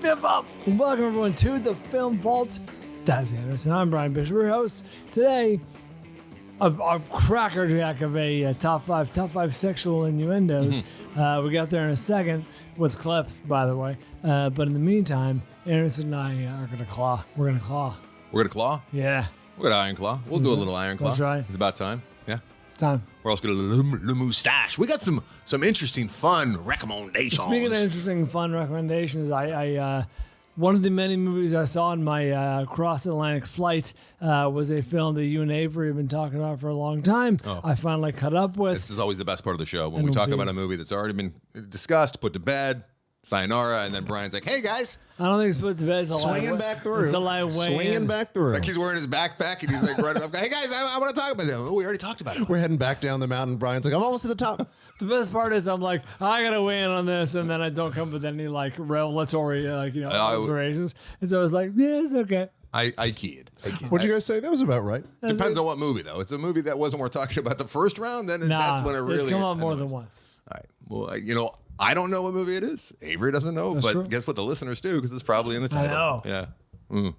Welcome everyone to the Film Vault. That's Anderson. I'm Brian Bishop, your host. Today, a crackerjack of a top five sexual innuendos. We got there in a second with clips, by the way. But in the meantime, Anderson and I are gonna claw. We're gonna claw. We're gonna claw? Yeah, We're gonna iron claw. We'll do a little iron claw. That's right. It's about time. Yeah. it's time. We're also gonna le moustache. We got some interesting, fun recommendations. Speaking of interesting, fun recommendations, I one of the many movies I saw on my cross-Atlantic flight was a film that you and Avery have been talking about for a long time. Oh. I finally caught up with. This is always the best part of the show when we talk about a movie that's already been discussed, put to bed, sayonara, and then Brian's like, "Hey guys," I don't think it's put to bed. It's a Swinging back through. It's a light way Swinging in. back through. like he's wearing his backpack and he's like running up. Hey guys, I want to talk about that. Oh, we already talked about it. We're heading back down the mountain. Brian's like, I'm almost to the top. The best part is I'm like, I gotta weigh in on this, and then I don't come with any like revelatory observations. And so I was like, yeah, it's okay. I keyed. What'd you guys say? That was about right. Depends on what movie though. It's a movie that wasn't worth talking about the first round. Then that's when it really. It's come up more than once. All right. Well, I don't know what movie it is. Avery doesn't know, That's but true. guess what? The listeners do because it's probably in the title. know. Yeah.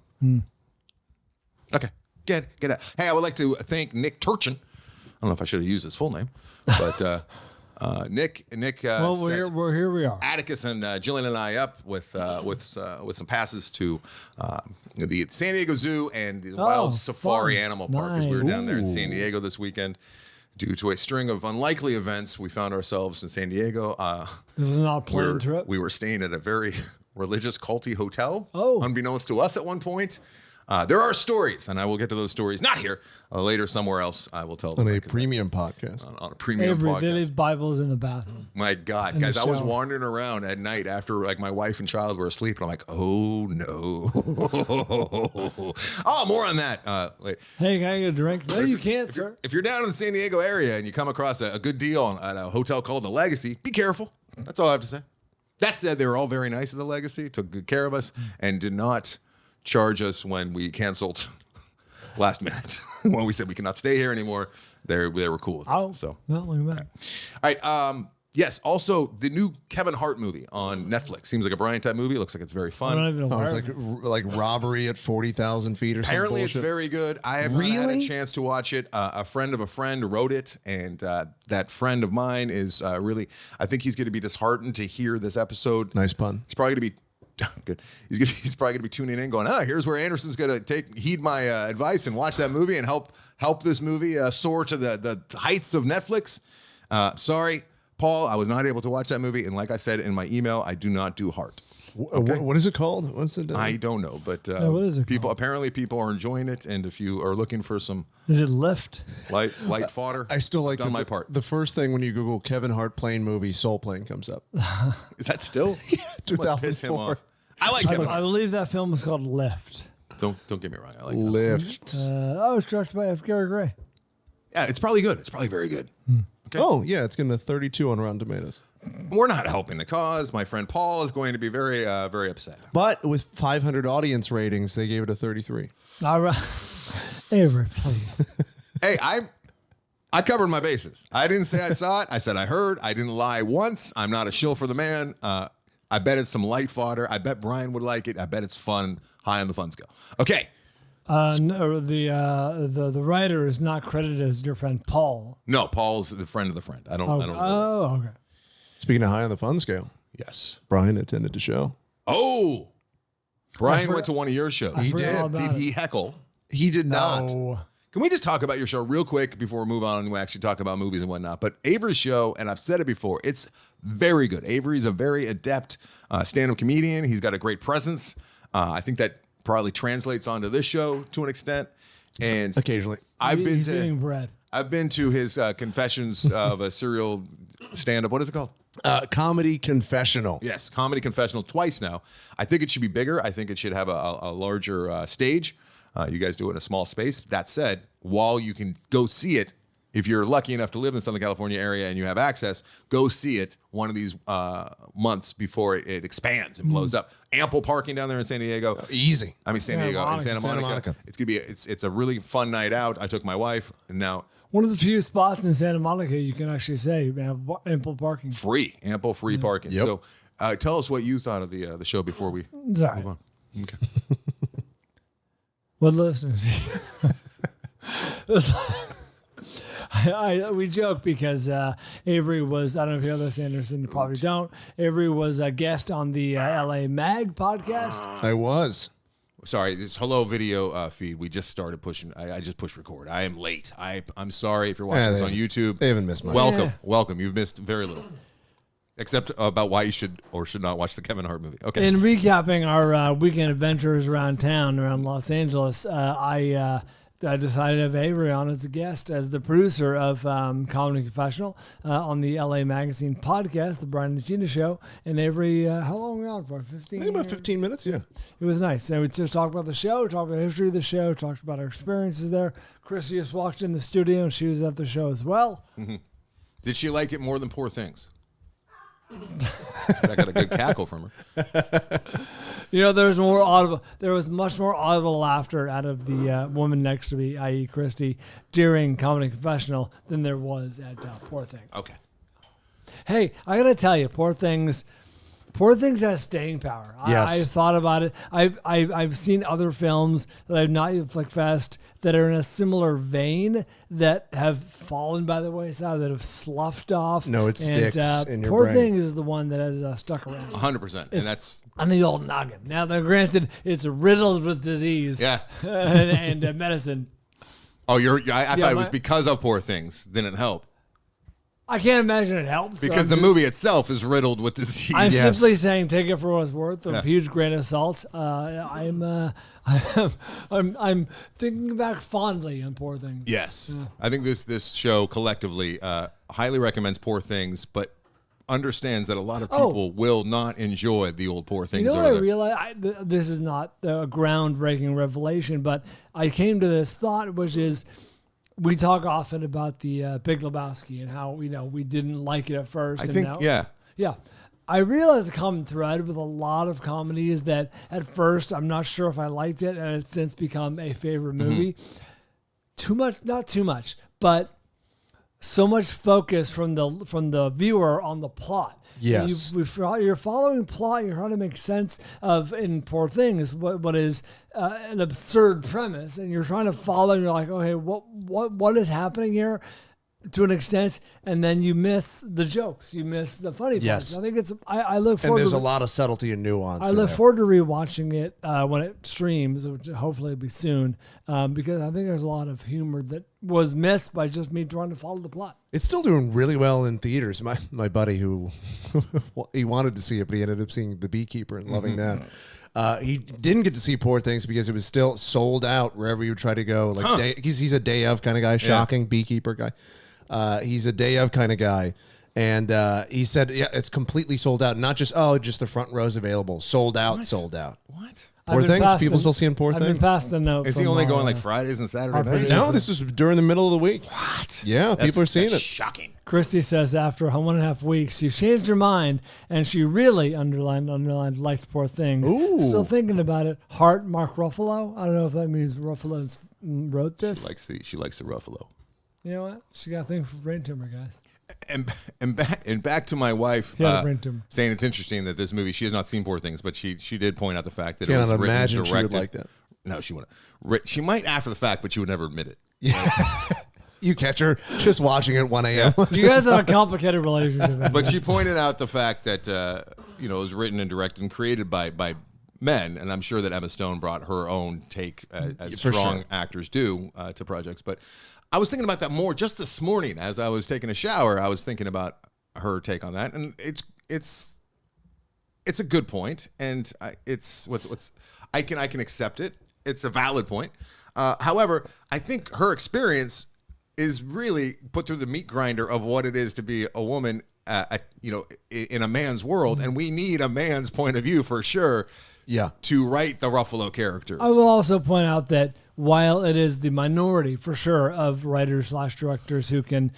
Okay. Get out. Hey, I would like to thank Nick Turchin. I don't know if I should have used his full name, but Nick. Well, set here we are. Atticus and Jillian and I up with some passes to the San Diego Zoo and the Wild Safari fun. Animal Park because we were down there in Nice. San Diego this weekend. Due to a string of unlikely events, we found ourselves in San Diego. This is not a planned trip. We were staying at a very religious, culty hotel. Oh. Unbeknownst to us at one point. There are stories, and I will get to those stories, not here, later somewhere else. I will tell them. On a because premium podcast. on a premium Avery, podcast. they leave Bibles in the bathroom. My God, In the guys, I was shower. wandering around at night after like my wife and child were asleep, and I'm like, oh no. Oh, more on that. Wait. Hey, can I get a drink? No, you can't, sir. If you're down in the San Diego area and you come across a good deal at a hotel called The Legacy, be careful. That's all I have to say. That said, they were all very nice at The Legacy, took good care of us, and did not charge us when we canceled last minute. When we said we cannot stay here anymore, they were cool with it. So, no, look at that. all right. Yes. Also, the new Kevin Hart movie on Netflix seems like a Brian type movie. It looks like it's very I fun. don't even know Oh, where. it's like robbery at 40,000 feet or something. Apparently, it's very good. I have not had a Really? chance to watch it. A friend of a friend wrote it, and that friend of mine is really. I think he's going to be disheartened to hear this episode. Nice pun. He's probably going to be. Good. He's probably going to be tuning in, going, here's where Anderson's going to heed my advice and watch that movie and help this movie soar to the heights of Netflix. Sorry, Paul, I was not able to watch that movie, and like I said in my email, I do not do heart. What is it called? What's it? I don't know, but what is it people are enjoying it, and if you are looking for some Is it Lift? light fodder, I still like done my part. The first thing when you Google Kevin Hart plane movie, Soul Plane comes up. Is that still? Must piss him 2004. off. I like Kevin I Hart. believe that film is called Lift. Don't get me wrong. I like it. Lift. It's directed by F. Gary Gray. Yeah, it's probably good. It's probably very good. Okay. Oh, yeah. It's getting a 32 on Rotten Tomatoes. We're not helping the cause. My friend Paul is going to be very, very upset. But with 500 audience ratings, they gave it a 33. All right. Avery, please. Hey, I covered my bases. I didn't say I saw it. I said I heard. I didn't lie once. I'm not a shill for the man. I bet it's some light fodder. I bet Brian would like it. I bet it's fun, high on the fun scale. Okay. No, the writer is not credited as your friend Paul. No, Paul's the friend of the friend. I don't. Oh, okay. Speaking of high on the fun scale, Yes. Brian attended the show. Oh, Brian went to one of your shows. I He forgot did. all about Did it. he heckle? He did not. Oh, Can we just talk about your show real quick before we move on and we actually talk about movies and whatnot? But Avery's show, and I've said it before, it's very good. Avery's a very adept stand-up comedian. He's got a great presence. I think that probably translates onto this show to an extent. And Occasionally. he's eating bread. I've been to his Confessions of a Serial Stand-up. What is it called? Comedy Confessional. Yes, Comedy Confessional twice now. I think it should be bigger. I think it should have a larger stage. You guys do it in a small space. That said, while you can go see it, if you're lucky enough to live in the Southern California area and you have access, go see it one of these months before it expands and blows up. Ample parking down there in San Diego. Easy. I mean, San Diego and Santa Monica. It's gonna be it's a really fun night out. I took my wife, and now One of the few spots in Santa Monica you can actually say, man, ample parking. ample free parking. Yep. So Tell us what you thought of the show before we Sorry. move on. Okay. What listeners? We joke because Avery was, I don't know if you know this, Anderson, you probably don't. Avery was a guest on the LA Mag podcast. I was. Sorry, this hello video feed. We just started pushing. I just pushed record. I am late. I'm sorry if you're watching this on YouTube. They haven't missed much. Welcome. You've missed very little. Except about why you should or should not watch the Kevin Hart movie. Okay. In recapping our weekend adventures around town, around Los Angeles, I decided to have Avery on as a guest, as the producer of Comedy Confessional on the LA Magazine podcast, the Bryan and Anderson Show. And Avery, how long were we on for? 15? I think about 15 minutes, yeah. It was nice. So we just talked about the show, talked about the history of the show, talked about our experiences there. Chrissy just walked in the studio, and she was at the show as well. Mm-hmm. Did she like it more than Poor Things? I got a good cackle from her. You know, there was much more audible laughter out of the woman next to me, i.e. Christy, during Comedy Confessional than there was at Poor Things. Okay. Hey, I gotta tell you, Poor Things has staying power. Yes. I've thought about it. I've seen other films that I've not yet flickfest that are in a similar vein that have fallen by the wayside, that have sloughed off. No, it sticks in your Poor brain. Things is the one that has stuck around. 100%. And that's On the old noggin. Now, granted, it's riddled with disease. yeah. and medicine. Oh, I thought it was because of Poor Things. Didn't help. I can't imagine it helps. Because the movie itself is riddled with disease. I'm Yes. simply saying, take it for what it's worth. A huge grain of salt. I'm thinking back fondly on Poor Things. Yes. I think this show collectively highly recommends Poor Things, but understands that a lot of people will not enjoy the old Poor Things. You know what I realized? This is not a groundbreaking revelation, but I came to this thought, which is, we talk often about the Big Lebowski and how we didn't like it at first. Yeah. I realized a common thread with a lot of comedies that at first I'm not sure if I liked it, and it's since become a favorite movie. Too much, not too much, but so much focus from the viewer on the plot. Yes. You're following plot. You're trying to make sense of, in Poor Things, what is an absurd premise, and you're trying to follow. And you're like, okay, what is happening here, to an extent, and then you miss the jokes. You miss the funny parts. Yes. I think I look forward. And there's a lot of subtlety and nuance. I look forward to rewatching it when it streams, which hopefully will be soon, because I think there's a lot of humor that was missed by just me trying to follow the plot. It's still doing really well in theaters. My buddy who he wanted to see it, but he ended up seeing The Beekeeper and loving that. He didn't get to see Poor Things because it was still sold out wherever you try to go. He's a day of kind of guy, shocking Beekeeper guy. He's a day of kind of guy. And he said, yeah, it's completely sold out. Not just the front row's available. Sold out. What? Poor Things? People still seeing Poor Things? I've been past the note. Is he only going like Fridays and Saturday nights? No, this is during the middle of the week. What? Yeah, people are seeing it. Shocking. Christy says after 1.5 weeks, she changed her mind, and she really underlined liked Poor Things. Ooh. Still thinking about it. Heart Mark Ruffalo. I don't know if that means Ruffalo wrote this. She likes the Ruffalo. You know what? She got a thing for brain tumor, guys. And back to my wife saying it's interesting that this movie, she has not seen Poor Things, but she did point out the fact that it was written and directed. She would like that. No, she wouldn't. She might after the fact, but she would never admit it. Yeah. You catch her just watching at 1 a.m. You guys have a complicated relationship. But she pointed out the fact that it was written and directed and created by men, and I'm sure that Emma Stone brought her own take, as strong actors do, to projects. But I was thinking about that more just this morning as I was taking a shower. I was thinking about her take on that, and it's a good point, and I can accept it. It's a valid point. However, I think her experience is really put through the meat grinder of what it is to be a woman, in a man's world, and we need a man's point of view for sure. Yeah. To write the Ruffalo character. I will also point out that while it is the minority, for sure, of writers/directors who can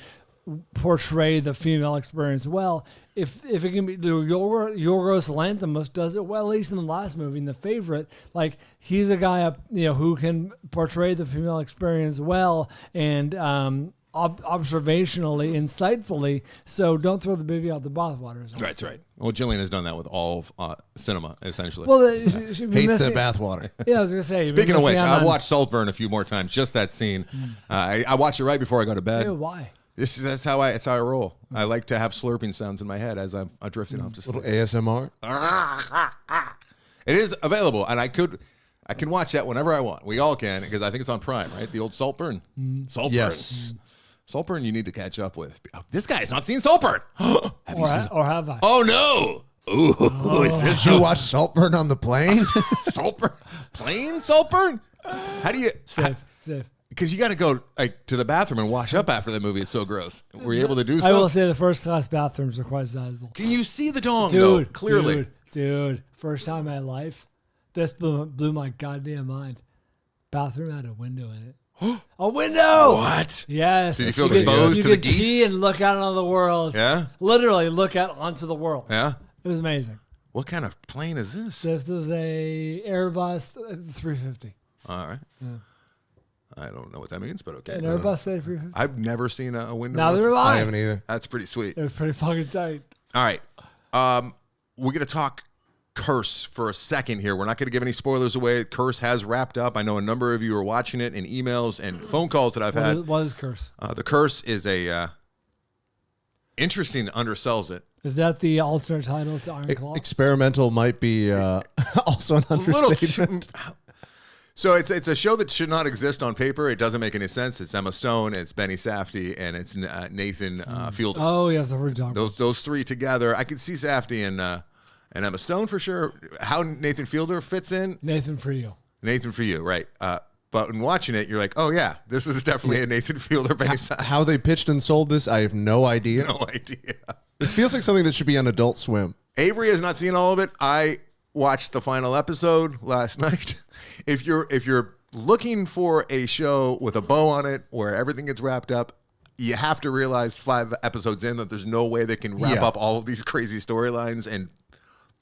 portray the female experience well, if it can be, Yorgos Lanthimos does it well, at least in the last movie, in The Favorite. Like, he's a guy who can portray the female experience well, and observationally, insightfully. So don't throw the baby out the bathwater. That's right. Well, Jillian has done that with all of cinema, essentially. Well, Hates the bathwater. Yeah, I was gonna say. Speaking of which, I've watched Saltburn a few more times. Just that scene. I watched it right before I go to bed. Ew, why? That's how I roll. I like to have slurping sounds in my head as I'm drifting off to sleep. Little ASMR. It is available, and I can watch that whenever I want. We all can, because I think it's on Prime, right? The old Saltburn. Saltburn. Yes. Saltburn you need to catch up with. This guy has not seen Saltburn. Or have I? Oh, no. Ooh, is this Did you watch Saltburn on the plane? Saltburn? Plain Saltburn? How do you... Safe. Because you got to go to the bathroom and wash up after the movie. It's so gross. Were you able to do so? I will say the first class bathrooms are quite sizable. Can you see the dong, Dude, though? Clearly. Dude. First time in my life, this blew my goddamn mind. Bathroom had a window in it. A window! What? Yes. Did you feel exposed to the geese? You could pee and look out on the world. Yeah? Literally look out onto the world. Yeah? It was amazing. What kind of plane is this? This was a Airbus 350. All right. Yeah. I don't know what that means, but okay. An Airbus 350. I've never seen a window. Neither have I I. haven't either. That's pretty sweet. It was pretty fucking tight. All right. We're going to talk Curse for a second here. We're not going to give any spoilers away. Curse has wrapped up. I know a number of you are watching it in emails and phone calls that I've had. What is Curse? The Curse is a interesting undersells it. Is that the alternate title to Iron Claw? Experimental might be also an understatement. So it's a show that should not exist on paper. It doesn't make any sense. It's Emma Stone, it's Benny Safdie, and it's Nathan Fielder. Oh, yes, I've heard you talk about Those three together. I could see Safdie and Emma Stone for sure. How Nathan Fielder fits in. Nathan for you. Nathan for you, right. But when watching it, you're like, oh, yeah, this is definitely a Nathan Fielder based. How they pitched and sold this, I have no idea. No idea. This feels like something that should be on Adult Swim. Avery has not seen all of it. I watched the final episode last night. If you're looking for a show with a bow on it where everything gets wrapped up, you have to realize 5 episodes in that there's no way they can wrap up all of these crazy storylines and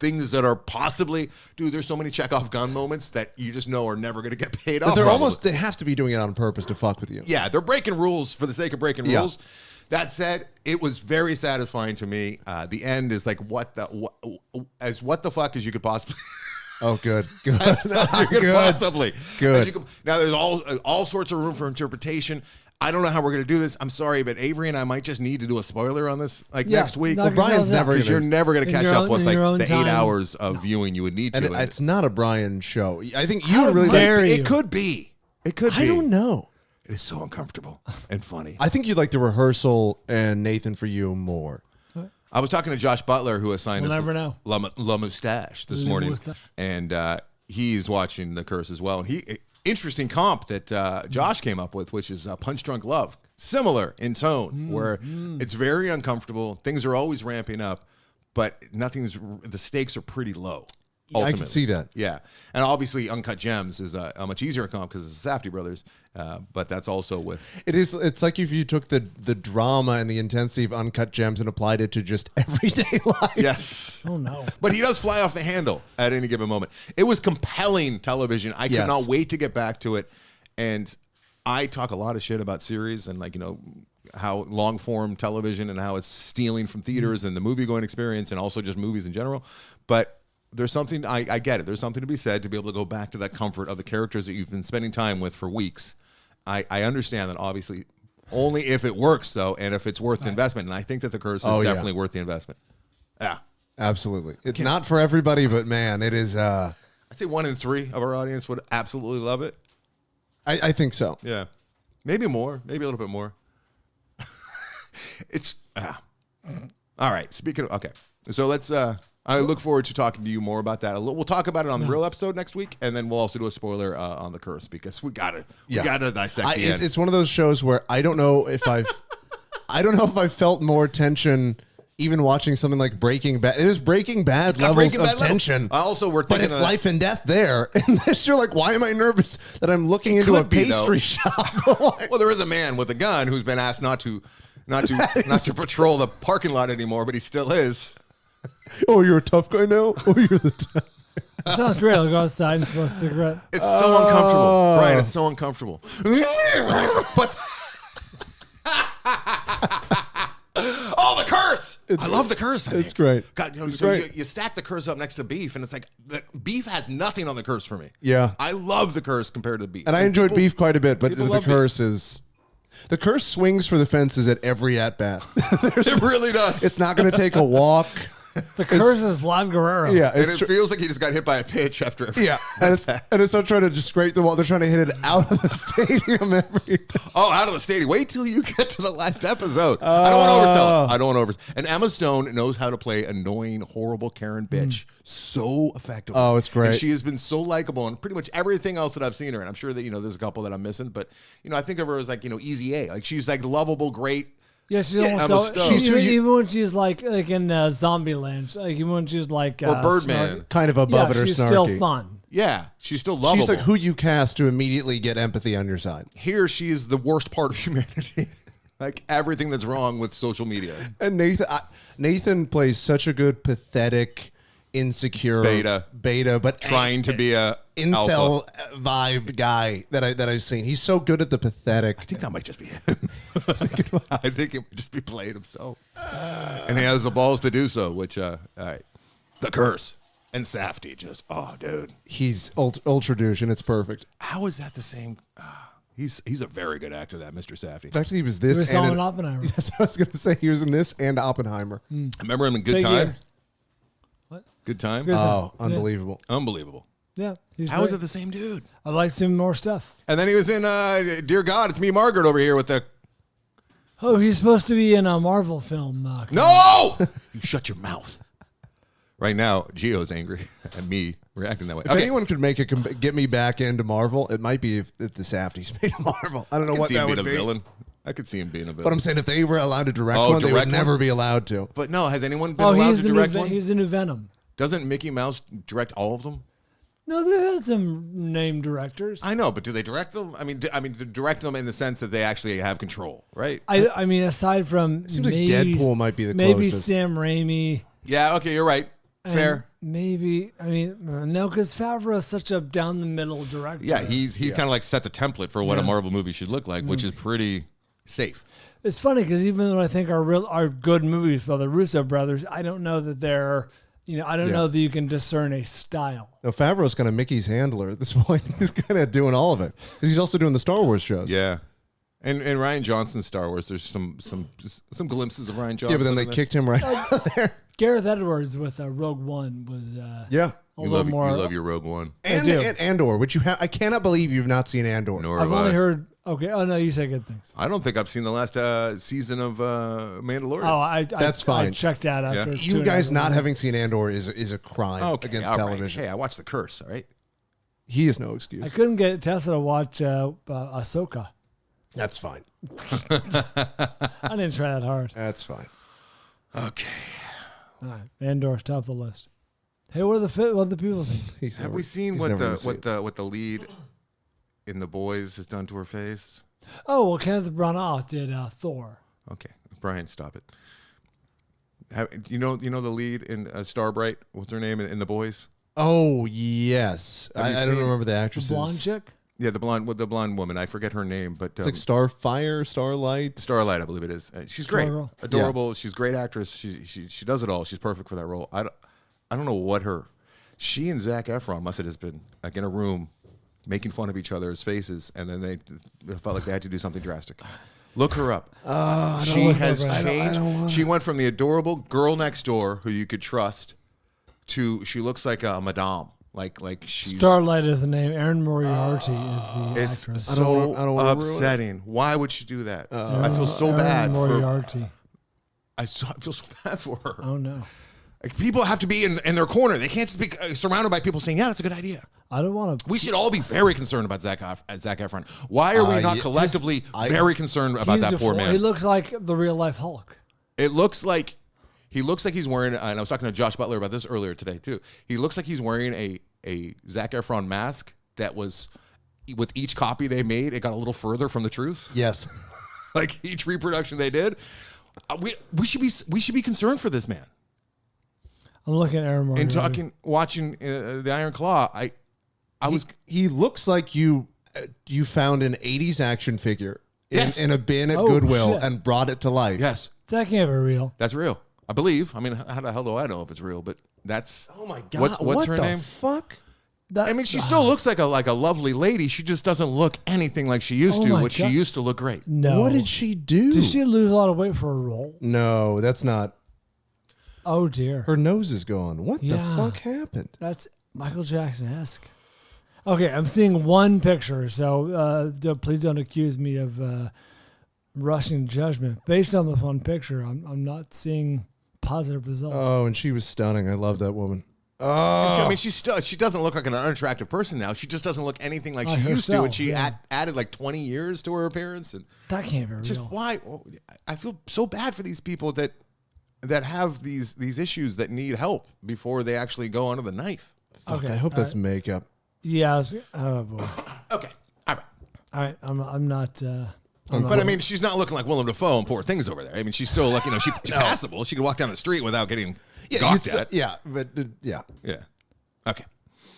things that are possibly, dude, there's so many Chekhov gun moments that you just know are never going to get paid off. But they have to be doing it on purpose to fuck with you. Yeah, they're breaking rules for the sake of breaking rules. That said, it was very satisfying to me. The end is like what the fuck as you could possibly. Oh, good. Possibly. Good. Now there's all sorts of room for interpretation. I don't know how we're going to do this. I'm sorry, but Avery and I might just need to do a spoiler on this next week. Well, Brian's never because you're never going to catch up with like the 8 hours of viewing you would need to. And it's not a Brian show. I think you would really It could be. It could be. I don't know. It is so uncomfortable and funny. I think you'd like the rehearsal and Nathan for you more. I was talking to Josh Butler, who assigned us La Moustache this morning, and he's watching The Curse as well. And interesting comp that Josh came up with, which is Punch Drunk Love, similar in tone, where it's very uncomfortable. Things are always ramping up, but the stakes are pretty low. Ultimately. I can see that. Yeah. And obviously Uncut Gems is a much easier comp because it's the Safdie brothers, but that's also with... It's like if you took the drama and the intensity of Uncut Gems and applied it to just everyday life. Yes. Oh, no. But he does fly off the handle at any given moment. It was compelling television. I could not wait to get back to it. And I talk a lot of shit about series and how long form television and how it's stealing from theaters and the movie going experience and also just movies in general. But there's something, I get it. There's something to be said to be able to go back to that comfort of the characters that you've been spending time with for weeks. I understand that obviously only if it works though, and if it's worth the investment. And I think that The Curse is definitely worth the investment. Yeah. Absolutely. It's not for everybody, but man, it is. I'd say 1 in 3 of our audience would absolutely love it. I think so. Yeah. Maybe more, maybe a little bit more. All right. Speaking of, okay. So let's, I look forward to talking to you more about that. We'll talk about it on the real episode next week, and then we'll also do a spoiler on The Curse because we gotta dissect the end. It's one of those shows where I don't know if I felt more tension even watching something like Breaking Bad. It is Breaking Bad levels of tension. Also, we're thinking, but it's life and death there. And this, you're like, why am I nervous that I'm looking into a pastry shop? Well, there is a man with a gun who's been asked not to patrol the parking lot anymore, but he still is. Oh, you're a tough guy now? Oh, you're the tough guy. Sounds great. I'll go outside and smoke a cigarette. It's so uncomfortable. Brian, it's so uncomfortable. But I love the curse. It's great. God, you know, It's so great. you stack the curse up next to beef, and it's like the beef has nothing on the curse for me. Yeah. I love the curse compared to the beef. And I enjoyed beef quite a bit, but people the love curse is... The curse swings for the fences at every at-bat. It really does. It's not going to take a walk. The curse is Vlad Guerrero. Yeah, And it feels like he just got hit by a pitch after every. yeah, and it's not trying to just scrape the wall. They're trying to hit it out of the stadium every. Oh, out of the stadium. Wait till you get to the last episode. I don't want to oversell it. I don't want to oversell. And Emma Stone knows how to play annoying, horrible Karen bitch so effectively. Oh, it's great. And she has been so likable in pretty much everything else that I've seen her. And I'm sure that, you know, there's a couple that I'm missing, but, you know, I think of her as like, you know, Easy A. Like she's like lovable, great. Yeah, she's Emma almost Stone. even when she's like in Zombieland, like even when she's like Or Birdman. Kind of above it or she's snarky. still fun. Yeah, she's still lovable. She's like who you cast to immediately get empathy on your side. Here, she is the worst part of humanity. Like everything that's wrong with social media. And Nathan plays such a good pathetic, insecure beta, but Trying to be a incel alpha. vibe guy that I've seen. He's so good at the pathetic. I think that might just be him. I think it might just be playing himself. And he has the balls to do so, which, all right. The curse. And Safdie just, oh, dude. He's ultra douche, and it's perfect. How is that the same? He's a very good actor, that Mr. Safdie. In fact, he was this He was and in Oppenheimer. That's what I was going to say. He was in this and Oppenheimer. I remember him in Good Big Time. year. What? Good Time. Good Oh, Yeah. unbelievable. Unbelievable. Yeah, he's How is great. it the same dude? I'd like to see more stuff. And then he was in Dear God, It's Me, Margaret, over here with the... Oh, he's supposed to be in a Marvel film. No! You shut your mouth. Right now, Gio's angry at me reacting that way. If anyone could get me back into Marvel, it might be if the Safdies made a Marvel. I don't know I could what see that him would being be. a villain. I could see him being a villain. But I'm saying if they were allowed to direct Oh, one, they direct would one? never be allowed to. But no, has anyone been Oh, allowed he's to the direct new one? he's the new Venom. Doesn't Mickey Mouse direct all of them? No, they've had some named directors. I know, but do they direct them? I mean, they direct them in the sense that they actually have control, right? I mean, aside from seems like maybe, Deadpool might be the maybe closest. Sam Raimi. Yeah, okay, you're right. and Fair. Maybe no, because Favreau is such a down the middle director. Yeah, he's kind of like set the template for what a Marvel movie should look like, which is pretty safe. It's funny because even though I think are good movies by the Russo brothers, I don't know that they're. I don't know that you can discern a style. No, Favreau's kind of Mickey's handler at this point. He's kind of doing all of it because he's also doing the Star Wars shows. Yeah. And Ryan Johnson's Star Wars, there's some glimpses of Ryan Johnson. Yeah, but then they kicked him right out of there. Gareth Edwards with Rogue One was Yeah. a little more. You love your Rogue One. And do. Andor, which I cannot believe you've not seen Andor. Nor I've have only I. heard. Okay. Oh no, you say good things. I don't think I've seen the last season of Mandalorian. Oh, That's fine. I checked out after. Yeah. You guys not having seen Andor is a crime Okay, against all right. television. Hey, I watched The Curse, all right? He is no excuse. I couldn't get Tessa to watch Ahsoka. That's fine. I didn't try that hard. That's fine. Okay. All right, Andor's top of the list. Hey, what are the people saying? Have we seen what the lead in The Boys has done to her face? Oh well, Kenneth Branagh did Thor. Okay, Brian, stop it. You know the lead in Starbright? What's her name in The Boys? Oh yes, Have you I don't seen remember the The actresses. blonde chick. Yeah, the blonde woman. I forget her name, but It's like Starfire, Starlight. Starlight, I believe it is. She's great, Stargirl. adorable. She's a great actress. She does it all. She's perfect for that role. I don't know what she and Zac Efron must have just been like in a room making fun of each other's faces, and then they felt like they had to do something drastic. Look her up. She has changed. She went from the adorable girl next door who you could trust to she looks like a madame. Like she's Starlight is the name. Erin Moriarty is the It's actress. so I don't wanna ruin it. upsetting. Why would she do that? I feel so Erin bad for. Moriarty. I feel so bad for her. Oh no. Like, people have to be in their corner. They can't just be surrounded by people saying, "Yeah, that's a good idea." I don't want to. We should all be very concerned about Zac Efron. Why are we not collectively very concerned about that poor man? He looks like the real life Hulk. It looks like he's wearing. And I was talking to Josh Butler about this earlier today too. He looks like he's wearing a Zac Efron mask that was, with each copy they made, it got a little further from the truth. Yes. Like each reproduction they did, we should be concerned for this man. I'm looking at Erin Moriarty. And watching the Iron Claw, He looks like you found an 80s action figure Yes. in a bin at Oh, Goodwill shit. and brought it to life. yes, That can't be real. that's real. I believe. I mean, how the hell do I know if it's real? But that's. Oh my God! What's her the name? Fuck. I mean, she still looks like a lovely lady. She just doesn't look anything like she used to, which she used to look great. No. What did she do? Did she lose a lot of weight for a role? No, that's not. Oh dear. Her nose is gone. What the fuck happened? That's Michael Jackson-esque. Okay, I'm seeing one picture, so please don't accuse me of rushing judgment. Based on this one picture, I'm not seeing positive results. Oh, and she was stunning. I love that woman. Oh. I mean, she doesn't look like an unattractive person now. She just doesn't look anything like she used to, and she added like 20 years to her appearance. And that can't be real. Just why? I feel so bad for these people that have these issues that need help before they actually go under the knife. Fuck, okay, I hope that's makeup. Yeah. Oh boy. Okay. All right. I'm not. But I mean, she's not looking like Willem Dafoe and Poor Things over there. I mean, she's still like, she's passable. She could walk down the street without getting gawked at. Yeah, but yeah. Okay.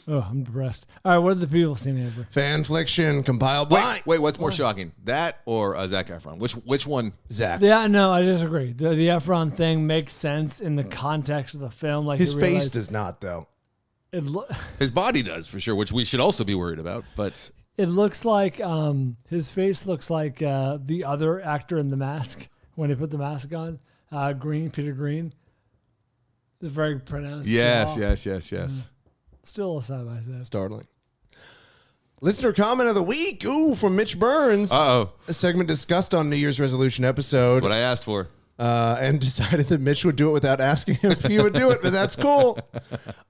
Oh, I'm depressed. All right, what are the people seeing, Amber? Fanfliction compiled by. Wait, what's more shocking, that or Zac Efron? Which one? Zach. Yeah, no, I disagree. The Efron thing makes sense in the context of the film. Like his face does not, though. His body does for sure, which we should also be worried about. But it looks like his face looks like the other actor in The Mask when he put the mask on. Peter Green. It's very pronounced. Yes. Still a side by side. Startling. Listener comment of the week. Ooh, from Mitch Burns. Uh-oh. A segment discussed on New Year's resolution episode. That's what I asked for. And decided that Mitch would do it without asking him if he would do it, but that's cool.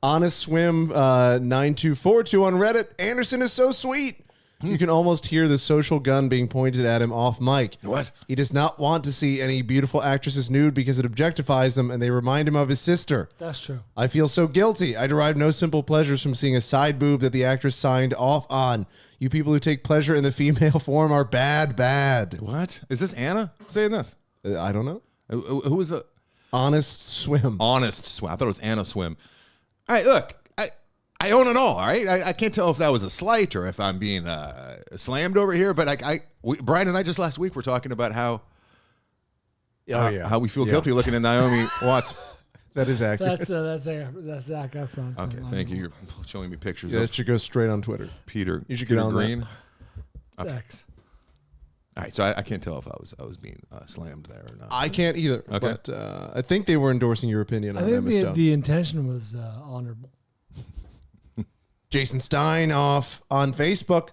Honest Swim 9242 on Reddit. Anderson is so sweet. You can almost hear the social gun being pointed at him off mic. What? He does not want to see any beautiful actresses nude because it objectifies them and they remind him of his sister. That's true. I feel so guilty. I derive no simple pleasures from seeing a side boob that the actress signed off on. You people who take pleasure in the female form are bad. What? Is this Anna saying this? I don't know. Who was the Honest Swim? Honest Swim. I thought it was Anna Swim. All right, look. I own it all right? I can't tell if that was a slight or if I'm being slammed over here, but Brian and I just last week were talking about how we feel guilty looking at Naomi Watts. That is accurate. That's Zac Efron. Okay, thank you. You're showing me pictures Yeah, of that should go straight on Twitter. Peter. You should Peter get on Green. that. It's X. All right, so I can't tell if I was being slammed there or not. I can't either. Okay. But I think they were endorsing your opinion on Emma Stone. The intention was honorable. Jason Stein off on Facebook.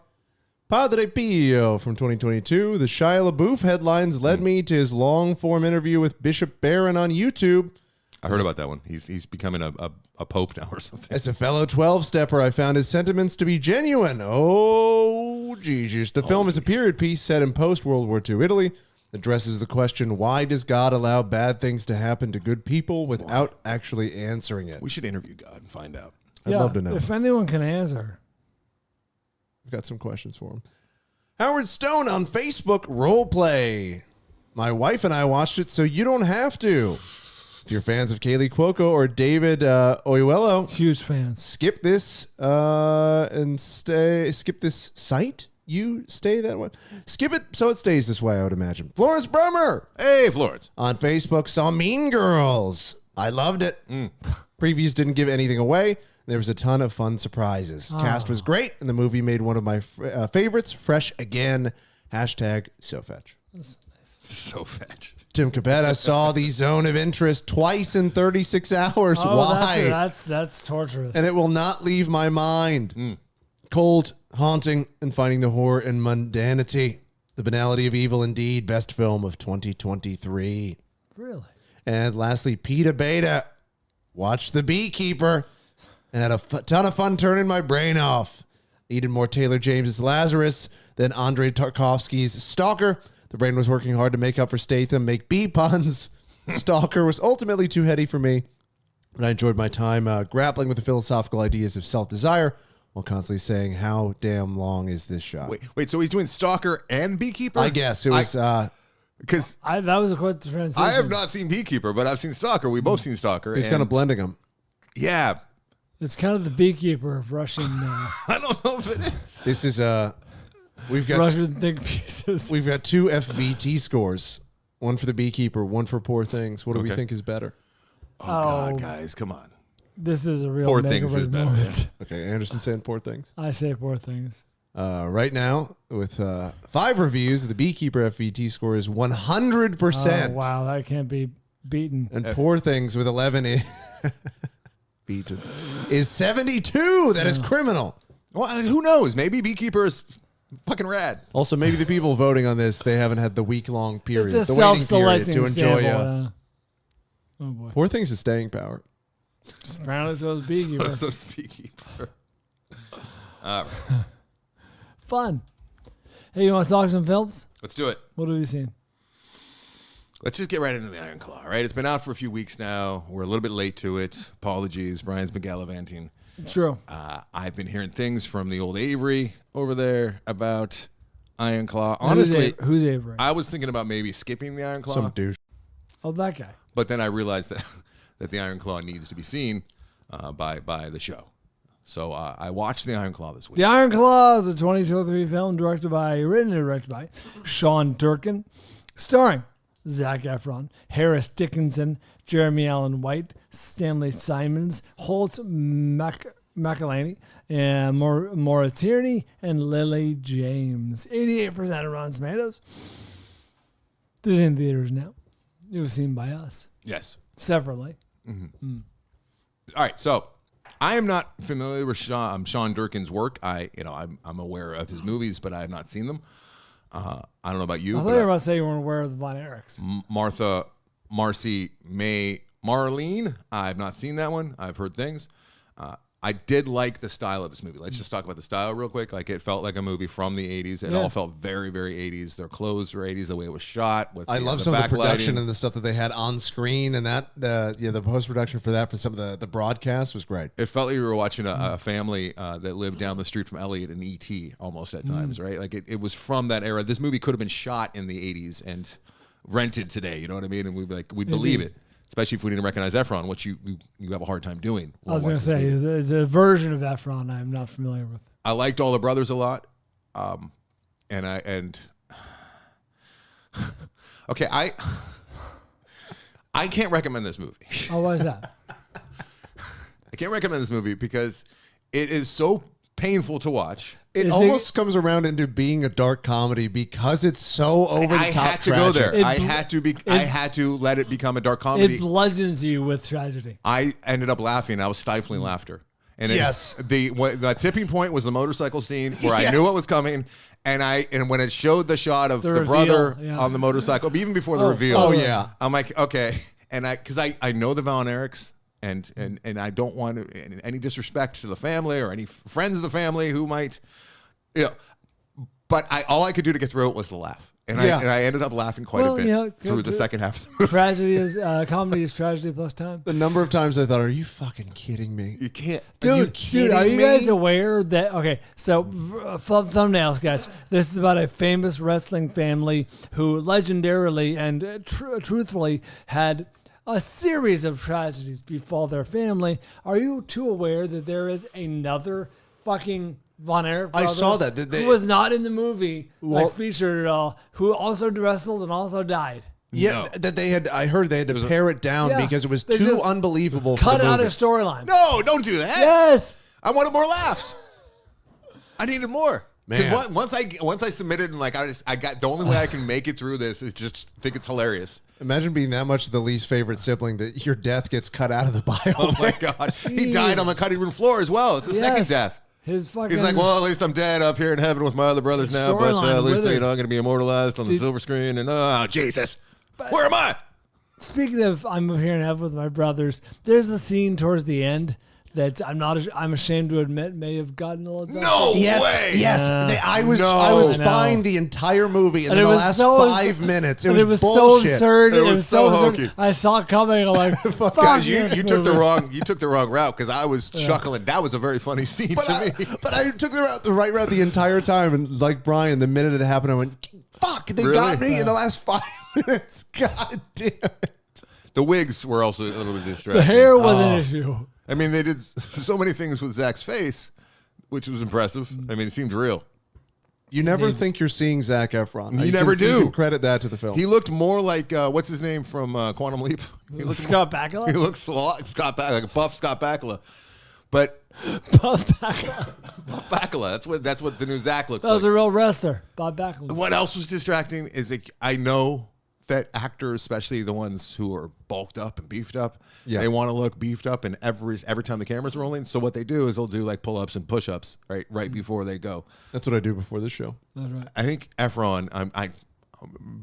Padre Pio from 2022. The Shia LaBeouf headlines led me to his long-form interview with Bishop Barron on YouTube. I heard about that one. He's becoming a pope now or something. As a fellow 12-stepper, I found his sentiments to be genuine. Oh, Jesus. The film is a period piece set in post-World War II Italy. Addresses the question, why does God allow bad things to happen to good people without actually answering it? We should interview God and find out. I'd love to know. If anyone can answer. I've got some questions for him. Howard Stone on Facebook, role play. My wife and I watched it, so you don't have to. If you're fans of Kaylee Cuoco or David Oyelowo, Huge fans. skip this and stay. Skip this site. You stay that way. Skip it so it stays this way, I would imagine. Florence Brummer. Hey, Florence. On Facebook, saw Mean Girls. I loved it. Previews didn't give anything away. There was a ton of fun surprises. Cast was great, and the movie made one of my favorites, fresh again. #SoFetch. So fetch. Tim Capetta saw The Zone of Interest twice in 36 hours. Why? That's torturous. And it will not leave my mind. Cold, haunting, and finding the horror in mundanity. The Banality of Evil, indeed. Best film of 2023. Really? And lastly, Peta Beta. Watched The Beekeeper. And had a ton of fun turning my brain off. Needed more Taylor James's Lazarus than Andrei Tarkovsky's Stalker. The brain was working hard to make up for Statham, make bee puns. Stalker was ultimately too heady for me. But I enjoyed my time grappling with the philosophical ideas of self-desire while constantly saying, how damn long is this shot? Wait, so he's doing Stalker and Beekeeper? I guess it was... Because that was a quick transition. I have not seen Beekeeper, but I've seen Stalker. We've both seen Stalker. he's kind of blending them. Yeah. It's kind of the Beekeeper of Russian. I don't know if it is. This is we've got Russian think pieces. We've got 2 FVT scores. One for The Beekeeper, one for Poor Things. What do we think is better? Oh, God, guys, come on. This is a real Poor Things is better. moment. Okay, Anderson saying Poor Things. I say Poor Things. Right now, with 5 reviews, the Beekeeper FVT score is 100%. Oh, wow, that can't be beaten. And Poor Things with 11 beaten is 72. That is criminal. Well, who knows? Maybe Beekeeper is fucking rad. Also, maybe the people voting on this, they haven't had the week-long period, It's a the waiting period self-selecting to enjoy. sample. Oh, boy. Poor Things is staying power. Apparently so is Beekeeper. So Beekeeper. All right. Fun. Hey, you want to talk some films? Let's do it. What have you seen? Let's just get right into the Iron Claw, right? It's been out for a few weeks now. We're a little bit late to it. Apologies. Brian's been gallivanting. True. I've been hearing things from the old Avery over there about Iron Claw. Honestly, Who's Avery? I was thinking about maybe skipping the Iron Claw. Some douche. Oh, that guy. But then I realized that the Iron Claw needs to be seen by the show. So I watched the Iron Claw this week. The Iron Claw is a 2023 film written and directed by Sean Durkin, starring Zac Efron, Harris Dickinson, Jeremy Allen White, Stanley Simons, Holt McElhaney, and Maura Tierney, and Lily James. 88% of Rotten Tomatoes. This is in theaters now. It was seen by us Yes. separately. All right, so I am not familiar with Sean Durkin's work. I'm aware of his movies, but I have not seen them. I don't know about you. I thought you were about to say you weren't aware of the Von Erichs. Marlene. I have not seen that one. I've heard things. I did like the style of this movie. Let's just talk about the style real quick. Like, it felt like a movie from the 80s. It all felt very, very 80s. Their clothes were 80s, the way it was shot. I love some of the production and the stuff that they had on screen, and the post-production for that, for some of the broadcast was great. It felt like you were watching a family that lived down the street from Elliot and E.T. almost at times, right? Like, it was from that era. This movie could have been shot in the 80s and rented today, you know what I mean? And we'd believe it. Especially if we didn't recognize Efron, which you have a hard time doing. I was going to say, it's a version of Efron I'm not familiar with. I liked All the Brothers a lot. Okay, I can't recommend this movie. Oh, why is that? I can't recommend this movie because it is so painful to watch. It almost comes around into being a dark comedy because it's so over the top. I had to go there. I had to let it become a dark comedy. It bludgeons you with tragedy. I ended up laughing. I was stifling laughter. And the tipping point was the motorcycle scene where I knew what was coming. And when it showed the shot of the brother on the motorcycle, even before the reveal, I'm like, okay. And because I know the Von Erichs. And I don't want any disrespect to the family or any friends of the family who might, but all I could do to get through it was to laugh. And I ended up laughing quite a bit through the second half of the movie. Tragedy is comedy is tragedy plus time. The number of times I thought, are you fucking kidding me? You can't. Dude, are you guys aware that, okay, so thumbnail sketch. This is about a famous wrestling family who legendarily and truthfully had a series of tragedies befall their family. Are you too aware that there is another fucking Von Erich brother? I saw that. Who was not in the movie, featured at all, who also wrestled and also died. Yeah, that they had. I heard they had to pare it down because it was too unbelievable. Cut out a storyline. No, don't do that. Yes, I wanted more laughs. I needed more. Man. Once I submitted and I got the only way I can make it through this is just think it's hilarious. Imagine being that much the least favorite sibling that your death gets cut out of the bio. Oh my God, he died on the cutting room floor as well. It's the second death. He's like, well, at least I'm dead up here in heaven with my other brothers now, but at least I'm going to be immortalized on the silver screen. And oh Jesus, where am I? Speaking of, I'm here in heaven with my brothers. There's a scene towards the end that I'm ashamed to admit may have gotten a little. No way. Yes, I was fine the entire movie, and then the last 5 minutes, it was so bullshit. absurd. It was so hokey. I saw it coming. I'm like, fuck. Guys, you took the wrong route because I was chuckling. That was a very funny scene to me. But I took the right route the entire time, and like Brian, the minute it happened, I went, "Fuck!" They got me in the last 5 minutes. God damn it. The wigs were also a little bit distracting. The hair was an issue. I mean, they did so many things with Zach's face, which was impressive. I mean, it seemed real. You never think you're seeing Zac Efron. You never do. You can credit that to the film. He looked more like what's his name from Quantum Leap? He looked Scott Bakula? He looks Scott Bakula, like a buff Scott Bakula. But Bob Bakula. Buff Bakula, that's what the new Zac looks That was like. a real wrestler, Bob Bakula. What else was distracting is like, I know that actors, especially the ones who are bulked up and beefed up, they want to look beefed up, and every time the camera's rolling. So what they do is they'll do like pull-ups and push-ups right before they go. That's what I do before the show. That's right. I think Efron, I'm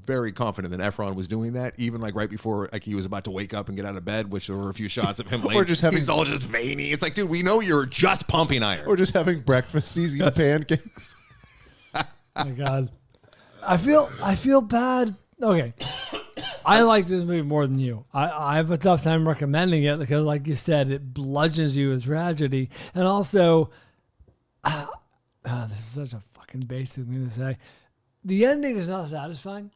very confident that Efron was doing that, even like right before like he was about to wake up and get out of bed, which there were a few shots of him laying. Or just having, he's all just veiny. It's like, dude, we know you're just pumping iron. Or just having breakfast. He's eating pancakes. Oh my God. I feel bad. Okay. I like this movie more than you. I have a tough time recommending it because, like you said, it bludgeons you with tragedy. And also, this is such a fucking basic thing to say. The ending is not satisfying.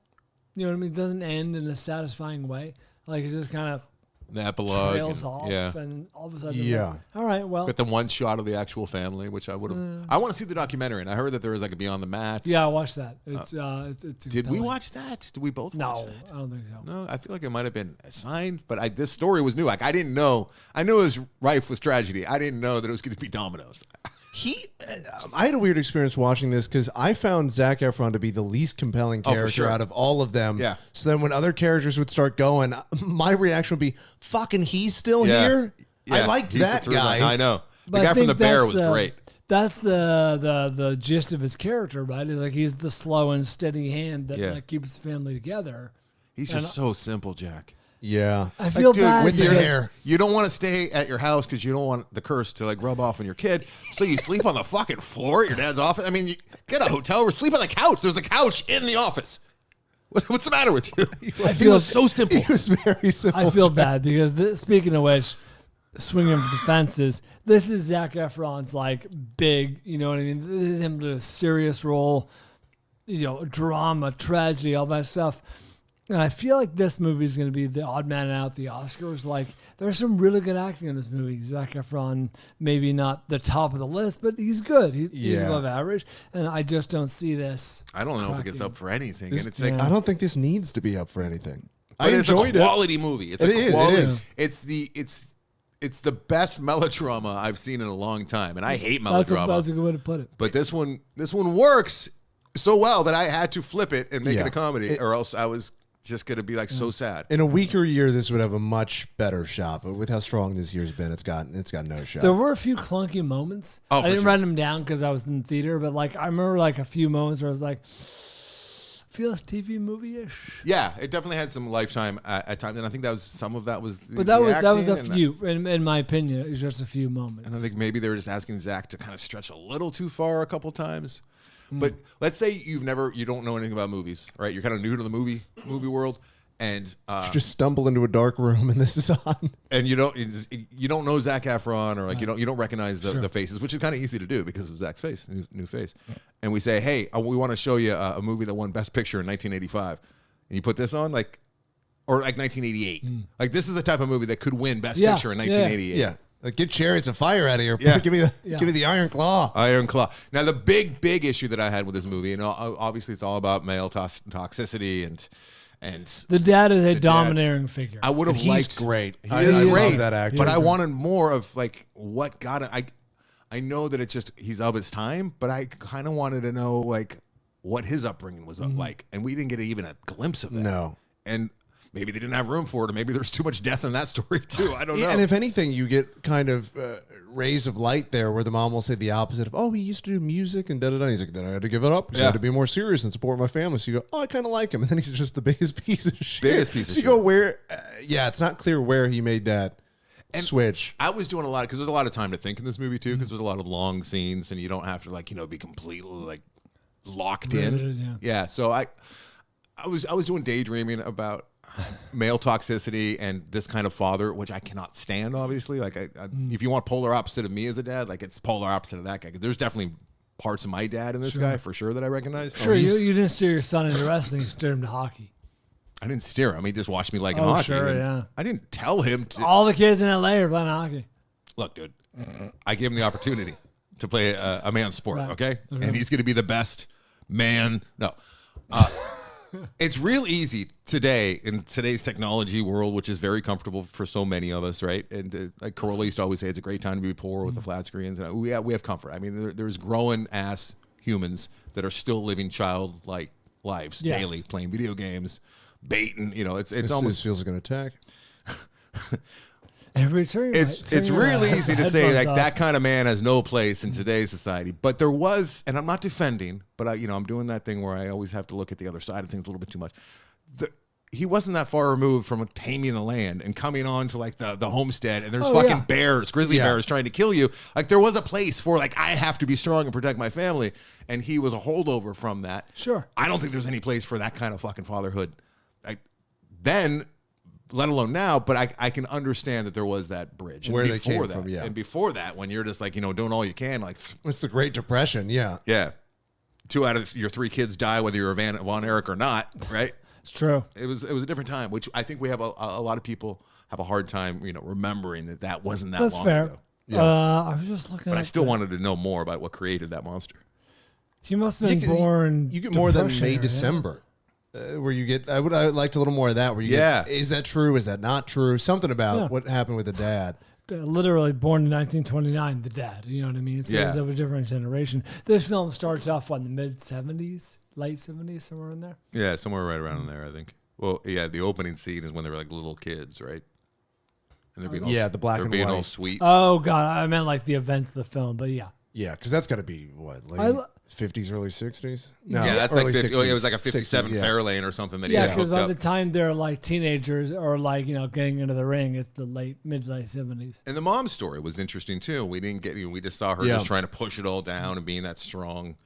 You know what I mean? It doesn't end in a satisfying way. Like, it just kind of The epilogue. trails off, and all of a sudden, Yeah. like, all right, well. Got the one shot of the actual family, which I would have. I want to see the documentary, and I heard that there was like a Beyond the Mat. Yeah, I watched that. It's Did we watch that? Did we both watch No, that? I don't think so. No, I feel like it might have been assigned, but this story was new. Like, I didn't know. I knew it was rife with tragedy. I didn't know that it was going to be dominoes. I had a weird experience watching this because I found Zac Efron to be the least compelling for character sure. out of all of them. Yeah. So then when other characters would start going, my reaction would be, fucking he's still here? I liked he's the that through guy. line. I know. The But I guy from think The Bear that's was great. That's the gist of his character, right? It's like he's the slow and steady hand that like, keeps the family together. He's just so simple, Jack. Yeah. I feel dude, bad with the because hair. You don't want to stay at your house because you don't want the curse to like rub off on your kid. So you sleep on the fucking floor at your dad's office. I mean, you get a hotel or sleep on the couch. There's a couch in the office. What's the matter with you? He was so simple. He was very simple. I feel bad because speaking of which, swinging for the fences, this is Zac Efron's like big, you know what I mean? This is him in a serious role, you know, drama, tragedy, all that stuff. And I feel like this movie is going to be the odd man out at the Oscars. Like, there's some really good acting in this movie. Zac Efron, maybe not the top of the list, but he's good. He's above average. And I just don't see this. I don't know if it gets up for anything. This- And it's like, I don't think this needs to be up for anything. but I it's a enjoyed it. quality movie. It's It a is, it quality. is. It's the best melodrama I've seen in a long time, and I hate melodrama. That's a good way to put it. But this one works so well that I had to flip it and make it a comedy, or else I was just going to be like so sad. In a weaker year, this would have a much better shot. But with how strong this year's been, it's got no shot. There were a few clunky moments. Oh, I for didn't sure. write them down because I was in the theater, but like I remember like a few moments where I was like, feels TV movie-ish. Yeah, it definitely had some Lifetime at times, and I think that was some of that was. But that was a acting, and few, in my opinion. It was just a few moments. And I think maybe they were just asking Zach to kind of stretch a little too far a couple times. But let's say you don't know anything about movies, right? You're kind of new to the movie world, and You just stumble into a dark room and this is on. and you don't know Zac Efron, or like you don't recognize the faces, which is kind of easy to do because of Zach's face, new face. And we say, hey, we want to show you a movie that won Best Picture in 1985, and you put this on, like, or like 1988. Like, this is the type of movie that could win Best Picture in 1988. Yeah. Like, get Chariots of Fire out of here. Yeah. Give me the Iron Claw. Iron Claw. Now, the big issue that I had with this movie, and obviously it's all about male toxicity and the dad is a dad. domineering figure. I would have He's liked. great. He I is love great. that actor. But I wanted more of like what got it. I know that it's just he's of his time, but I kind of wanted to know like what his upbringing was like, and we didn't get even a glimpse of that. No. And maybe they didn't have room for it, or maybe there's too much death in that story too. I don't know. And if anything, you get kind of rays of light there where the mom will say the opposite of, oh, he used to do music and da-da-da. He's like, then I had to give it up because I had to be more serious and support my family. So you go, oh, I kind of like him. And then he's just the biggest piece of shit. Biggest piece of so you shit. go, where, it's not clear where he made that switch. I was doing a lot because there's a lot of time to think in this movie too, because there's a lot of long scenes and you don't have to like be completely like locked in. Riveted, yeah. So I was doing daydreaming about male toxicity and this kind of father, which I cannot stand. Obviously, like if you want polar opposite of me as a dad, like it's polar opposite of that guy. There's definitely parts of my dad in this guy for sure that I recognize. Sure, you didn't steer your son into wrestling, you steered him to hockey. I didn't steer him. He just watched me like in Oh, hockey. sure, and yeah. I didn't tell him to. All the kids in LA are playing hockey. Look, dude, I gave him the opportunity to play a man's sport, Right. okay? And he's going to be the best man. No. It's real easy today in today's technology world, which is very comfortable for so many of us, right? And like Corolla used to always say, it's a great time to be poor with the flat screens. And we have comfort. I mean, there's growing ass humans that are still living childlike lives daily, playing video games, baiting. You know, it's almost this feels like an attack. It's really easy to say like that kind of man has no place in today's society. But there was, and I'm not defending, but I'm doing that thing where I always have to look at the other side of things a little bit too much. He wasn't that far removed from taming the land and coming on to like the homestead, and there's bears, grizzly bears trying to kill you. Like there was a place for like, I have to be strong and protect my family. And he was a holdover from that. Sure. I don't think there's any place for that kind of fucking fatherhood. Then, let alone now, but I can understand that there was that bridge. Where and they came from, yeah. And before that, when you're just like, doing all you can, like... It's the Great Depression, yeah. Yeah. 2 out of your 3 kids die, whether you're a Von Erich or not, right? It's true. It was a different time, which I think we have a lot of people have a hard time, remembering that wasn't that long fair. ago. Yeah. I was just looking But I still wanted to know more about what created that monster. He must have been born... You get more than May, December. Where you get, I would liked a little more of that. Where you get, is that true? Is that not true? Something about what happened with the dad. Literally born in 1929, the dad. You know what I mean? So he's of a different generation. This film starts off on the mid 70s, late 70s, somewhere in there. Yeah, somewhere right around there, I think. Well, yeah, the opening scene is when they were like little kids, right? And they're being the black and white. They're being all sweet. Oh God, I meant like the events of the film, but yeah. Yeah, because that's got to be what, late 50s, early 60s? No, yeah, that's early like 50, 60s, it was like a 57 Fairlane or something that he had because hooked by up. the time they're like teenagers or like, getting into the ring, it's the mid to late 70s. And the mom's story was interesting too. We didn't get, we just saw her just trying to push it all down and being that strong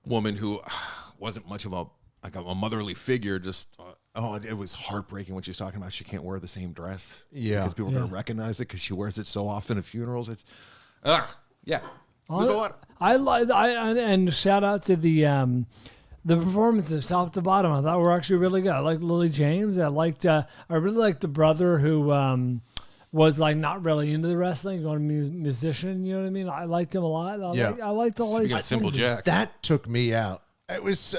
woman who wasn't much of a motherly figure. Just, it was heartbreaking when she's talking about she can't wear the same dress. Yeah. Because people are going to recognize it because she wears it so often at funerals. It's, yeah. There's a lot. And shout out to the performances top to bottom. I thought were actually really good. I liked Lily James. I really liked the brother who was like not really into the wrestling, going to be a musician. You know what I mean? I liked him a lot. I liked all these. Simple Jack. That took me out. I was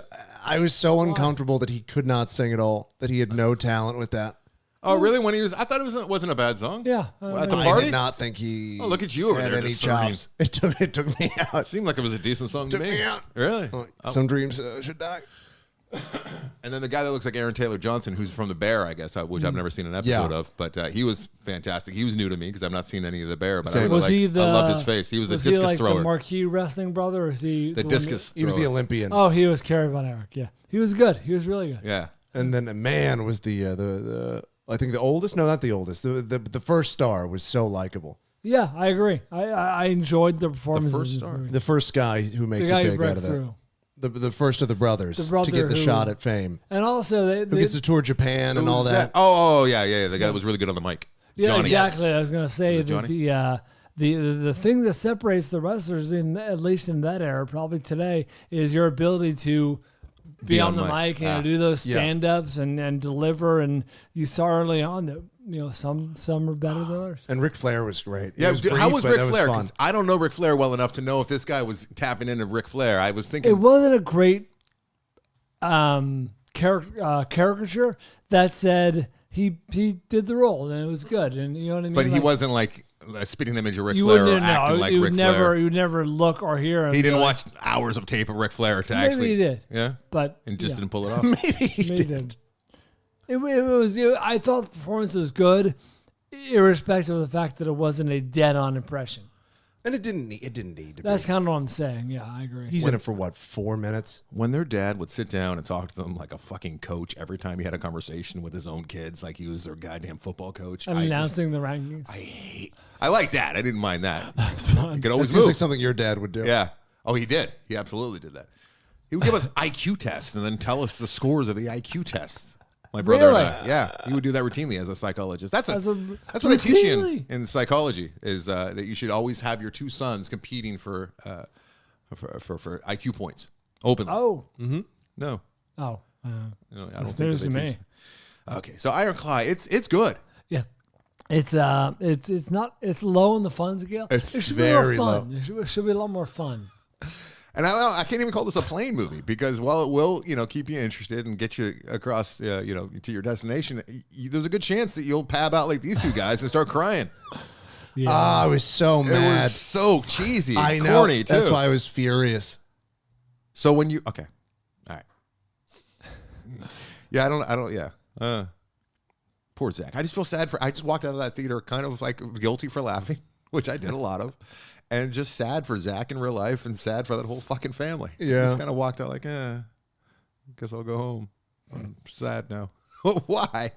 so uncomfortable that he could not sing at all. That he had no talent with that. Oh, really? When he was, I thought it wasn't a bad song. Yeah. At the I party? did not think he. Oh, look at you over had there. Any Just chops. It took me out. It seemed like it was a decent song to Took me out. Really? Some dreams should die. And then the guy that looks like Aaron Taylor Johnson, who's from The Bear, I guess, which I've never seen an episode of, but he was fantastic. He was new to me because I've not seen any of The Bear, but I loved his face. He was the discus like thrower. The marquee wrestling brother, or is he the discus thrower. He was the Olympian. Oh, he was Kerry Von Erich. Yeah, he was good. He was really good. Yeah. And then the man was the I think the oldest. No, not the oldest. The first star was so likable. Yeah, I agree. I enjoyed the performance. The first star. The first guy who makes it big out of that. The first of the brothers to get the shot at fame. And also they who gets to tour Japan and all that. Oh, yeah. The guy that was really good on the mic. Yeah, Johnny. exactly. I was going to say that the thing that separates the wrestlers, at least in that era, probably today, is your ability to be on the mic and do those stand-ups and deliver. And you saw early on that some are better than others. And Ric Flair was great. Yeah, how was Ric Flair? Because I don't know Ric Flair well enough to know if this guy was tapping into Ric Flair. I was thinking it wasn't a great caricature. That said, he did the role and it was good. And you know what I mean. But he wasn't like a spitting image of Ric Flair or acting like Ric Flair. You would never look or hear him. He didn't watch hours of tape of Ric Flair to actually. Maybe he did. Yeah, but and just didn't pull it off. Maybe he did. It was. I thought the performance was good, irrespective of the fact that it wasn't a dead-on impression. And it didn't need to be. That's kind of what I'm saying. Yeah, I agree. He's in it for what, 4 minutes? When their dad would sit down and talk to them like a fucking coach every time he had a conversation with his own kids, like he was their goddamn football coach. And announcing the rankings. I like that. I didn't mind that. That's fun. You could always seems like something your dad would do. Yeah. Oh, he did. He absolutely did that. He would give us IQ tests and then tell us the scores of the IQ tests. My brother and I. Yeah, he would do that routinely as a psychologist. That's what I teach you in psychology is that you should always have your two sons competing for IQ points openly. Oh. Mm-hmm. No. Oh. No, I don't it's think news to me. Okay, so Iron Claw, it's good. Yeah. It's low on the fun scale. It's it should very be more fun. low. It should be a lot more fun. And I can't even call this a plane movie because while it will, keep you interested and get you across, to your destination, there's a good chance that you'll pab out like these two guys and start crying. Yeah. I was so mad. It was so cheesy and I know. corny, too. That's why I was furious. So when you... Okay. All right. Yeah, I don't... Yeah. Poor Zach. I just feel sad for... I just walked out of that theater kind of like guilty for laughing, which I did a lot of, and just sad for Zach in real life and sad for that whole fucking family. Yeah. I just kind of walked out like, guess I'll go home. I'm sad now. Why?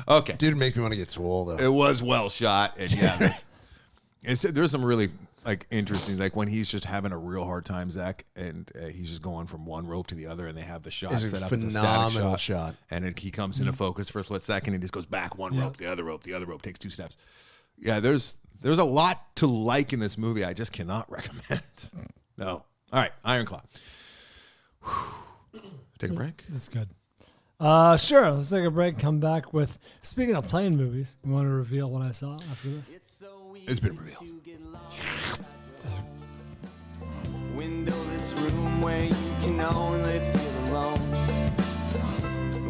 Okay. Did make me want to get swole, though. It was well shot. And yeah, there's some really interesting, like when he's just having a real hard time, Zach, and he's just going from one rope to the other, and they have the shot set up. It's a static shot. And then he comes into focus for a split second, and he just goes back one rope, the other rope, takes 2 steps. Yeah, there's a lot to like in this movie. I just cannot recommend. No. All right, Iron Claw. Take a break. That's good. Sure. Let's take a break. Come back with. Speaking of plane movies, you want to reveal what I saw after this? It's been revealed. Windowless room where you can only feel alone,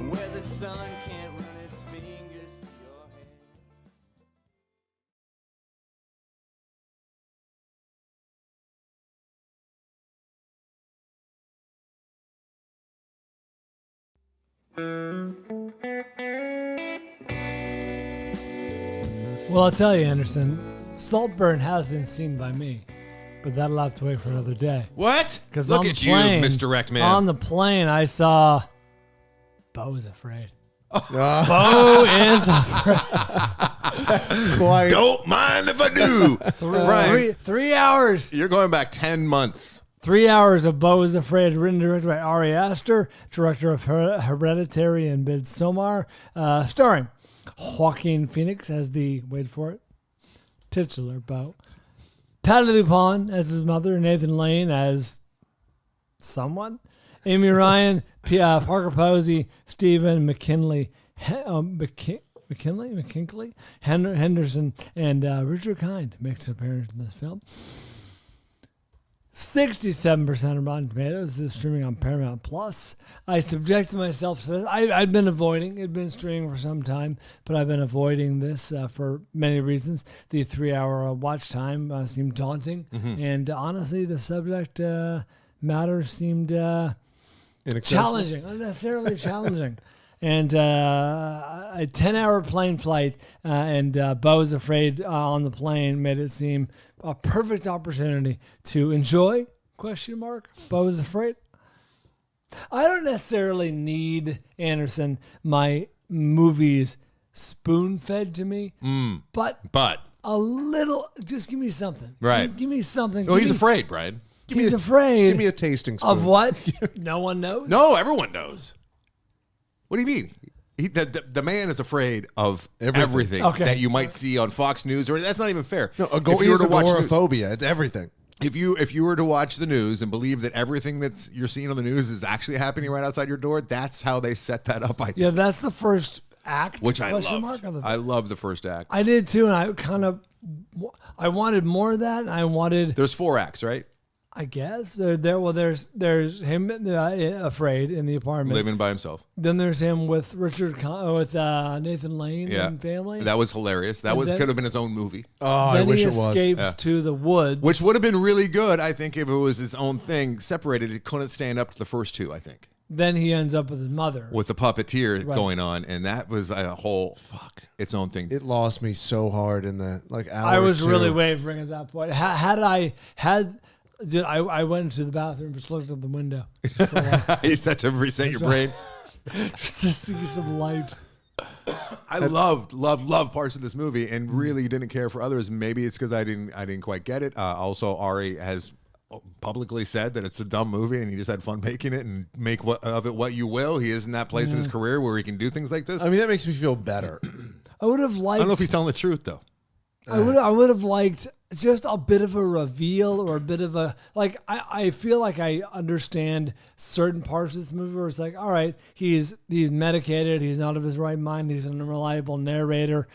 where the sun can't run its fingers through your hair. Well, I'll tell you, Anderson, Saltburn has been seen by me, but that'll have to wait for another day. What? Because Look at you, misdirect man. On the plane, I saw Beau Is Afraid. Beau Is Afraid. Don't mind if I do. Three hours. You're going back 10 months. 3 hours of Beau Is Afraid, written and directed by Ari Aster, director of Hereditary and Midsommar, starring Joaquin Phoenix as the, wait for it, titular Beau. Patty Lupone as his mother, Nathan Lane as someone, Amy Ryan, Parker Posey, Stephen McKinley, Henderson, and Richard Kind makes an appearance in this film. 67% of Rotten Tomatoes. This is streaming on Paramount Plus. I subjected myself to this. I'd been avoiding. It'd been streaming for some time, but I've been avoiding this for many reasons. The 3-hour watch time seemed daunting, and honestly, the subject matter seemed challenging, unnecessarily challenging. And a 10-hour plane flight and Beau Is Afraid on the plane made it seem a perfect opportunity to enjoy, ? Beau Is Afraid. I don't necessarily need, Anderson, my movies spoon-fed to me, but a little, just give me something. Right. Give me something. Oh, he's afraid, Brian. He's afraid. Give me a tasting spoon. Of what? No one knows? No, everyone knows. What do you mean? The man is afraid of everything that you might see on Fox News, or that's not even fair. No, agoraphobia. It's everything. If you were to watch the news and believe that everything that's you're seeing on the news is actually happening right outside your door, that's how they set that up. I think. Yeah, that's the first act. Which I loved. I love the first act. I did too, and I wanted more of that. And There's 4 acts, right? I guess there's him afraid in the apartment, living by himself. Then there's him with Nathan Lane and family. That was hilarious. Could have been his own movie. Oh, I wish it was. Then he escapes to the woods, which would have been really good. I think if it was his own thing, separated, it couldn't stand up to the first 2. I think. Then he ends up with his mother, with the puppeteer going on, and that was a whole its own thing. It lost me so hard in the hour. I was really wavering at that point. I went into the bathroom, just looked at the window. You said to reset your brain, just to see some light. I loved parts of this movie, and really didn't care for others. Maybe it's because I didn't quite get it. Also, Ari has publicly said that it's a dumb movie, and he just had fun making it, and make of it what you will. He is in that place in his career where he can do things like this. I mean, that makes me feel better. I would have liked. I don't know if he's telling the truth though. I would have liked just a bit of a reveal, or a bit of a, I feel like I understand certain parts of this movie where it's like, all right, he's medicated, he's out of his right mind, he's an unreliable narrator.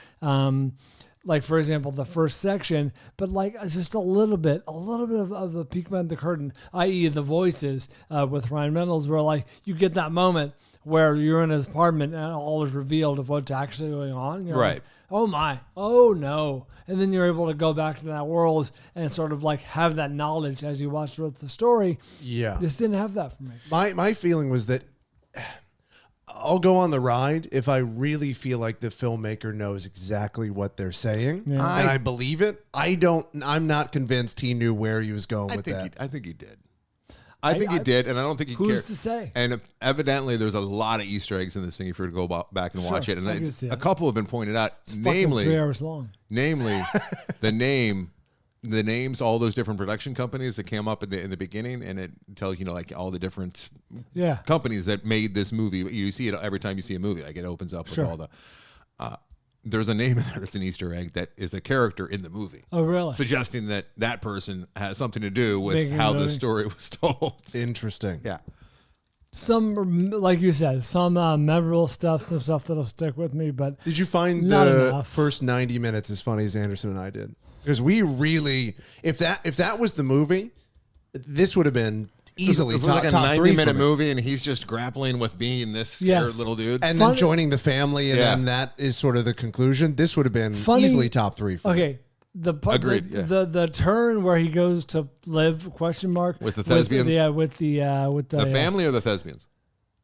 like for example, the first section, but like just a little bit of a peek behind the curtain, i.e. the voices with Ryan Reynolds, where like you get that moment where you're in his apartment and all is revealed of what's actually going on. And you're Right. like, oh my, oh no. And then you're able to go back to that world and sort of like have that knowledge as you watch through the story. Yeah. This didn't have that for me. My feeling was that I'll go on the ride if I really feel like the filmmaker knows exactly what they're saying, Yeah. and I believe it. I'm not convinced he knew where he was going with that. I think he did. I think he did, and I don't think he cared. Who's to say? And evidently, there's a lot of Easter eggs in this thing if you were to go back and watch it. And I can it's, see a that. couple have been pointed out. It's fucking 3 hours long. Namely, the names, all those different production companies that came up in the beginning, and it tells like all the different companies that made this movie. You see it every time you see a movie. Like it opens up with all the. There's a name in there that's an Easter egg that is a character in the movie. Oh, really? Suggesting that person has something to do with Making how the the movie. story was told. Interesting. Yeah. Some, like you said, some memorable stuff, some stuff that'll stick with me, but Did you find Not the enough. first 90 minutes as funny as Anderson and I did? Because we really, if that was the movie, this would have been easily It was top, like a top 3 for 90-minute me. movie, and he's just grappling with being this scared Yes. little dude. And Funny- then joining the family, and Yeah. then that is sort of the conclusion. This would have been Funny- easily top 3 for me. okay. The part, Agreed, the, yeah. the turn where he goes to live ? With the thespians? With the family or the thespians?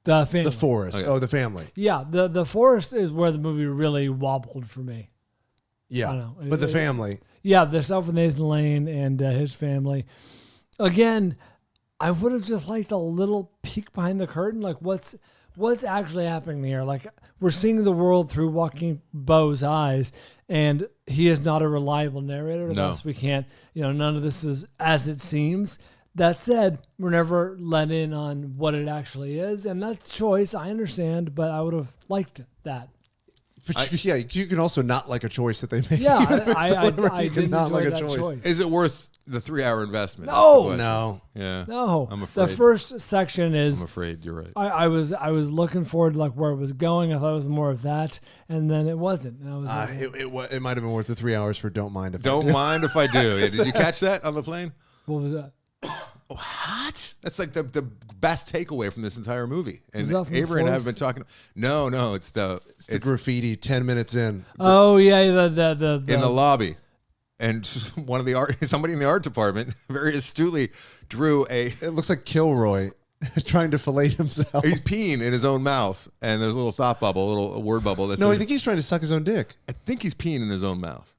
the family. The forest. Okay. Oh, the family. Yeah, the forest is where the movie really wobbled for me. Yeah. I know. But the family. Yeah, the stuff with Nathan Lane and his family. Again, I would have just liked a little peek behind the curtain, like what's actually happening here. Like we're seeing the world through Joaquin Beau's eyes, and he is not a reliable narrator. No. Thus, we can't. None of this is as it seems. That said, we're never let in on what it actually is, and that's choice. I understand, but I would have liked that. But you can also not like a choice that they made. Yeah, I You can didn't not enjoy like a that choice. choice. Is it worth the 3-hour investment? No. That's the question. No. Yeah. No, I'm afraid. the first section is. I'm afraid you're right. I was looking forward to like where it was going. I thought it was more of that, and then it wasn't. And I was like, It might have been worth the 3 hours for Don't Mind If I Don't Do. mind if I do. Yeah, did you catch that on the plane? what was that? What? That's like the best takeaway from this entire movie. And Was that from Avery and I have been Forrest? talking. No, it's the The graffiti 10 minutes in. Oh yeah, the in the lobby, and one of the somebody in the art department very astutely drew a. It looks like Kilroy trying to fillet himself. He's peeing in his own mouth, and there's a little thought bubble, a little word bubble. That No, I says, think he's trying to suck his own dick. I think he's peeing in his own mouth.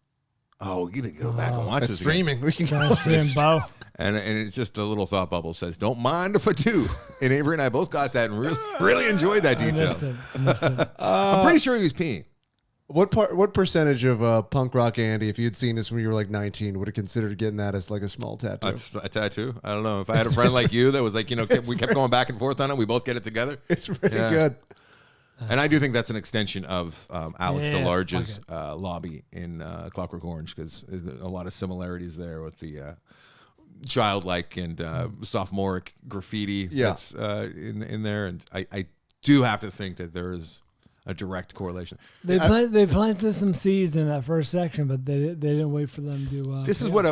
Oh, you gotta go back and watch That's this again. streaming. We can go. Austrian Bow. And it's just a little thought bubble says, "Don't mind if I do." And Avery and I both got that and really enjoyed that I detail. missed it. I'm pretty sure he was peeing. What percentage of punk rock Andy, if you had seen this when you were like 19, would have considered getting that as like a small tattoo? A tattoo? I don't know. If I had a friend like you that was like, we kept going back and forth on it. We both get it together. It's pretty Yeah. good. And I do think that's an extension of Alex Yeah, DeLarge's lobby in Clockwork Orange, because there's a lot of similarities there with the childlike and sophomoric graffiti that's in there. And I do have to think that there is a direct correlation. They planted some seeds in that first section, but they didn't wait for them to. This is what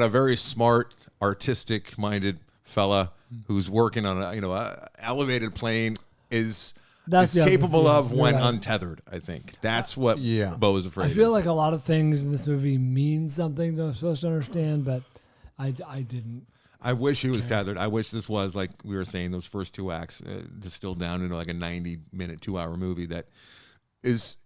a very smart, artistic-minded fella who's working on a elevated plane is That's the other capable thing. of when You're right. untethered. I think that's what Yeah. Beau Is Afraid. I feel is. like a lot of things in this movie mean something that I'm supposed to understand, but I didn't. I wish he was tethered. I wish this was, like we were saying, those first 2 acts distilled down into like a 90-minute, 2-hour movie that is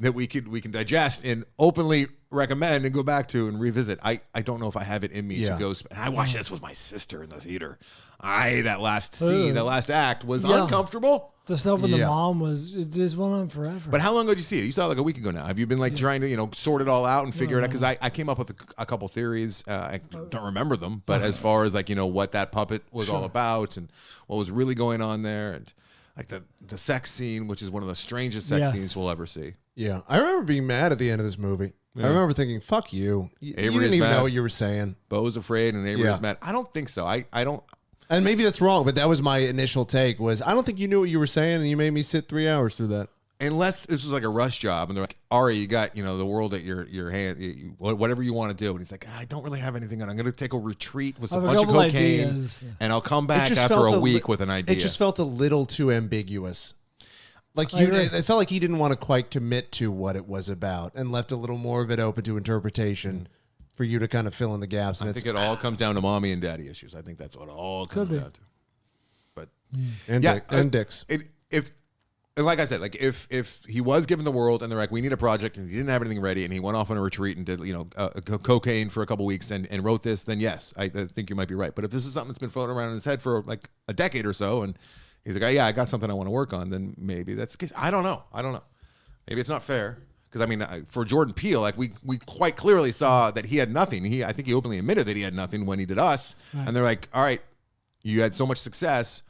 that we can digest and openly recommend and go back to and revisit. I don't know if I have it in me to go. I watched this with my sister in the theater. That last scene, that last act was uncomfortable. The stuff with the Yeah. mom it just went on forever. But how long ago did you see it? You saw it like a week ago now. Have you been like trying to, sort it all out and figure it out? Because I came up with a couple theories. I don't remember them, but as far as like, what that puppet was all about and what was really going on there, and like the sex scene, which is one of the strangest sex scenes we'll ever see. Yeah. I remember being mad at the end of this movie. I remember thinking, fuck you. You Avery didn't is even mad. know what you were saying. Beau is afraid and Avery Yeah. is mad. I don't think so. I don't. And maybe that's wrong, but that was my initial take was, I don't think you knew what you were saying, and you made me sit 3 hours through that. unless this was like a rush job and they're like, Ari, you got, the world at your hand, whatever you want to do. And he's like, I don't really have anything on. I'm going to take a retreat with a bunch of cocaine and I'll come back after a week with an idea. It just felt a little too ambiguous. Like it felt like he didn't want to quite commit to what it was about and left a little more of it open to interpretation for you to kind of fill in the gaps. And I think it all comes down to mommy and daddy issues. I think that's what it all comes down to. But and dicks. And like I said, like if he was given the world and they're like, we need a project, and he didn't have anything ready, and he went off on a retreat and did cocaine for a couple weeks and wrote this, then yes, I think you might be right. But if this is something that's been floating around in his head for like a decade or so, and he's like, I got something I want to work on, then maybe that's the case. I don't know. Maybe it's not fair because I mean, for Jordan Peele, like we quite clearly saw that he had nothing. I think he openly admitted that he had nothing when he did Us, right. And they're like, all right, you had so much success.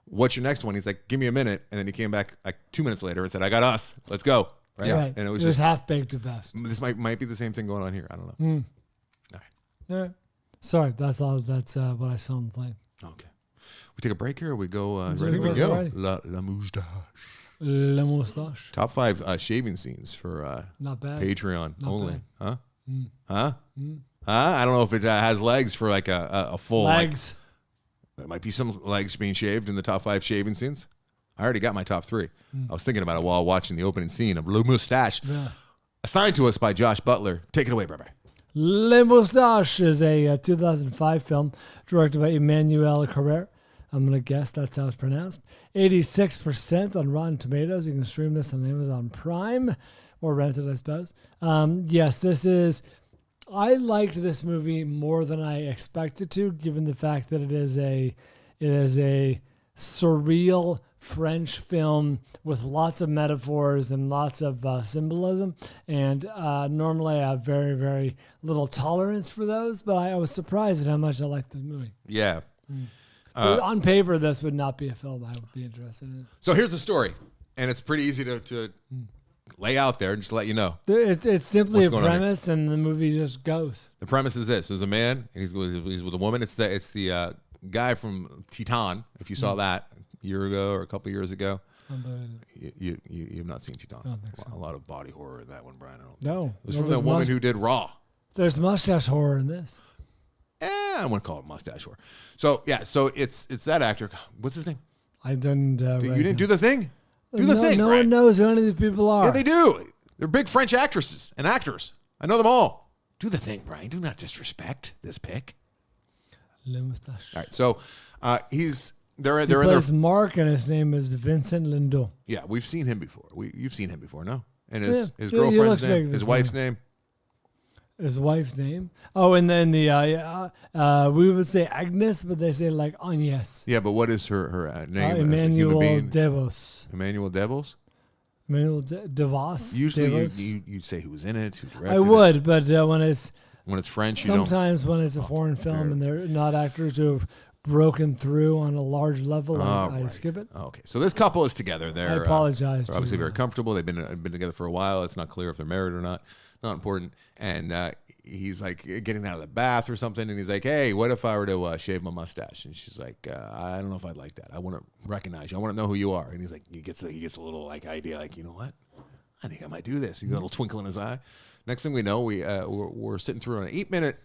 What's your next one? He's like, give me a minute. And then he came back like 2 minutes later and said, I got Us. Let's go. Right. Yeah. And it was just half-baked at best. This might be the same thing going on here. I don't know. All right. Sorry. That's all. That's what I saw on the plane. Okay. We take a break here or we go? Ready to go. La Moustache. La Moustache. Top 5 shaving scenes for not bad. Patreon not only. Bad. Huh? I don't know if it has legs for like a full... Legs. There might be some legs being shaved in the top 5 shaving scenes. I already got my top 3. I was thinking about it while watching the opening scene of Le Moustache, assigned to us by Josh Butler. Take it away, Barbara. Le Moustache is a 2005 film directed by Emmanuel Carrère. I'm going to guess that's how it's pronounced. 86% on Rotten Tomatoes. You can stream this on Amazon Prime or rent it, I suppose. Yes, this is... I liked this movie more than I expected to, given the fact that it is a surreal French film with lots of metaphors and lots of symbolism. And normally I have very, very little tolerance for those, but I was surprised at how much I liked this movie. Yeah. On paper, this would not be a film I would be interested in. So here's the story, and it's pretty easy to lay out there and just let you know. It's simply a premise, and the movie just goes. The premise is this: there's a man, and he's with a woman. It's the guy from Titan. If you saw that a year ago or a couple years ago, you've not seen Titan. I don't think so. A lot of body horror in that one, Brian. No, it was from that woman who did Raw. There's mustache horror in this. I wouldn't call it mustache horror. So yeah, so it's that actor. What's his name? I didn't. You didn't do the thing. Do the thing. No one knows who any of these people are. Yeah, they do. They're big French actresses and actors. I know them all. Do the thing, Brian. Do not disrespect this pick. Le Moustache. All right. So they're he plays Mark, and his name is Vincent Lindon. Yeah, we've seen him before. You've seen him before, no? And his he girlfriend's name, like his wife's name. His wife's name? Oh, and then we would say Agnes, but they say like Agnes. Yeah, but what is her name? Emmanuel Devos. Emmanuel Devos? Emmanuel Devos. Usually you'd say who was in it, who directed I would, but when it's French, sometimes when it's a foreign film and they're not actors who have broken through on a large level, I skip it. Okay, so this couple is together. I apologize. They're obviously very comfortable. They've been together for a while. It's not clear if they're married or not. Not important. And he's like getting out of the bath or something, and he's like, "Hey, what if I were to shave my mustache?" And she's like, "I don't know if I'd like that. I want to recognize you. I want to know who you are." And he's like, he gets a little like idea, like, you know what? I think I might do this. He's got a little twinkle in his eye. Next thing we know, we're sitting through an 8-minute,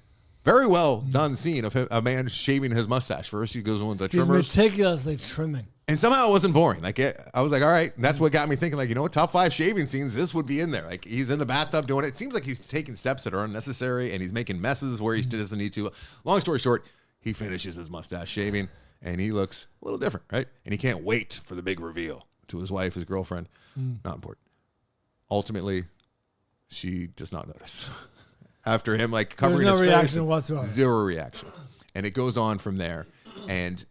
very well done scene of a man shaving his mustache. First, he goes on with the trimmers. He's meticulously trimming. And somehow it wasn't boring. Like I was like, all right. And that's what got me thinking, like, you know what? Top 5 shaving scenes, this would be in there. Like he's in the bathtub doing it. It seems like he's taking steps that are unnecessary and he's making messes where he doesn't need to. Long story short, he finishes his mustache shaving and he looks a little different, right? And he can't wait for the big reveal to his wife, his girlfriend. Not important. Ultimately, she does not notice. After him, like, covering his face. There's no reaction whatsoever. Zero reaction. And it goes on from there. And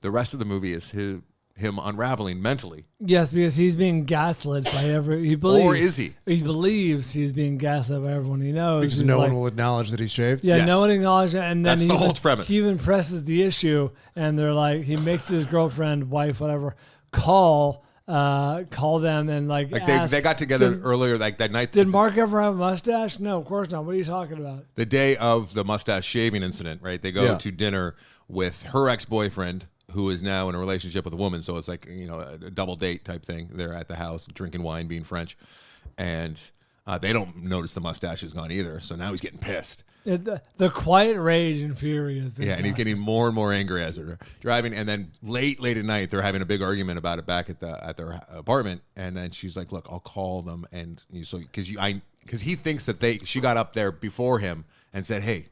the rest of the movie is him unraveling mentally. Yes, because he's being gaslit by he believes. Or is he? He believes he's being gaslit by everyone he knows. Because no one will acknowledge that he's shaved? Yeah, Yes. no one acknowledges it. And then That's the whole premise. He even presses the issue, and they're like, he makes his girlfriend, wife, whatever, call them and like ask, they got together earlier like that night. Did Mark ever have a mustache? No, of course not. What are you talking about? The day of the mustache shaving incident, right? They go to dinner with her ex-boyfriend who is now in a relationship with a woman. So it's like, a double date type thing. They're at the house drinking wine, being French. And they don't notice the mustache is gone either. So now he's getting pissed. The quiet rage and fury has been. Yeah, and he's getting more and more angry as they're driving. And then late at night, they're having a big argument about it back at their apartment. And then she's like, "Look, I'll call them." And because he thinks that she got up there before him and said, "Hey,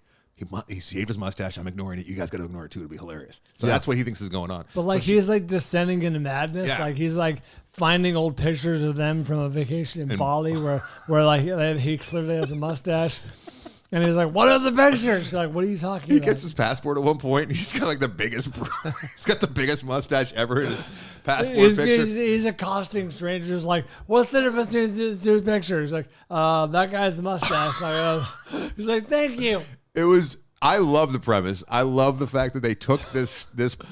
he shaved his mustache. I'm ignoring it. You guys got to ignore it too. It'll be hilarious." So that's what he thinks is going on. But he's like descending into madness. Yeah. Like he's like finding old pictures of them from a vacation in Bali where like he clearly has a mustache. And he's like, "What are the pictures?" She's like, "What are you talking about?" He gets his passport at one point, and he's got like he's got the biggest mustache ever in his passport picture. He's accosting strangers like, "What's the difference between these two pictures?" He's like, "That guy's the mustache." He's like, "Thank you." I love the premise. I love the fact that they took this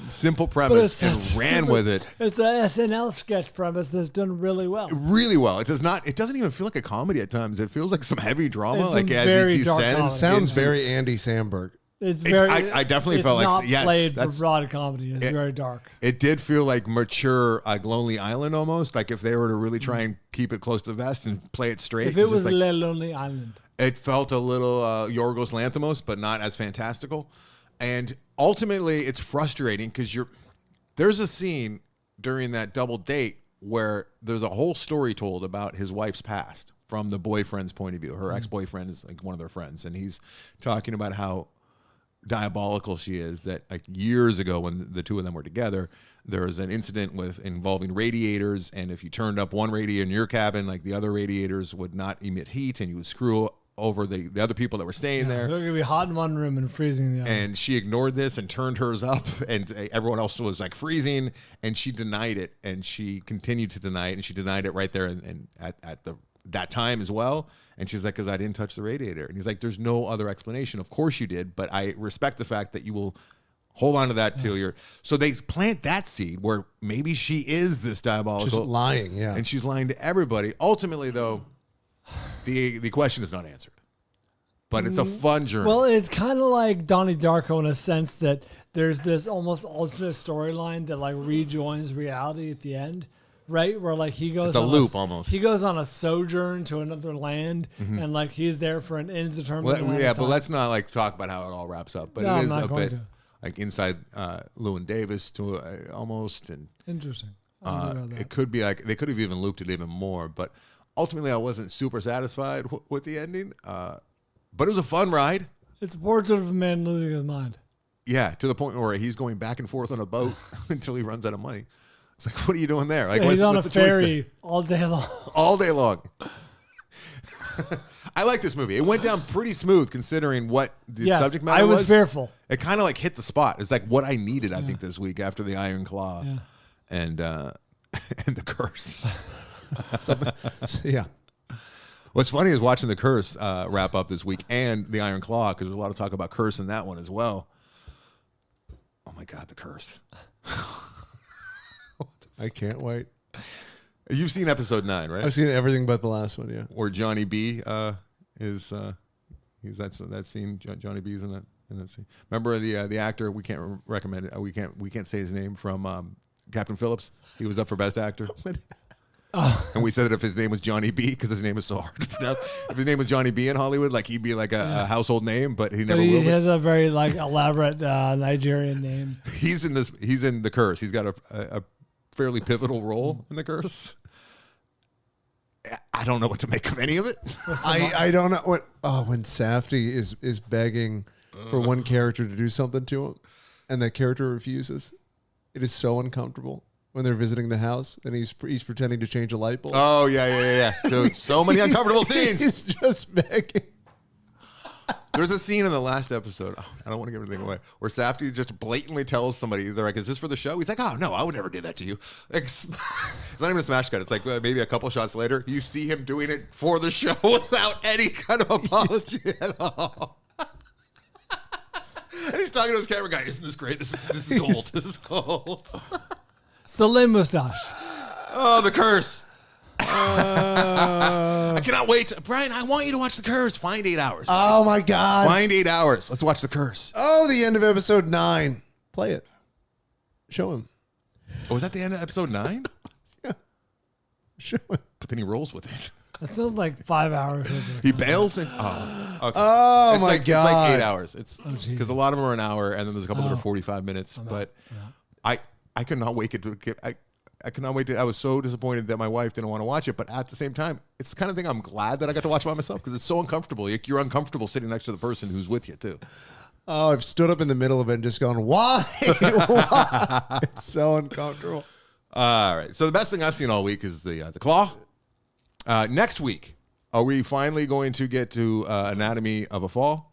simple premise and ran with it. It's a SNL sketch premise that's done really well. Really well. It doesn't even feel like a comedy at times. It feels like some heavy drama. It's like some as very it dark descends. comedy. Sounds very Andy Samberg. It's very. I definitely it's felt like not yes. played for That's broad comedy. It's very dark. It did feel like mature, like Lonely Island almost. Like if they were to really try and keep it close to the vest and play it straight. If it was Lonely Island. It felt a little Yorgos Lanthimos, but not as fantastical. And ultimately, it's frustrating because there's a scene during that double date where there's a whole story told about his wife's past from the boyfriend's point of view. Her ex-boyfriend is like one of their friends, and he's talking about how diabolical she is. That like years ago when the two of them were together, there was an incident involving radiators, and if you turned up one radiator in your cabin, like the other radiators would not emit heat, and you would screw over the other people that were staying there. They're going to be hot in one room and freezing in the other. And she ignored this and turned hers up, and everyone else was like freezing, and she denied it, and she continued to deny it, and she denied it right there and at that time as well. And she's like, "Because I didn't touch the radiator." And he's like, "There's no other explanation. Of course you did, but I respect the fact that you will hold on to that till you're..." So they plant that seed where maybe she is this diabolical. Just lying, yeah. And she's lying to everybody. Ultimately, though, the question is not answered. But it's a fun journey. Well, it's kind of like Donnie Darko in a sense that there's this almost alternate storyline that like rejoins reality at the end, right? Where like he goes it's a loop almost. He goes on a sojourn to another land, and like he's there for an indeterminate amount of time. But let's not like talk about how it all wraps up. But No, it I'm is not a going bit to. like inside Llewyn Davis to almost, and Interesting. I didn't know about that. it could be like they could have even looped it even more. But ultimately, I wasn't super satisfied with the ending. But it was a fun ride. It's a portrait of a man losing his mind. Yeah, to the point where he's going back and forth on a boat until he runs out of money. It's like, what are you doing there? Like, He's on a what's the choice there? ferry all day long. All day long. I like this movie. It went down pretty smooth considering what the subject matter was. I was fearful. It kind of like hit the spot. It's like what I needed, I think, this week after the Iron Claw and and the Curse. Yeah. What's funny is watching the Curse wrap up this week and the Iron Claw, because there's a lot of talk about Curse in that one as well. Oh my God, the Curse. I can't wait. You've seen episode 9, right? I've seen everything but the last one, yeah. Where Johnny B is that scene. Johnny B's in that scene. Remember the actor? We can't recommend it. We can't say his name from Captain Phillips. He was up for Best Actor. And we said that if his name was Johnny B, because his name is so hard to pronounce. If his name was Johnny B in Hollywood, like he'd be like a household name, but he never will. He has a very like elaborate Nigerian name. He's in the Curse. He's got a fairly pivotal role in the Curse. I don't know what to make of any of it. I don't know what. Oh, when Safdie is begging for one character to do something to him, and that character refuses, it is so uncomfortable. When they're visiting the house and he's pretending to change a light bulb. Oh yeah. So many uncomfortable scenes. He's just begging. There's a scene in the last episode. I don't want to give anything away. Where Safdie just blatantly tells somebody, they're like, "Is this for the show?" He's like, "Oh no, I would never do that to you." Like, it's not even a smash cut. It's like maybe a couple shots later, you see him doing it for the show without any kind of apology at all. And he's talking to his camera guy. "Isn't this great? This is gold. This is gold." It's the lame Moustache. Oh, the Curse. I cannot wait. Brian, I want you to watch the Curse. Find 8 hours. Oh my God. Find 8 hours. Let's watch the Curse. Oh, the end of episode 9. Play it. Show him. Oh, was that the end of episode 9? Show him. But then he rolls with it. That sounds like 5 hours. He bails and okay. Oh, it's my like, God. It's like 8 hours. It's geez. because a lot of them are an hour, and then there's a couple that are 45 minutes. But I could not wait to get. I could not wait to. I was so disappointed that my wife didn't want to watch it, but at the same time, it's the kind of thing I'm glad that I got to watch by myself because it's so uncomfortable. Like, you're uncomfortable sitting next to the person who's with you too. Oh, I've stood up in the middle of it and just gone, why? Why? It's so uncomfortable. All right. So the best thing I've seen all week is the Claw. Next week, are we finally going to get to Anatomy of a Fall?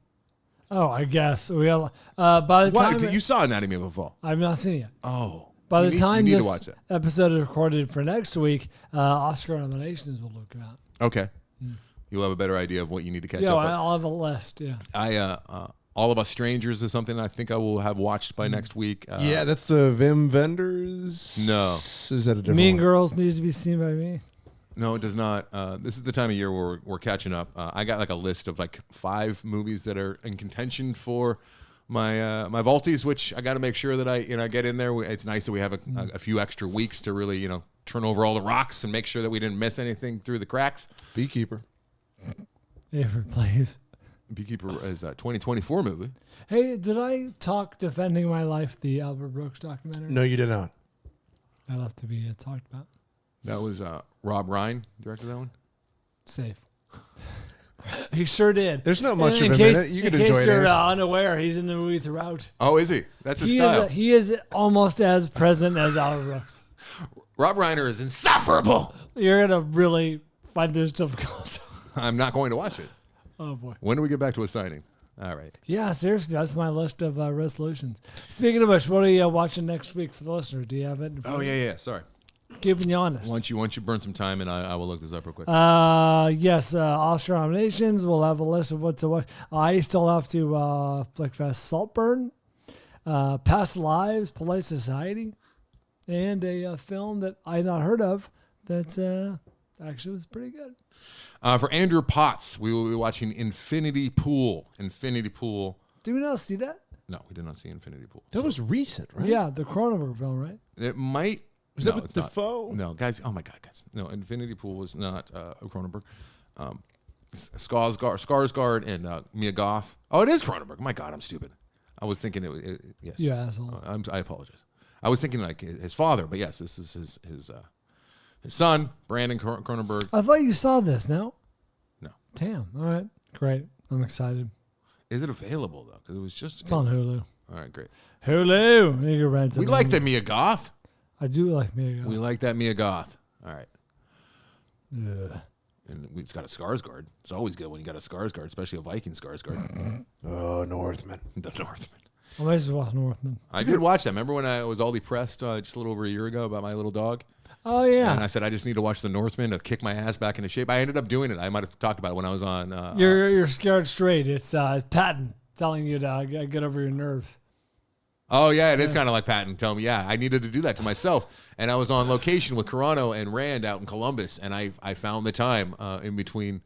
Oh, I guess we have. By the time You saw Anatomy of a Fall? I've not seen it yet. Oh. By the time you need this to watch that. episode is recorded for next week, Oscar nominations will look out. Okay. You'll have a better idea of what you need to catch Yeah, up. I'll have a list. Yeah. All of Us Strangers is something I think I will have watched by next week. Yeah, that's the Vim Vendors. No. Is that a different Mean one? Girls needs to be seen by me. No, it does not. This is the time of year where we're catching up. I got like a list of like 5 movies that are in contention for my my Vaulties, which I got to make sure that I get in there. It's nice that we have a few extra weeks to really turn over all the rocks and make sure that we didn't miss anything through the cracks. Beekeeper. Avery, please. Beekeeper is a 2024 movie. Hey, did I talk Defending My Life, the Albert Brooks documentary? No, you did not. That'll have to be talked about. That was Rob Rein directed that one. Safe. He sure did. There's not much in of him case, in it. You can in enjoy case it. you're Anderson. unaware, he's in the movie throughout. Oh, is he? That's his style. He is almost as present as Albert Brooks. Rob Reiner is insufferable. You're gonna really find this difficult. I'm not going to watch it. Oh boy. When do we get back to a signing? All right. Yeah, seriously, that's my list of resolutions. Speaking of which, what are you watching next week for the listener? Do you have it? Oh yeah. Sorry. Keeping you honest. Once you burn some time, and I will look this up real quick. Yes, Oscar nominations. We'll have a list of what to watch. I still have to Flickfest Saltburn, Past Lives, Polite Society, and a film that I had not heard of that actually was pretty good. For Andrew Potts, we will be watching Infinity Pool. Infinity Pool. Did we not see that? No, we did not see Infinity Pool. That was recent, right? Yeah, the Cronenberg film, right? It might. Was that with Defoe? No, guys. Oh my God, guys. No, Infinity Pool was not Cronenberg. Skarsgård and Mia Goth. Oh, it is Cronenberg. My God, I'm stupid. I was thinking yes. You asshole. I apologize. I was thinking like his father, but yes, this is his son, Brandon Cronenberg. I thought you saw this. No. No. Damn. All right. Great. I'm excited. Is it available though? Because it was just. It's on Hulu. All right, great. Hulu. You can rent We it. like the Mia Goth. I do like Mia Goth. We like that Mia Goth. All right. Ugh. And it's got a Skarsgård. It's always good when you got a Skarsgård, especially a Viking Skarsgård. Oh, Northman. The Northman. I might just watch Northman. I did watch that. Remember when I was all depressed just a little over a year ago about my little dog? Oh yeah. And I said, I just need to watch The Northman to kick my ass back into shape. I ended up doing it. I might have talked about it when I was on. You're scared straight. It's Patton telling you to get over your nerves. Oh, yeah. It is kind of like Patton telling me, yeah, I needed to do that to myself. And I was on location with Carano and Rand out in Columbus. And I found the time in between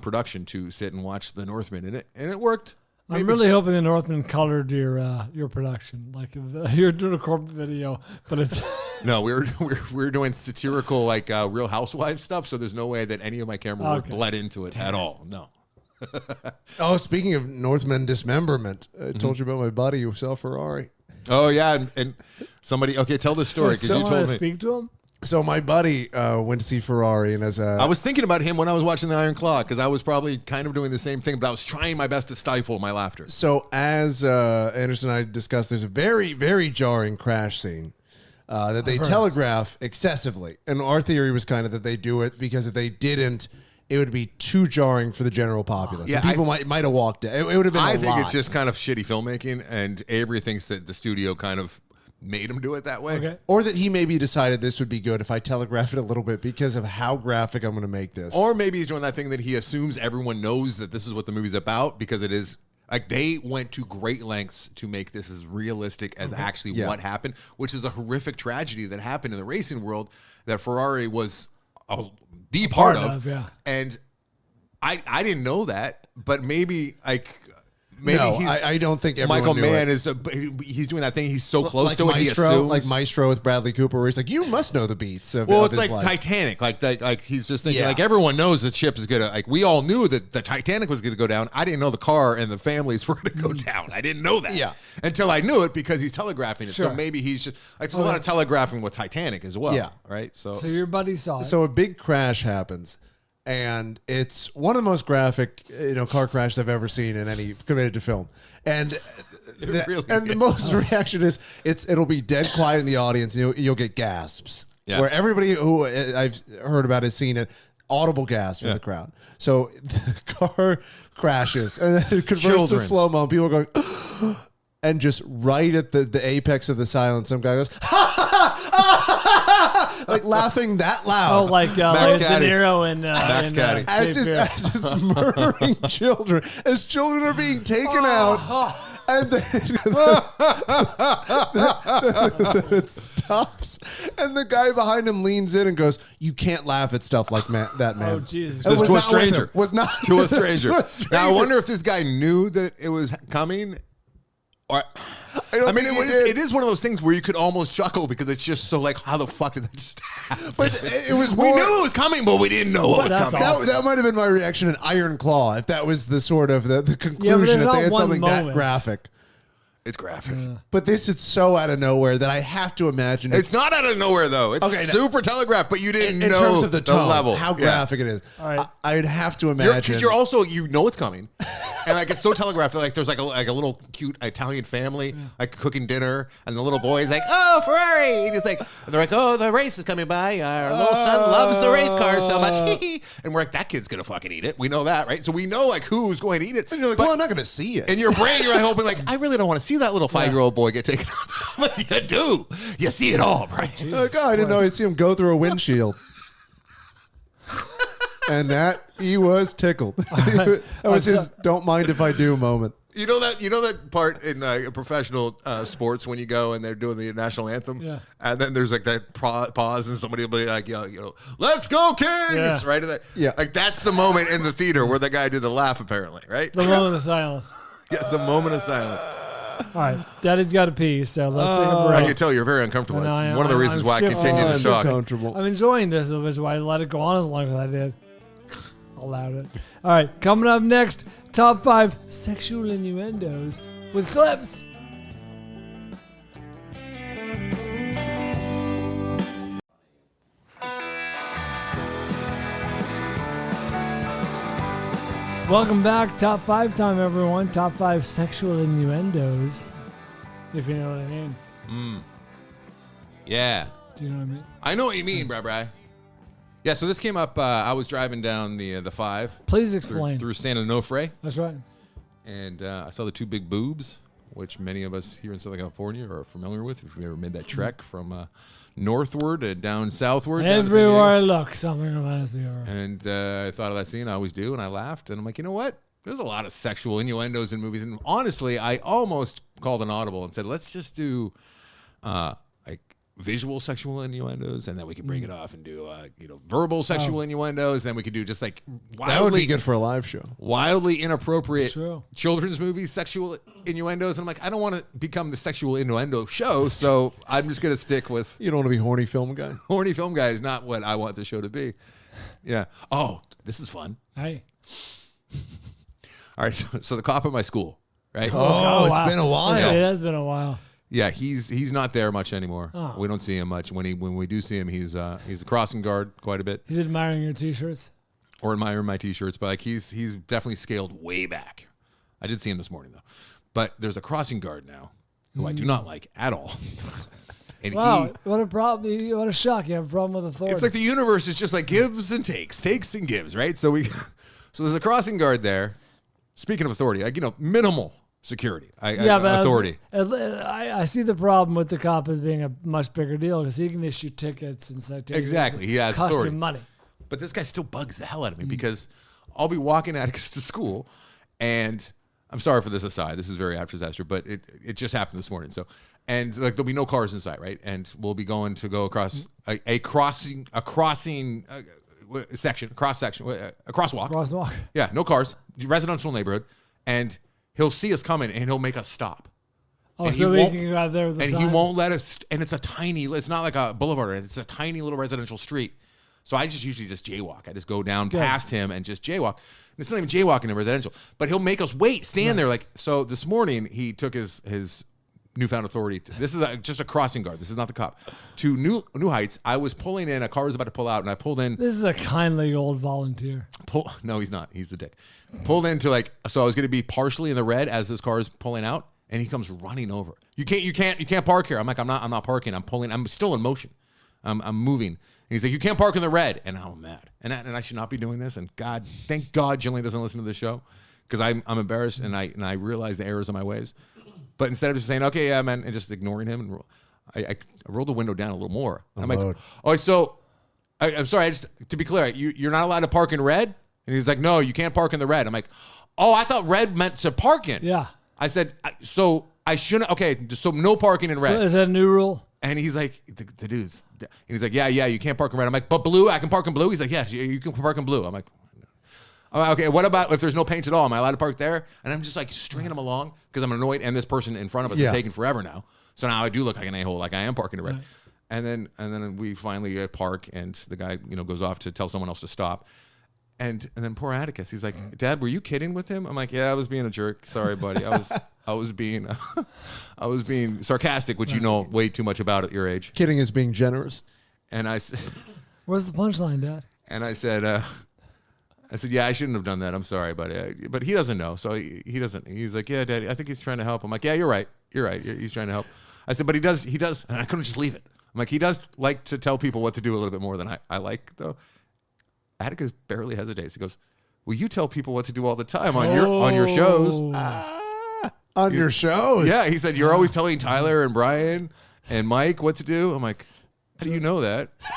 production to sit and watch The Northman. And it worked. I'm really hoping the Northman colored your production. Like you're doing a corporate video, but it's No, we're doing satirical like Real Housewives stuff. So there's no way that any of my camera work bled into it at all. No. Oh, speaking of Northman dismemberment, I told you about my buddy who saw Ferrari. Oh yeah, and somebody. Okay, tell this story because you someone told to me. speak to him. So my buddy went to see Ferrari, and I was thinking about him when I was watching the Iron Claw because I was probably kind of doing the same thing, but I was trying my best to stifle my laughter. So as Anderson and I discussed, there's a very, very jarring crash scene that they telegraph excessively. And our theory was kind of that they do it because if they didn't, it would be too jarring for the general populace. Yeah, And people might have walked it. It would have been I a think lot. it's just kind of shitty filmmaking, and Avery thinks that the studio kind of made him do it that way. Okay. Or that he maybe decided this would be good if I telegraph it a little bit because of how graphic I'm going to make this. Or maybe he's doing that thing that he assumes everyone knows that this is what the movie's about because it is. Like they went to great lengths to make this as realistic as actually what happened, which is a horrific tragedy that happened in the racing world that Ferrari was the part of. Yeah. And I didn't know that, but maybe like maybe No, he's. I don't think everyone Michael knew Mann it. is. He's doing that thing. He's so close like to it. He Maestro, assumes. like Maestro with Bradley Cooper, where he's like, you must know the beats of, Well, of it's his like life. Titanic. Like he's just thinking. Yeah. Like everyone knows the ship is gonna. Like we all knew that the Titanic was gonna go down. I didn't know the car and the families were gonna go down. I didn't know that. Yeah. Until I knew it because he's telegraphing it. Sure. So maybe he's just like there's a lot of telegraphing with Titanic as well. Yeah. Right. So your buddy saw it. So a big crash happens, and it's one of the most graphic, car crashes I've ever seen in any committed to film. And really the is. most reaction is it'll be dead quiet in the audience. And you'll get gasps. Yeah. Where everybody who I've heard about has seen it, audible gasp in the crowd. So the car crashes and then it converts Children. to slow mo. People are going. And just right at the apex of the silence, some guy goes, like laughing that loud. Oh, like De Caddy. Niro and Max Caddy. as it's murdering children, as children are being taken out, and then, then it stops, and the guy behind him leans in and goes, "You can't laugh at stuff like that, man." Oh, Jesus. And To was a not with stranger. him. Was not to a stranger. to a stranger. Now I wonder if this guy knew that it was coming. Or, don't I mean, think he did. it is one of those things where you could almost chuckle because it's just so like, how the fuck did that just happen? But it was We more- knew it was coming, but we didn't know what was that's coming. all. That might have been my reaction in Iron Claw, if that was the sort of the there's conclusion that not they had one something moment. that graphic. It's graphic. But this is so out of nowhere that I have to imagine It's not out of nowhere though. It's Okay, super telegraphed, but you didn't in know terms of the tone, level, how Yeah. graphic it is. All right. I'd have to imagine. Because you're also you know it's coming, and like it's so telegraphed. Like there's like a little cute Italian family like cooking dinner, and the little boy is like, "Oh, Ferrari!" And he's like, and they're like, "Oh, the race is coming by. Our little son loves the race cars so much." And we're like, "That kid's gonna fucking eat it." We know that, right? So we know like who's going to eat it. And you're like, But well, I'm not going to see it. in your brain, you're like hoping like, I really don't want to see that little 5-year-old boy get taken out. But you do. You see it all, right? Like, oh, I didn't know I'd see him go through a windshield. And that he was tickled. That was his "don't mind if I do" moment. You know that part in professional sports when you go and they're doing the national anthem, Yeah. and then there's like that pause and somebody will be like, "Let's go Kings!" Yeah. Right? And that- Yeah. like that's the moment in the theater where the guy did the laugh, apparently, right? The moment of silence. Yeah, the moment of silence. All right, Daddy's got to pee, so let's take a I break. can tell you're very uncomfortable. I know, That's I am. one of the reasons I'm why I stiff. continue Oh, to I'm talk. Comfortable. I'm enjoying this, which is why I let it go on as long as I did. Allowed it. All right, coming up next, top 5 sexual innuendos with clips. Welcome back, top 5 time, everyone. Top 5 sexual innuendos, if you know what I mean. Yeah. Do you know what I mean? I know what you mean, bri. Yeah, so this came up. I was driving down the 5 Please explain. through San Onofre, That's right. and I saw the 2 big boobs, which many of us here in Southern California are familiar with. If you've ever made that trek from northward and down southward. down to San Everywhere I Diego. look, something reminds me of her. And I thought of that scene. I always do, and I laughed. And I'm like, you know what? There's a lot of sexual innuendos in movies. And honestly, I almost called an audible and said, let's just do like visual sexual innuendos, and then we can break it off and do verbal sexual innuendos. Then we could do just like That would be good for a live show. wildly inappropriate True. children's movies, sexual innuendos. And I'm like, I don't want to become the sexual innuendo show, so I'm just going to stick with You don't want to be horny film guy. horny film guy is not what I want the show to be. Yeah. Oh, this is fun. Hey. All right. So the cop at my school, right? Oh, it's wow. been a while. It has been a while. Yeah, he's not there much anymore. Oh. We don't see him much. When we do see him, he's a crossing guard quite a bit, He's admiring your t-shirts. or admiring my t-shirts. But like he's definitely scaled way back. I did see him this morning though. But there's a crossing guard now who I do not like at all. And Wow, what a problem! What a shock! You have a problem with authority. it's like the universe is just like gives and takes and gives, right? So so there's a crossing guard there. Speaking of authority, like minimal security, authority. I see the problem with the cop as being a much bigger deal because he can issue tickets and citations. Exactly, he has cost authority. you money. But this guy still bugs the hell out of me because I'll be walking Atticus to school, and I'm sorry for this aside. This is very after disaster, but it just happened this morning. So, and like there'll be no cars in sight, right? And we'll be going to go across a crossing section, a crosswalk. Crosswalk. Yeah, no cars, residential neighborhood, and he'll see us coming and he'll make us stop. Oh, and so we can go out there with the and sign? he won't let us. And it's a tiny. It's not like a boulevard. It's a tiny little residential street. So I just usually just jaywalk. I just go down past him and just jaywalk. And it's not even jaywalking in residential, but he'll make us stand there. Like, so this morning he took his newfound authority. This is just a crossing guard. This is not the cop. To New Heights, I was pulling in. A car was about to pull out, and I pulled in. This is a kindly old volunteer. No, he's not. He's the dick. Pulled into so I was going to be partially in the red as this car is pulling out, and he comes running over. You can't park here. I'm like, I'm not parking. I'm pulling. I'm still in motion. I'm moving. And he's like, you can't park in the red, and I'm mad. And I should not be doing this. And thank God, Jillian doesn't listen to this show, because I'm embarrassed, and I realize the errors of my ways. But instead of just saying, okay, yeah, man, and just ignoring him, and I rolled the window down a little more. And I'm like, oh, so I'm sorry. To be clear, you're not allowed to park in red. And he's like, no, you can't park in the red. I'm like, oh, I thought red meant to park in. Yeah. I said, so I shouldn't. Okay, so no parking in red. So is that a new rule? And he's like, the dude's, and he's like, yeah, you can't park in red. I'm like, but blue, I can park in blue. He's like, yeah, you can park in blue. I'm like, okay, what about if there's no paint at all? Am I allowed to park there? And I'm just like stringing him along because I'm annoyed, and this person in front of us is taking forever now. So now I do look like an a-hole, like I am parking in red. Right. And then we finally park, and the guy goes off to tell someone else to stop. And then poor Atticus, he's like, Dad, were you kidding with him? I'm like, yeah, I was being a jerk. Sorry, buddy. I was being sarcastic, which you know way too much about at your age. Kidding is being generous. And Where's the punchline, Dad? And I said, yeah, I shouldn't have done that. I'm sorry, buddy. But he doesn't know, so he doesn't. He's like, yeah, Daddy, I think he's trying to help. I'm like, yeah, you're right. He's trying to help. I said, but he does. And I couldn't just leave it. I'm like, he does like to tell people what to do a little bit more than I like, though. Atticus barely hesitates. He goes, well, you tell people what to do all the time on your shows. On your shows? Yeah, he said, you're always telling Tyler and Brian and Mike what to do. I'm like, how do you know that? I'm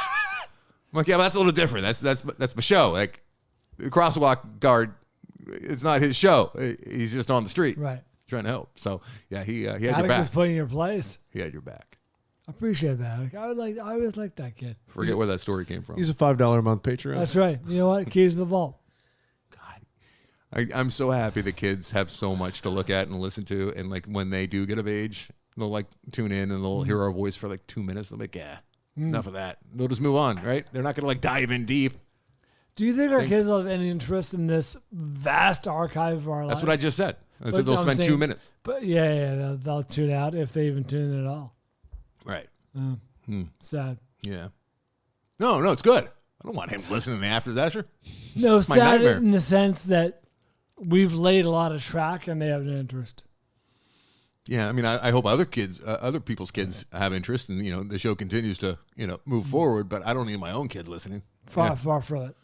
like, yeah, but that's a little different. That's my show. Like, the crosswalk guard, it's not his show. He's just on the street. Right. Trying to help. So, yeah, he had your Atticus back. put in your place. He had your back. I appreciate that. I always liked that kid. Forget where that story came from. He's a $5 a month Patreon. That's right. You know what? Keys to the vault. I'm so happy the kids have so much to look at and listen to, and like when they do get of age, they'll like tune in and they'll hear our voice for like 2 minutes. They'll be like, yeah, enough of that. They'll just move on, right? They're not gonna like dive in deep. Do you think our kids will have any interest in this vast archive of our lives? That's what I just said. I said they'll spend 2 minutes. But yeah, they'll tune out if they even tune in at all. Right. Sad. Yeah. No, it's good. I don't want him listening to the After Disaster. No, It's my sad nightmare. in the sense that we've laid a lot of track and they have no interest. Yeah, I mean, I hope other people's kids have interest, and the show continues to move forward. But I don't need my own kid listening. Far from it.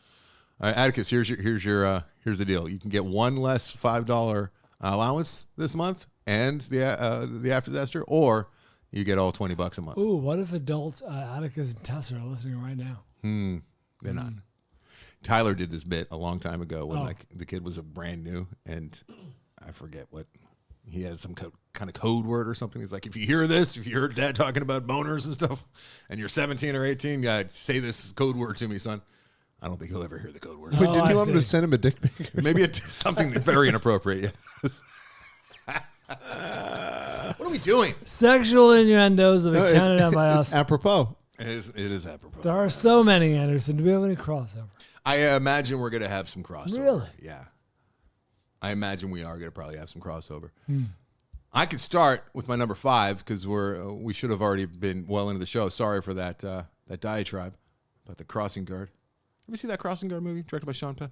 All right, Atticus, here's the deal. You can get one less $5 allowance this month, and the After Disaster, or you get all $20 a month. Ooh, what if adults, Atticus and Tessa, are listening right now? They're not. Tyler did this bit a long time ago when the kid was brand new, and I forget what he has some kind of code word or something. He's like, if you hear Dad talking about boners and stuff, and you're 17 or 18, say this code word to me, son. I don't think he'll ever hear the code word. Wait, did you want him to send him a dick pic? Maybe something very inappropriate. Yeah. What are we doing? Sexual innuendos have been counted out by us. It's apropos. It is apropos. There are so many, Anderson. Do we have any crossover? I imagine we're going to have some crossover. Really? Yeah. I imagine we are going to probably have some crossover. I could start with my number 5 because we should have already been well into the show. Sorry for that diatribe about the Crossing Guard. Ever see that Crossing Guard movie directed by Sean Penn?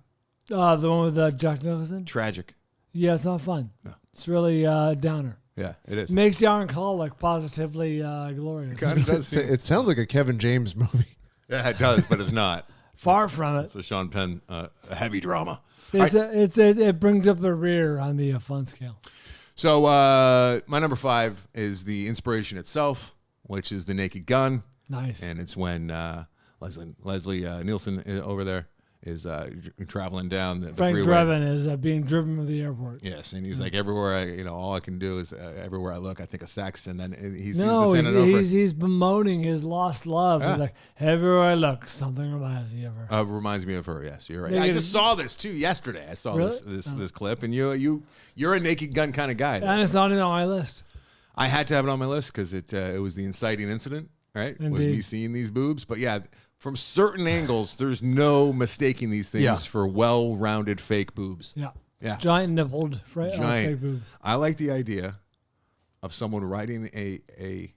The one with Jack Nicholson? Tragic. Yeah, it's not fun. No. It's really downer. Yeah, it is. Makes the Iron Claw look positively glorious. It kind of does seem. It sounds like a Kevin James movie. Yeah, it does, but it's not. Far from it. It's a Sean Penn heavy drama. It brings up the rear on the fun scale. So my number 5 is the inspiration itself, which is The Naked Gun. Nice. And it's when Leslie Nielsen over there traveling down the Frank freeway. Drebin is being driven from the airport. Yes, and he's like, everywhere all I can do is everywhere I look, I think of sex, and then he sees No, this in and over. he's bemoaning his lost love. Yeah. He's like, everywhere I look, something reminds me of her. Reminds me of her. Yes, you're right. They I get just saw this too yesterday. I saw Really? this clip, and you're a Naked Gun kind of guy. And it's not even on my list. I had to have it on my list because it was the inciting incident, right? Was Indeed. me seeing these boobs. But yeah, from certain angles, there's no mistaking these things for well-rounded fake boobs. Yeah. Yeah. Giant nippled Giant. fake boobs. I like the idea of someone writing a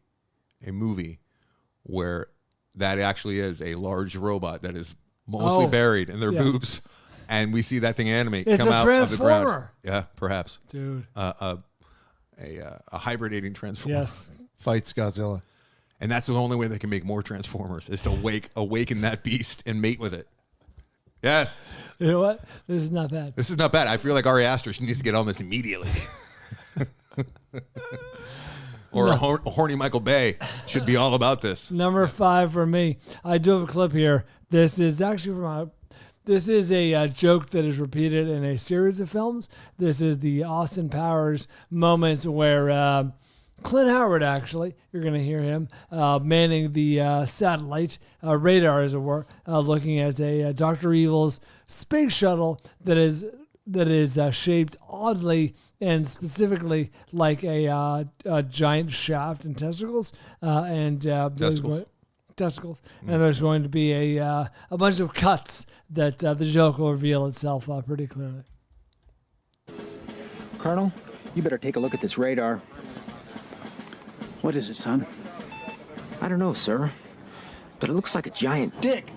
movie where that actually is a large robot that is mostly buried in their boobs, and we see that thing animate It's come a out of the ground. transformer. Yeah, perhaps Dude. a hibernating transformer. Yes. Fights Godzilla. And that's the only way they can make more Transformers is to awaken that beast and mate with it. Yes. You know what? This is not bad. This is not bad. I feel like Ari Aster needs to get on this immediately. Or a horny Michael Bay should be all about this. Number 5 for me. I do have a clip here. This is actually this is a joke that is repeated in a series of films. This is the Austin Powers moments where Clint Howard, actually, you're going to hear him manning the satellite radar, as it were, looking at a Dr. Evil's space shuttle that is shaped oddly and specifically like a giant shaft and testicles, testicles. And there's going to be a bunch of cuts that the joke will reveal itself pretty clearly. Colonel, you better take a look at this radar. What is it, son? I don't know, sir, but it looks like a giant dick.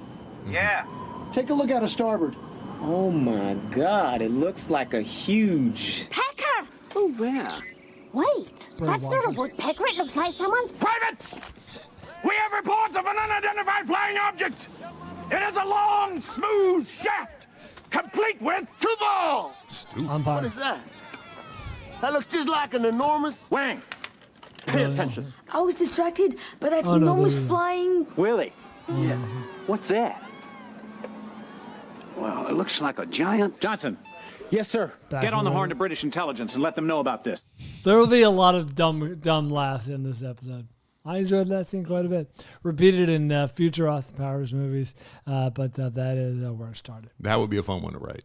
Yeah. Take a look out of starboard. Oh my God, it looks like a huge... Pecker! Oh, where? Wait, that's not a woodpecker. It looks like someone's... Privates! We have reports of an unidentified flying object. It is a long, smooth shaft, complete with 2 balls. Umpire. What is that? That looks just like an enormous... Wang, pay attention. I was distracted by that no, enormous no. flying... Willie, Yeah. what's that? Well, it looks like a giant. Johnson. Yes, sir. Get on the horn to British intelligence and let them know about this. There will be a lot of dumb laughs in this episode. I enjoyed that scene quite a bit. Repeated in future Austin Powers movies, but that is where it started. That would be a fun one to write.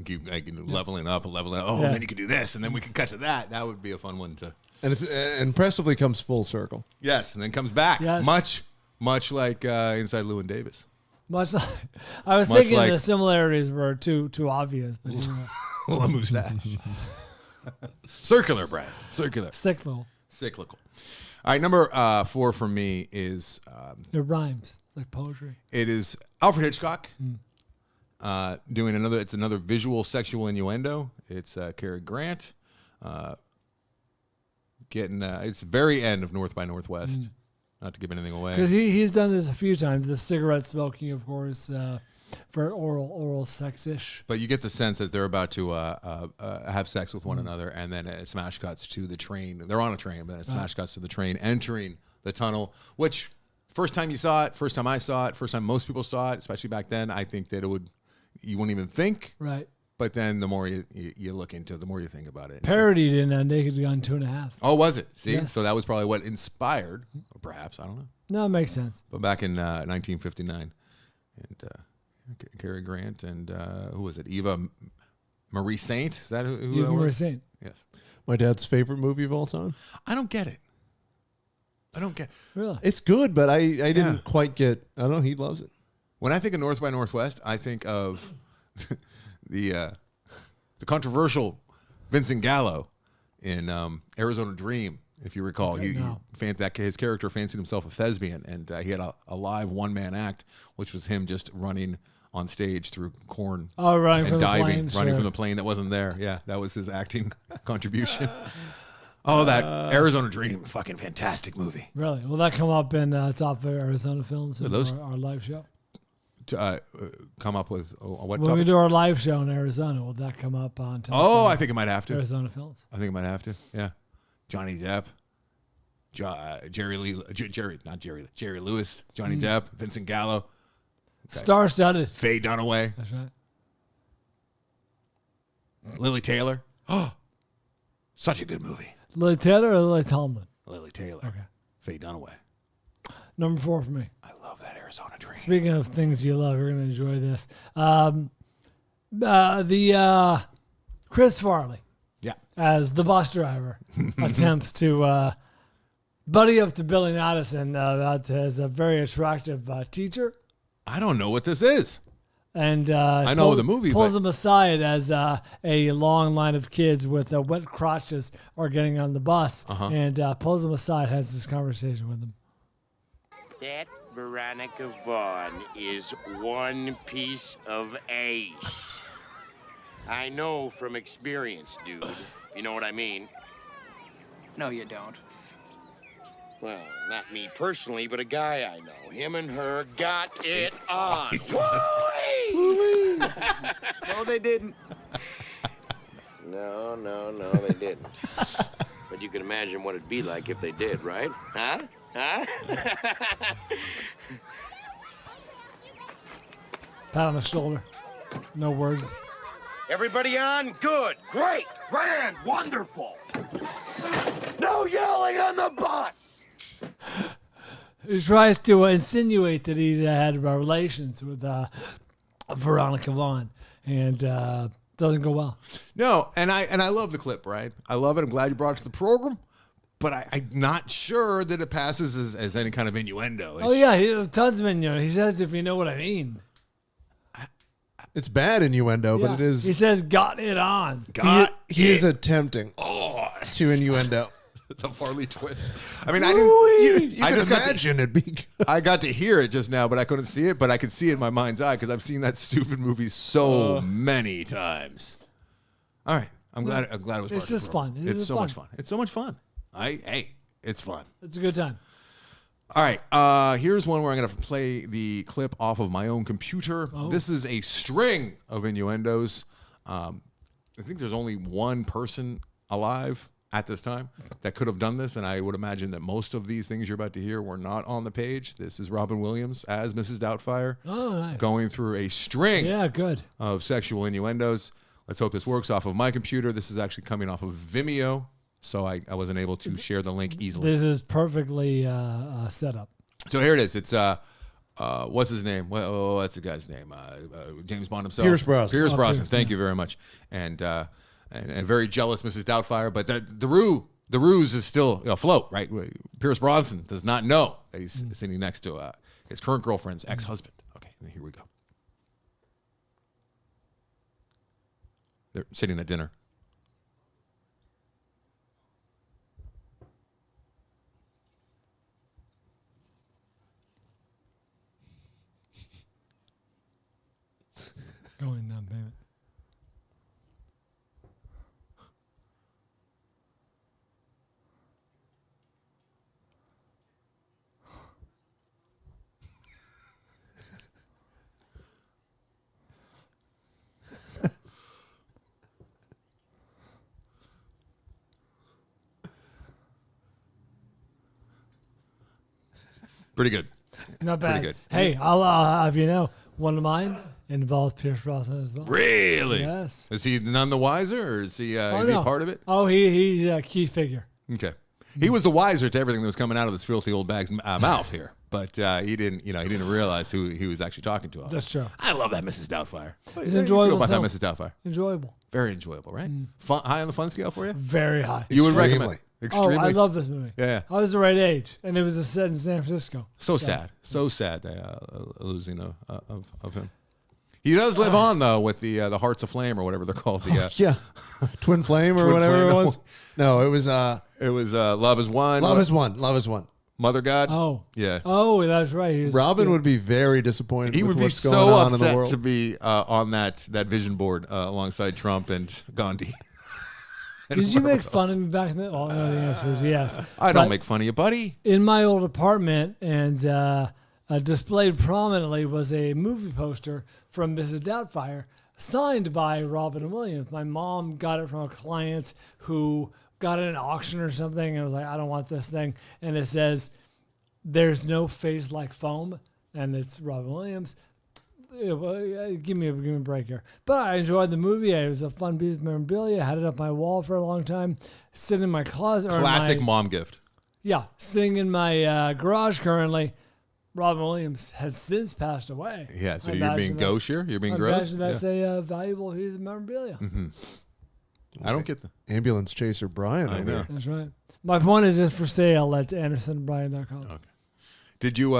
Keep leveling up. Oh, and then you could do this, and then we could cut to that. That would be a fun one to. And it's impressively comes full circle. Yes, and then comes back. Yes. Much like Inside Llewyn Davis. Much like, I was Much thinking like- the similarities were too obvious, but Well, a moustache. Circular, Brad. Circular. cyclical. Cyclical. All right, number 4 for me is It rhymes like poetry. it is Alfred Hitchcock doing another. It's another visual sexual innuendo. It's Cary Grant getting. It's the very end of North by Northwest. Not to give anything away. Because he's done this a few times. The cigarette smoking, of course, for oral sex-ish. But you get the sense that they're about to have sex with one another, and then it smash cuts to the train. They're on a train, but it smash cuts to the train entering the tunnel, which first time you saw it, first time I saw it, first time most people saw it, especially back then, I think that you wouldn't even think. Right. But then the more you look into it, the more you think about it. Parodied in Naked Gun 2.5. Oh, was it? See? Yes. So that was probably what inspired, or perhaps, I don't know. No, it makes sense. But back in 1959, and Cary Grant and who was it? Eva Marie Saint? Is that who Eva that Marie was? Saint. Yes. My dad's favorite movie of all time. I don't get it. I don't get. Really? It's good, but I didn't quite get. I don't know. He loves it. When I think of North by Northwest, I think of the controversial Vincent Gallo in Arizona Dream. If you recall, his character fancied himself a thespian, and he had a live one-man act, which was him just running on stage through corn running and from diving, the plane, running sure. from the plane that wasn't there. Yeah, that was his acting contribution. Oh, that Arizona Dream, fucking fantastic movie. Really? Will that come up in top of Arizona Films in those- our live show? To come up with what When we topic? do our live show in Arizona, will that come up on top Oh, of I think it might have to. Arizona Films? I think it might have to. Yeah, Johnny Depp, Jerry Lewis, Johnny Depp, Vincent Gallo. Star-studded. Faye Dunaway, That's right. Lily Taylor. Oh, such a good movie. Lily Taylor or Lily Tomlin? Lily Taylor. Okay. Faye Dunaway. Number 4 for me. I love that Arizona dream. Speaking of things you love, you're going to enjoy this. Chris Farley, Yeah. as the bus driver, attempts to buddy up to Billy Madison about his very attractive teacher. I don't know what this is. And I know the movie, pulls but- him aside as a long line of kids with wet crotches are getting on the bus, and pulls him aside, has this conversation with him. That Veronica Vaughn is one piece of ace. I know from experience, dude. You know what I mean? No, you don't. Well, not me personally, but a guy I know. Him and her got it on. No, they didn't. No, they didn't. But you can imagine what it'd be like if they did, right? Huh? Huh? Pat on the shoulder. No words. Everybody on? Good. Great. Grand. Wonderful. No yelling on the bus. He tries to insinuate that he's had relations with Veronica Vaughn, and doesn't go well. No, and I love the clip, right? I love it. I'm glad you brought it to the program, but I'm not sure that it passes as any kind of innuendo. Oh yeah, he has tons of innuendo. He says, "If you know what I mean." It's bad innuendo, Yeah. but it is. He says, "Got it on." He is attempting to innuendo. The Farley twist. I mean, I didn't. You I can just got imagine it'd be good. I got to hear it just now, but I couldn't see it. But I could see it in my mind's eye because I've seen that stupid movie so many times. All right, I'm glad. I'm glad it was. It's just fun. It's so much fun. It's so much fun. It's fun. It's a good time. All right, here's one where I'm going to play the clip off of my own computer. Oh. This is a string of innuendos. I think there's only one person alive at this time that could have done this, and I would imagine that most of these things you're about to hear were not on the page. This is Robin Williams as Mrs. Doubtfire, Nice. going through a string good. of sexual innuendos. Let's hope this works off of my computer. This is actually coming off of Vimeo, so I wasn't able to share the link easily. This is perfectly set up. So here it is. It's what's his name? What's the guy's name? James Bond himself. Pierce Brosnan. Pierce Brosnan. Pierce, Thank you very much. And very jealous Mrs. Doubtfire, but the ruse is still afloat, right? Pierce Brosnan does not know that he's sitting next to his current girlfriend's ex-husband. Okay, here we go. They're sitting at dinner. Going down payment. Pretty good. Not bad. Pretty good. Hey, I'll have you know, one of mine involved Pierce Brosnan as well. Really? Yes. Is he none the wiser, or is he no. part of it? Oh, he's a key figure. Okay. He was the wiser to everything that was coming out of this filthy old bag's mouth here, but he didn't realize who he was actually talking to. That's true. I love that Mrs. Doubtfire. It's How do you enjoyable feel about film. that Mrs. Doubtfire? Enjoyable. Very enjoyable, right? Fun, high on the fun scale for you? Very high. You would Extremely. recommend? Extremely. Oh, I love this movie. Yeah. I was the right age, and it was set in San Francisco. So sad. So sad, losing of him. He does live on, though, with the Hearts of Flame or whatever they're called. Yeah, Twin Flame or Twin whatever Flame, it no. was. No, it was Love is One. Love is One. Love is One. Mother God. Oh. Yeah. Oh, that's right. He was, Robin would be very disappointed He with would be what's going so on in the upset world. to be on that vision board alongside Trump and Gandhi. Did you make fun of me back then? Oh, no, the answer is yes. I don't But make fun of you, buddy. in my old apartment, and displayed prominently was a movie poster from Mrs. Doubtfire, signed by Robin Williams. My mom got it from a client who got it at an auction or something, and was like, I don't want this thing. And it says, "There's no face like foam," and it's Robin Williams. give me a break here. But I enjoyed the movie. It was a fun piece of memorabilia. I had it up my wall for a long time. Sitting in my closet. Classic mom gift. Yeah, sitting in my garage currently. Robin Williams has since passed away. Yeah, so you're being gauche here? You're being gross? That's a valuable piece of memorabilia. Mm-hmm. I don't get the ambulance chaser Brian. I know. That's right. My point is it's for sale at AndersonBryan.com. Okay. Did you,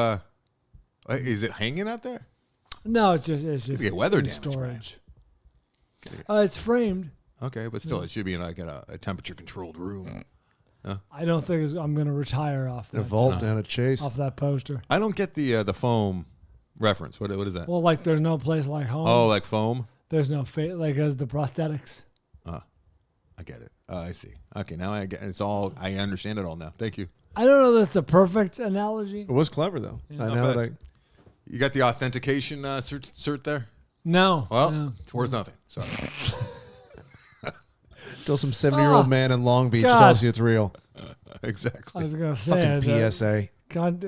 is it hanging out there? No, it's just get weather in damage, storage. It's framed. Okay, but still, it should be in like a temperature-controlled room. I don't think I'm going to retire off that. A vault and a chase. Off that poster. I don't get the foam reference. What is that? Well, like there's no place like home. Oh, like foam? There's no like as the prosthetics. I get it. I see. Okay, now I get it. I understand it all now. Thank you. I don't know that's a perfect analogy. It was clever though. Yeah. You got the authentication cert there? No. Well, no. It's worth nothing. Sorry. Till some 70-year-old man in Long Beach God. tells you it's real. Exactly. I was going to say. Fucking PSA. God,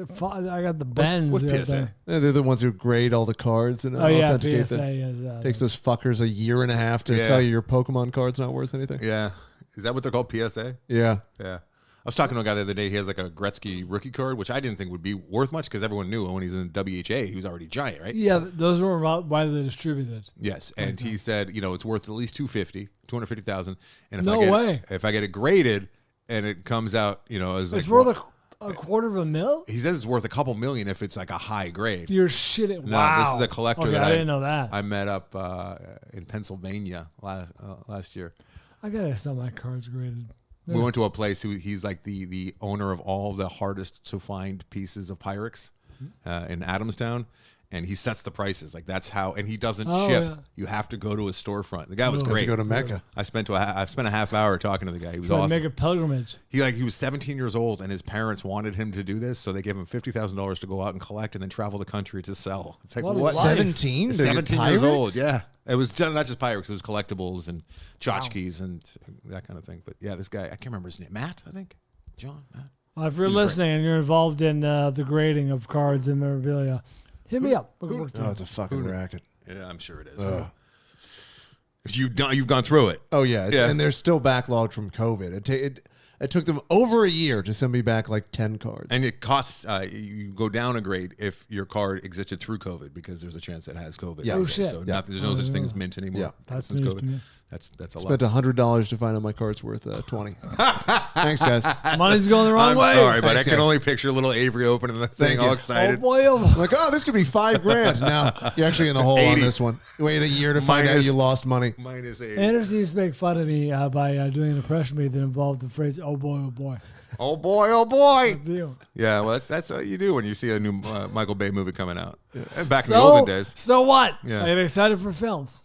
I got the Benz. What right PSA? there. They're the ones who grade all the cards and authenticate PSA them. is. Takes those fuckers a year and a half to tell you your Pokemon card's not worth anything. Yeah. Is that what they're called? PSA? Yeah. Yeah. I was talking to a guy the other day. He has like a Gretzky rookie card, which I didn't think would be worth much because everyone knew when he was in WHA, he was already giant, right? Yeah, those were widely distributed. Yes, and he said, it's worth at least $250,000. And if I get it graded and it comes out, as it's like worth a $250,000. He says it's worth a couple million if it's like a high grade. You're shitting. No, Wow. this is a collector okay, that I didn't know that. I met up in Pennsylvania last year. I gotta sell my cards graded. We went to a place he's like the owner of all the hardest to find pieces of Pyrex in Adamstown, and he sets the prices. Like that's how, and he doesn't ship. Yeah. You have to go to his storefront. The guy was great. To go to Mecca. I spent a half hour talking to the guy. He was awesome. Make a pilgrimage. He was 17 years old, and his parents wanted him to do this, so they gave him $50,000 to go out and collect, and then travel the country to sell. It's like what? 17? 17 years old. Yeah. It was not just Pyrex. It was collectibles and tchotchkes and that kind of thing. But yeah, this guy, I can't remember his name. Matt, I think. John, Matt. Well, if you're listening and you're involved in the grading of cards and memorabilia, hit me up. It's a fucking racket. Yeah, I'm sure it is. You've gone through it. Oh yeah, and they're still backlogged from COVID. It took them over a year to send me back like 10 cards. And it costs, you go down a grade if your card existed through COVID because there's a chance it has COVID. Yeah. Oh, shit. So there's no such thing as mint anymore. Yeah. That's since news to me. That's a Spent lot. $100 to find out my card's worth 20. Thanks, guys. Money's going the wrong I'm way. sorry, but Thanks, I can guys. only picture little Avery opening the thing all excited. Oh boy, oh boy. I'm like, this could be $5,000. Now you're actually in the hole 80. on this one. Wait a year to find out you lost money. Minus 80. Anderson used to make fun of me by doing an impression of me that involved the phrase "oh boy, oh boy." Oh boy, oh boy. Deal. Yeah, well, that's what you do when you see a new Michael Bay movie coming out. And back in the olden days. So what? Yeah. I get excited for films.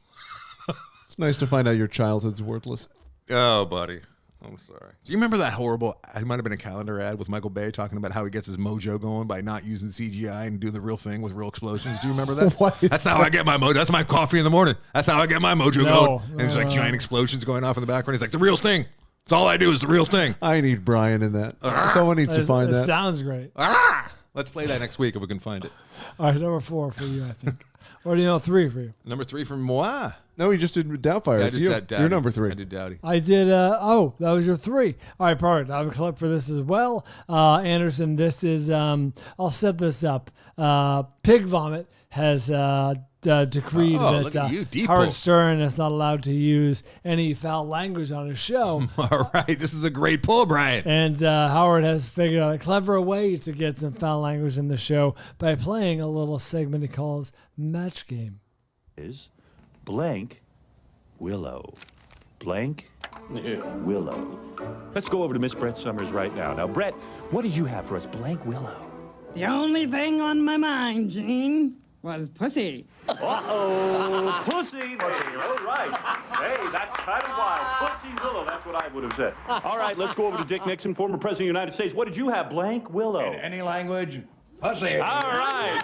It's nice to find out your childhood's worthless. Oh, buddy. I'm sorry. Do you remember that horrible, it might have been a calendar ad with Michael Bay talking about how he gets his mojo going by not using CGI and doing the real thing with real explosions? Do you remember that? That's how I get my mojo. That's my coffee in the morning. That's how I get my mojo going. And there's like giant explosions going off in the background. He's like, the real thing. That's all I do is the real thing. I need Brian in that. Someone needs to find that. Sounds great. Let's play that next week if we can find it. All right, number 4 for you, I think. Or do you know 3 for you? Number 3 from moi. No, he just did Doubtfire. It's you. You're number 3. I did Dowdy. I did. That was your 3. All right, perfect. I have a clip for this as well. Anderson, this is. I'll set this up. Pig Vomit has decreed that Howard Stern is not allowed to use any foul language on his show. All right, this is a great pull, Brian. And Howard has figured out a clever way to get some foul language in the show by playing a little segment he calls Match Game. Is blank Willow. Blank Willow. Let's go over to Miss Brett Summers right now. Now, Brett, what did you have for us? Blank Willow. The only thing on my mind, Gene, was pussy. Uh-oh. Pussy. All right. Hey, that's kind of wild. Pussy Willow. That's what I would have said. All right, let's go over to Dick Nixon, former president of the United States. What did you have? Blank Willow. In any language, pussy. All right.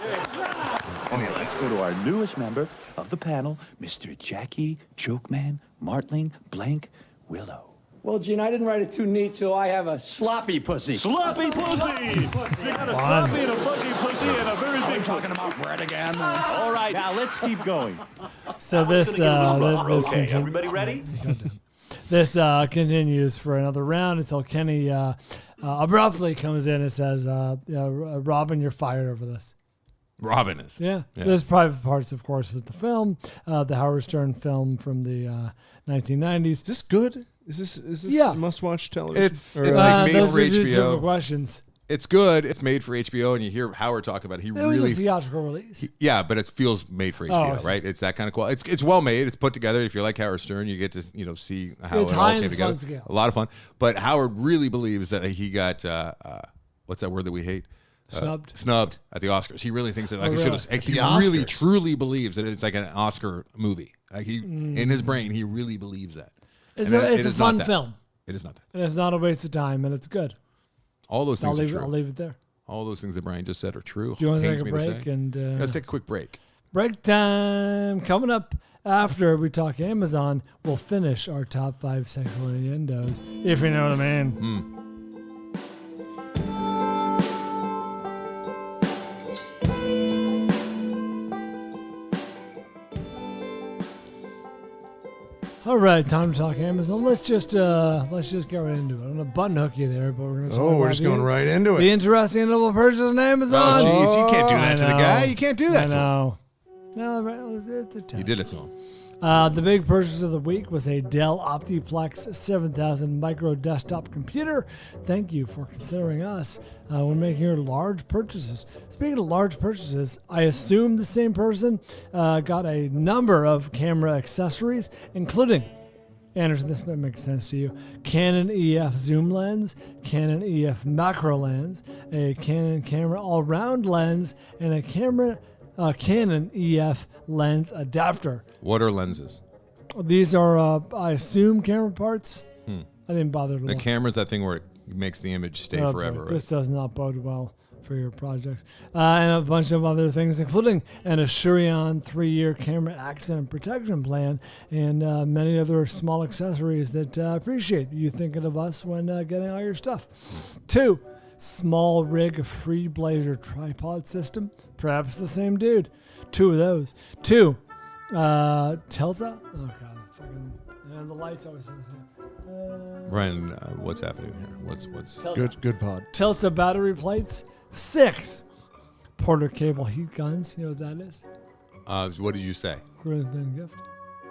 Okay, let's go to our newest member of the panel, Mr. Jackie Jokeman Martling Blank Willow. Well, Gene, I didn't write it too neat, so I have a sloppy pussy. Sloppy pussy! You got a sloppy and a fuzzy pussy and a very big talking about bread again. All right, now let's keep going. So this Okay, continues. everybody ready? This continues for another round until Kenny abruptly comes in and says, Robin, you're fired over this. Robin is. Yeah. There's private parts, of course, is the film, the Howard Stern film from the 1990s. Is this good? Is this must-watch television? It's like made for HBO. Questions. It's good. It's made for HBO, and you hear Howard talk about it. It was a theatrical release. But it feels made for HBO, right? It's that kind of quality. It's well made. It's put together. If you like Howard Stern, you get to see how it's it high all came together. Scale. A lot of fun. But Howard really believes that he got what's that word that we hate? Snubbed at the Oscars. He really thinks that he really truly believes that it's like an Oscar movie. Like in his brain, he really believes that. It's a fun film. It is not that. And it's not a waste of time, and it's good. All those things are true. I'll leave it there. All those things that Brian just said are true. Do you want to take a break? Let's take a quick break. Break time. Coming up after we talk Amazon, we'll finish our top 5 sexual innuendos, if you know what I mean. All right, time to talk Amazon. Let's just get right into it. I'm gonna button hook you there, but we're gonna. We're just going right into it. The interesting and novel purchase on Amazon. Oh, jeez, you can't do that to the guy. You can't do that I to him. know. No, it's a test. You did it to him. The big purchase of the week was a Dell Optiplex 7000 micro desktop computer. Thank you for considering us when making your large purchases. Speaking of large purchases, I assume the same person got a number of camera accessories, including, Anderson, this might make sense to you, Canon EF zoom lens, Canon EF macro lens, a Canon camera all-round lens, and a Canon EF lens adapter. What are lenses? These are, I assume, camera parts. I didn't bother to look. The camera's that thing where it makes the image stay forever, right? This does not bode well for your projects. And a bunch of other things, including an Assurion 3-year camera accident protection plan and many other small accessories that appreciate you thinking of us when getting all your stuff. 2, small rig free blazer tripod system. Perhaps the same dude. 2 of those. 2, Telsa. Oh god, fucking. And the lights always. Brian, what's happening here? What's good pod? Telsa battery plates. 6, Porter cable heat guns. You know what that is? What did you say? Groomsmen gift.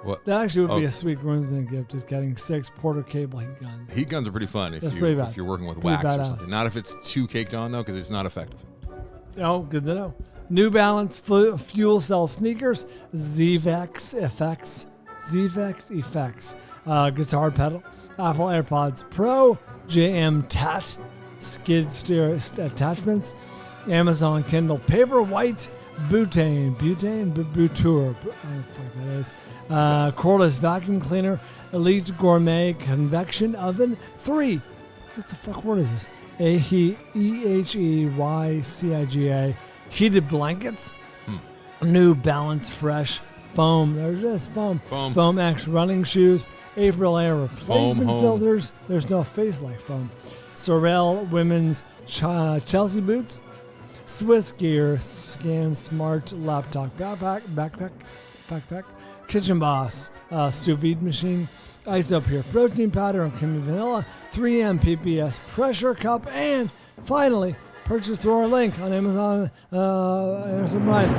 What? That actually would be a sweet groomsmen gift, is getting 6 Porter cable heat guns. Heat guns are pretty fun if you're working with Pretty wax badass. or something. Not if it's too caked on though, because it's not effective. Oh, good to know. New Balance fuel cell sneakers, ZVEX Effects, guitar pedal, Apple AirPods Pro, JM Tat, skid steer attachments, Amazon Kindle Paperwhite, Butane, Bouture, that is, cordless vacuum cleaner, Elite Gourmet convection oven. 3, what the fuck word is this? EHEYCIGA, heated blankets, New Balance Fresh foam. There's this foam X running shoes, April Air replacement filters. There's no face like foam. Sorel women's Chelsea boots, Swiss Gear Scan Smart laptop backpack, Kitchen Boss sous vide machine, Isopure protein powder and creamy vanilla, 3M PPS pressure cup, and finally purchase through our link on Amazon. Anderson Bryan.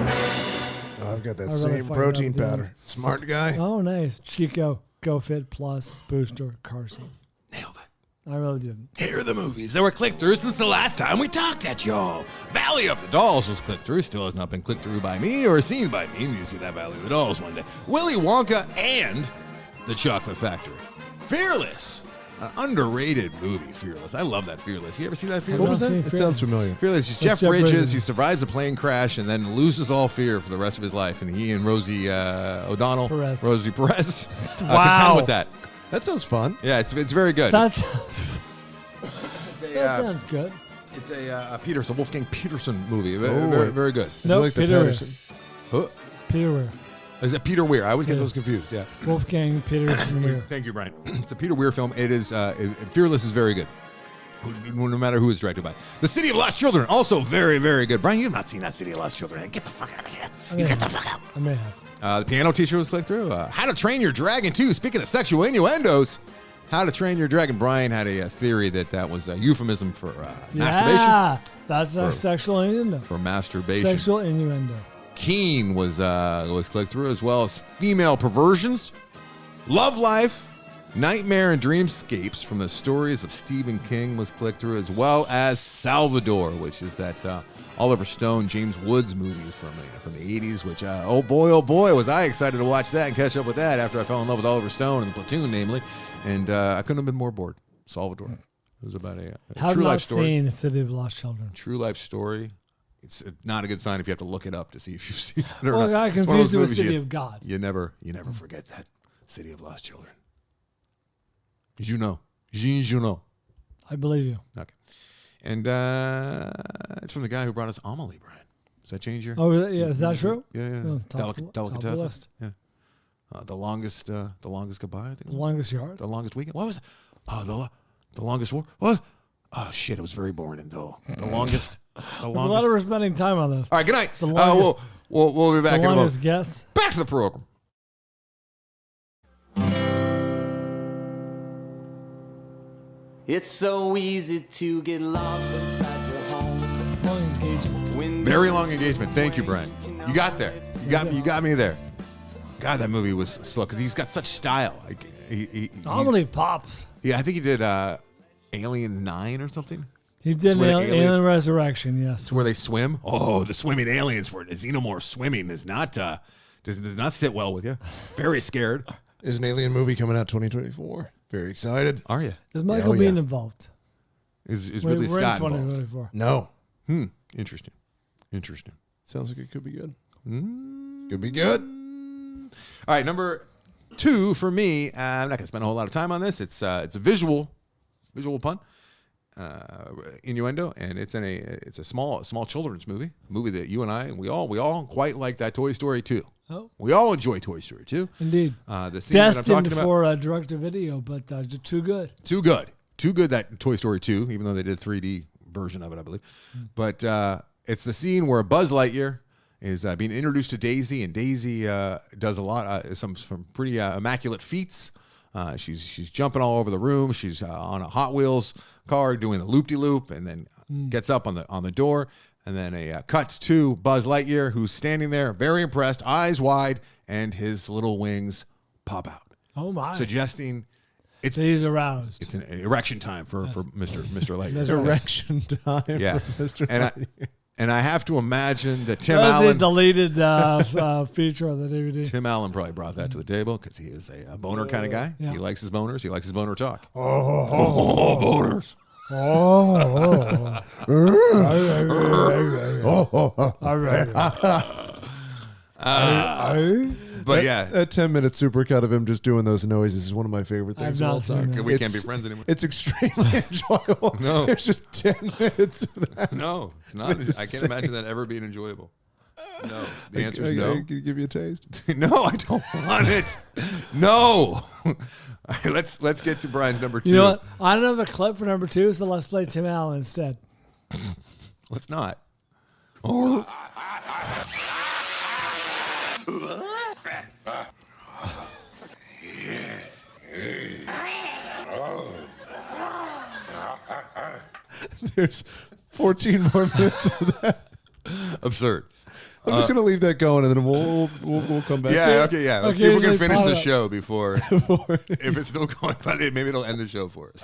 I've got that same protein powder. Smart guy. Oh, nice. Chico GoFit Plus Booster Carson. Nailed it. I really didn't. Here are the movies that were clicked through since the last time we talked at y'all. Valley of the Dolls was clicked through. Still has not been clicked through by me or seen by me. You need to see that Valley of the Dolls one day. Willy Wonka and the Chocolate Factory. Fearless. An underrated movie, Fearless. I love that Fearless. You ever see that Fearless? What was that? It sounds familiar. Fearless is Jeff Bridges. He survives a plane crash and then loses all fear for the rest of his life. And he and Rosie O'Donnell, Rosie Perez, contend with that. That sounds fun. Yeah, it's very good. That sounds good. It's a Wolfgang Peterson movie. Very good. No, like Peter Peterson. Peter Weir. Is it Peter Weir? I always get those confused. Yeah. Wolfgang Peterson Weir. Thank you, Brian. It's a Peter Weir film. It is Fearless is very good. No matter who it's directed by. The City of Lost Children, also very, very good. Brian, you have not seen that City of Lost Children. Get the fuck out of here. Get the fuck out. I may have. The Piano Teacher was clicked through. How to Train Your Dragon 2. Speaking of sexual innuendos, How to Train Your Dragon. Brian had a theory that was a euphemism for masturbation. Yeah, that's a sexual innuendo. For masturbation. Sexual innuendo. Keen was clicked through, as well as female perversions, love life, nightmare and dreamscapes from the stories of Stephen King was clicked through, as well as Salvador, which is that Oliver Stone, James Woods movie from the 80s, which, oh boy, was I excited to watch that and catch up with that after I fell in love with Oliver Stone and Platoon, namely. And I couldn't have been more bored. Salvador. It was about a true life story. Seen City of Lost Children. True life story. It's not a good sign if you have to look it up to see if you've seen it or well, not. I confused it with City of God. You never forget that City of Lost Children. Jean Junot. I believe you. Okay. And it's from the guy who brought us Amelie, Brian. Does that change your? Oh, yeah. Is that true? Yeah. Oh, Delicatessen. Yeah. The longest goodbye. I think. The longest yard. The longest weekend. What was it? Oh, the longest war. What? Oh shit! It was very boring and dull. The longest. A lot of us spending time on this. All right. Good night. The longest, we'll be back in a moment. Longest guess. Back to the program. It's so easy to get lost inside your home. Long engagement. Very long engagement. Thank you, Brian. You got there. You got me there. God, that movie was slow because he's got such style. Like Amelie pops. Yeah, I think he did Alien 9 or something. He did Alien Resurrection, yes. It's where they swim. Oh, the swimming aliens where the xenomorph swimming does not sit well with you. Very scared. There's an Alien movie coming out 2024. Very excited. Are you? Is Michael Biehn involved? Is Ridley Scott involved? No. Interesting. Sounds like it could be good. Could be good. All right, number 2 for me. I'm not going to spend a whole lot of time on this. It's a visual pun, innuendo, and it's a small children's movie that you and I and we all quite like that Toy Story 2. Oh, we all enjoy Toy Story 2. Indeed. The scene that I'm talking destined about, for a direct-to-video, but too good. Too good. That Toy Story 2, even though they did a 3D version of it, I believe. But it's the scene where Buzz Lightyear is being introduced to Daisy, and Daisy does a lot, some pretty immaculate feats. She's jumping all over the room. She's on a Hot Wheels car doing a loop-de-loop, and then gets up on the door. And then a cut to Buzz Lightyear, who's standing there, very impressed, eyes wide, and his little wings pop out. Oh my! Suggesting he's aroused. It's an erection time for Mr. Lightyear. Erection time. Yeah, for Mr. Lightyear. And I have to imagine that Tim Allen... Allen... deleted feature on the DVD. Tim Allen probably brought that to the table because he is a boner kind of guy. Yeah. He likes his boners. He likes his boner talk. Boners. But yeah, a 10-minute supercut of him just doing those noises is one of my favorite things of all time. We can't be friends anymore. It's extremely enjoyable. No, there's just 10 minutes of that. No, it's not. I can't imagine that ever being enjoyable. No, the answer is no. Can you give me a taste? No, I don't want it. No. Let's get to Brian's number 2. You know what? I don't have a clip for number 2, so let's play Tim Allen instead. Let's not. There's 14 more minutes of that. Absurd. I'm just going to leave that going, and then we'll come back. Yeah, okay, yeah. Let's see if we can finish the show before. If it's still going, maybe it'll end the show for us.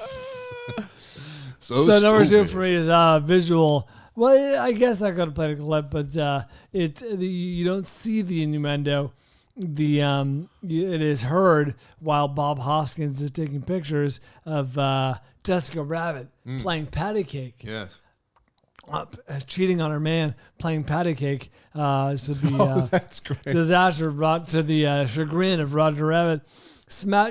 So number 2 for me is visual. Well, I guess I could have played a clip, but you don't see the innuendo. It is heard while Bob Hoskins is taking pictures of Jessica Rabbit playing patty cake. Yes. Cheating on her man, playing patty cake. So the that's great. Disaster brought to the chagrin of Roger Rabbit.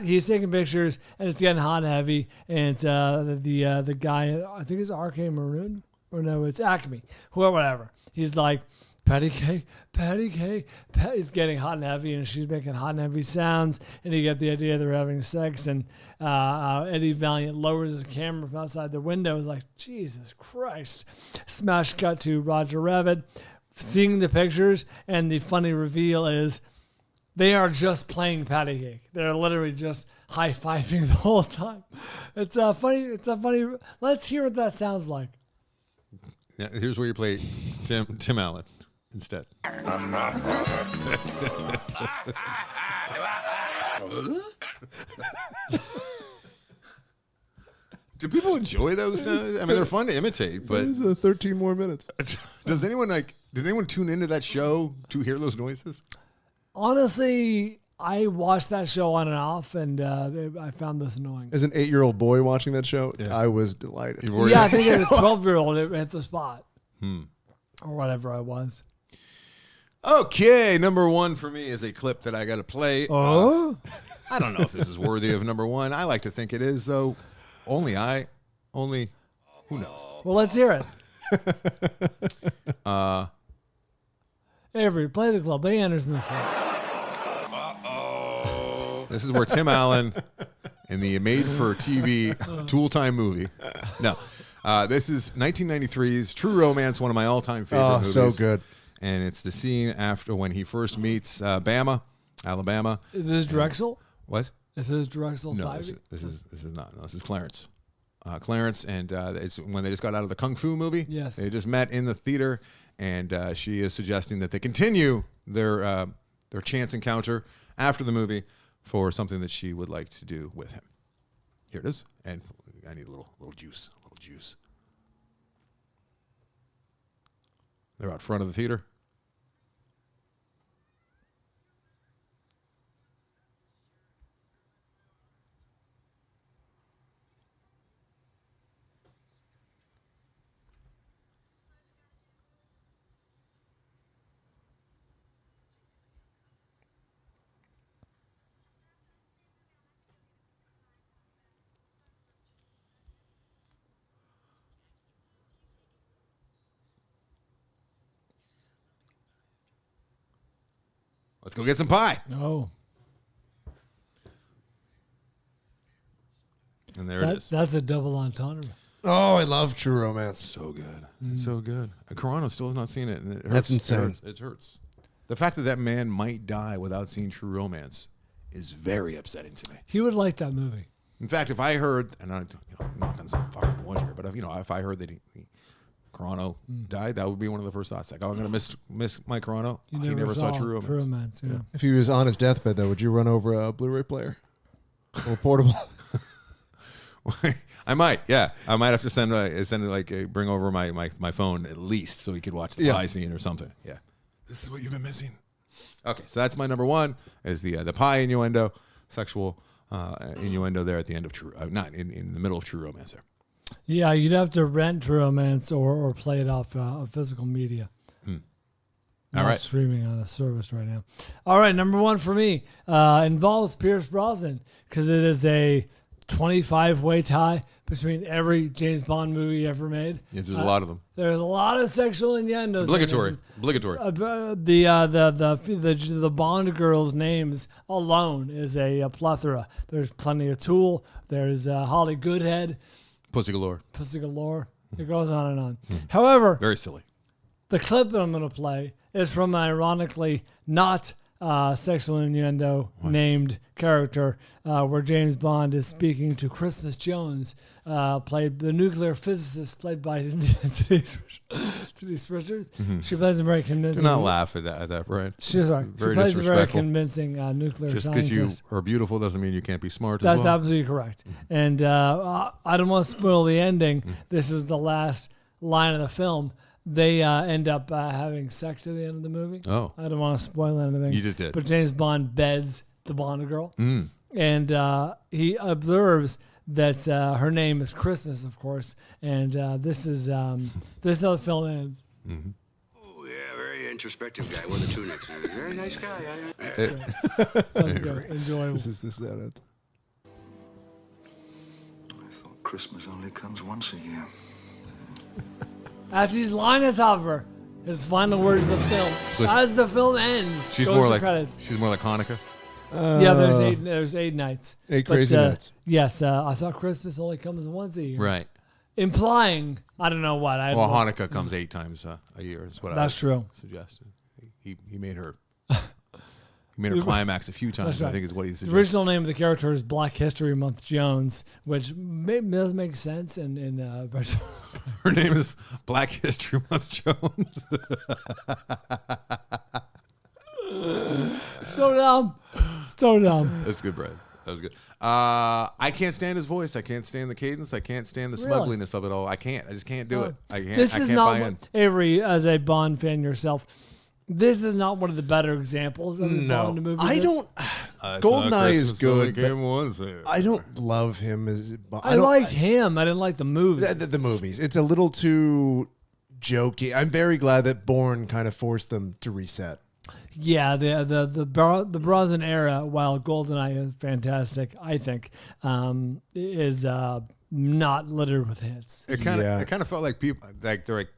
He's taking pictures, and it's getting hot and heavy. And the guy, I think it's RK Maroon, or no, it's Acme, whatever. He's like patty cake, patty cake. He's getting hot and heavy, and she's making hot and heavy sounds. And you get the idea they're having sex. And Eddie Valiant lowers his camera from outside the window. It's like, Jesus Christ. Smash cut to Roger Rabbit seeing the pictures, and the funny reveal is they are just playing patty cake. They're literally just high-fiving the whole time. It's funny. Let's hear what that sounds like. Yeah, here's where you play Tim Allen instead. Do people enjoy those? I mean, they're fun to imitate, but There's 13 more minutes. Did anyone tune into that show to hear those noises? Honestly, I watched that show on and off, and I found this annoying. As an 8-year-old boy watching that show, I was delighted. Yeah, I think as a 12-year-old, it hit the spot. Or whatever I was. Okay, number one for me is a clip that I got to play. Oh? I don't know if this is worthy of number one. I like to think it is, though. Who knows? Well, let's hear it. Avery, play the club. Play Anderson. This is where Tim Allen in the made-for-TV Tool Time movie. No. This is 1993's True Romance, one of my all-time favorite movies. Oh, so good. And it's the scene after when he first meets Alabama. Is this Drexel? What? Is this Drexel? No, this is not. No, this is Clarence. Clarence, and it's when they just got out of the Kung Fu movie. Yes. They just met in the theater, and she is suggesting that they continue their chance encounter after the movie for something that she would like to do with him. Here it is, and I need a little juice. They're out front of the theater. Let's go get some pie. Oh. And there it is. That's a double entendre. Oh, I love True Romance. So good. It's so good. Carano still has not seen it. And it hurts. That's insane. It hurts. The fact that man might die without seeing True Romance is very upsetting to me. He would like that movie. In fact, if I heard, and I knock on some fucking wood here, but if I heard that Carano died, that would be one of the first thoughts. Like, oh, I'm going to miss my Carano. He never saw True Romance. Yeah. If he was on his deathbed, though, would you run over a Blu-ray player or portable? I might, yeah. I might have to bring over my phone at least so he could watch the pie scene or something. Yeah. This is what you've been missing. Okay, so that's my number one, is the pie innuendo, sexual innuendo there at the end of not in the middle of True Romance there. Yeah, you'd have to rent True Romance or play it off of physical media. All right. Streaming on a service right now. All right, number one for me involves Pierce Brosnan because it is a 25-way tie between every James Bond movie ever made. Yeah, there's a lot of them. There's a lot of sexual innuendos. It's obligatory. The Bond girls' names alone is a plethora. There's plenty of Tool. There's Holly Goodhead. Pussy galore. It goes on and on. However, very silly. The clip that I'm going to play is from an ironically not sexual innuendo named character where James Bond is speaking to Christmas Jones, played the nuclear physicist played by Denise Richards. Mm-hmm. She plays a very convincing. Do not laugh at that, Brian. She's right. She plays a very convincing nuclear Just scientist. Just because you are beautiful doesn't mean you can't be smart. That's as well. absolutely correct. Mm-hmm. And I don't want to spoil the ending. Mm-hmm. This is the last line of the film. They end up having sex at the end of the movie. Oh. I don't want to spoil anything. You just did. But James Bond beds the Bond girl. And he observes that her name is Christmas, of course. And this is how the film ends. Mm-hmm. Oh, yeah, very introspective guy. Wore the tunics. Very nice guy. That's good. Enjoyable. This is how it ends. I thought Christmas only comes once a year. As these lines hover, His final words of the film. So As the film ends, She's goes more to like credits. Hanukkah. Yeah, there's 8 nights. 8 crazy nights. Yes, I thought Christmas only comes once a year. Right. Implying, I don't know what. Well, Hanukkah comes 8 times a year. Is what That's true. Suggested. He made her. He made her climax a few times. Right. I think is what he The suggested. original name of the character is Black History Month Jones, which does make sense in Her name is Black History Month Jones. So dumb. That's good, Brad. That was good. I can't stand his voice. I can't stand the cadence. I can't stand the smuggliness of it all. I can't. I just can't do it. I can't. This I is can't not buy what, in. Avery, as a Bond fan yourself. This is not one of the better examples of the Bond movie. I don't. Goldeneye is good. But I don't love him as. I liked him. I didn't like the movies. The movies. It's a little too jokey. I'm very glad that Bourne kind of forced them to reset. Yeah, the Brosnan era, while GoldenEye is fantastic, I think, is not littered with hits. It kind of felt like people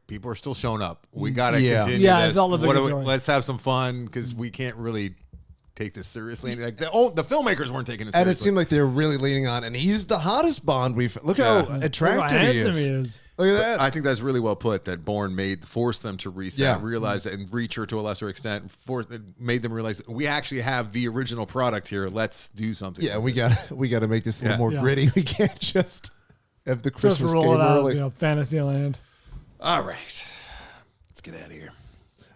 people are still showing up. We gotta continue Yeah, this. it's all obligatory. Let's have some fun because we can't really take this seriously. Like the filmmakers weren't taking it seriously. And it seemed like they were really leaning on. And he's the hottest Bond we've. Look how attractive he is. Look at that. I think that's really well put. That Bourne forced them to reset, realize it, and Reacher to a lesser extent, made them realize we actually have the original product here. Let's do something. Yeah, we got to make this a little more gritty. We can't just have the Christmas roll game it out early. of Fantasyland. All right, let's get out of here.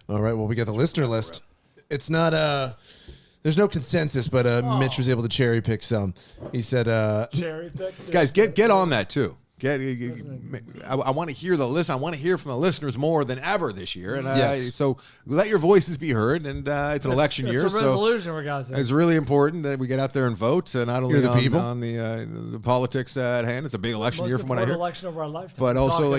All right. Well, we got the listener list. It's not there's no consensus, but Mitch was able to cherry pick some. He said, "Cherry picks." Guys, get on that too. I want to hear the list. I want to hear from the listeners more than ever this year, and so let your voices be heard. And it's an election year, it's a resolution we got. It's really important that we get out there and vote. Not only on the politics at hand. It's a big election year from what I hear. Election of our lifetime. But also,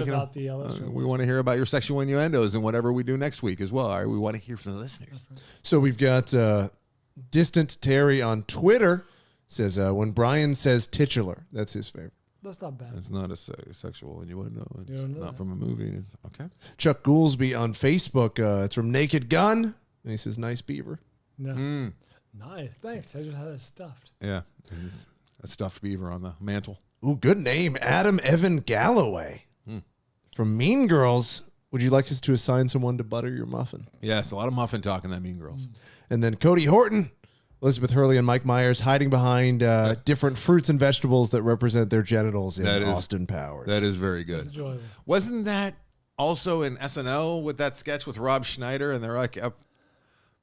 we want to hear about your sexual innuendos and whatever we do next week as well. All right, we want to hear from the listeners. So we've got Distant Terry on Twitter says when Brian says titular, that's his favorite. That's not bad. It's not a sexual innuendo. It's not from a movie. Okay. Chuck Goolsby on Facebook. It's from Naked Gun. And he says, nice beaver. No. Nice. Thanks. I just had it stuffed. Yeah. It's a stuffed beaver on the mantle. Ooh, good name. Adam Evan Galloway. From Mean Girls. Would you like us to assign someone to butter your muffin? Yes, a lot of muffin talk in that Mean Girls. And then Cody Horton. Elizabeth Hurley and Mike Myers hiding behind different fruits and vegetables that represent their genitals in Austin Powers. That is very good. Wasn't that also in SNL with that sketch with Rob Schneider and they're like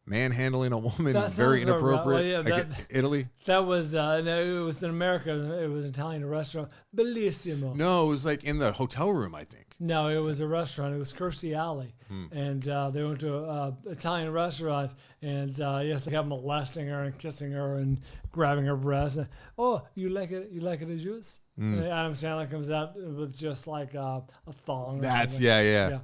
manhandling a woman, very inappropriate? Italy? That was no, it was in America. It was an Italian restaurant, Bellissimo. No, it was like in the hotel room, I think. No, it was a restaurant. It was Kirstie Alley, and they went to an Italian restaurant, and yes, they kept molesting her and kissing her and grabbing her breasts. And, oh, you like it? You like it a juice? And Adam Sandler comes out with just like a thong. That's yeah.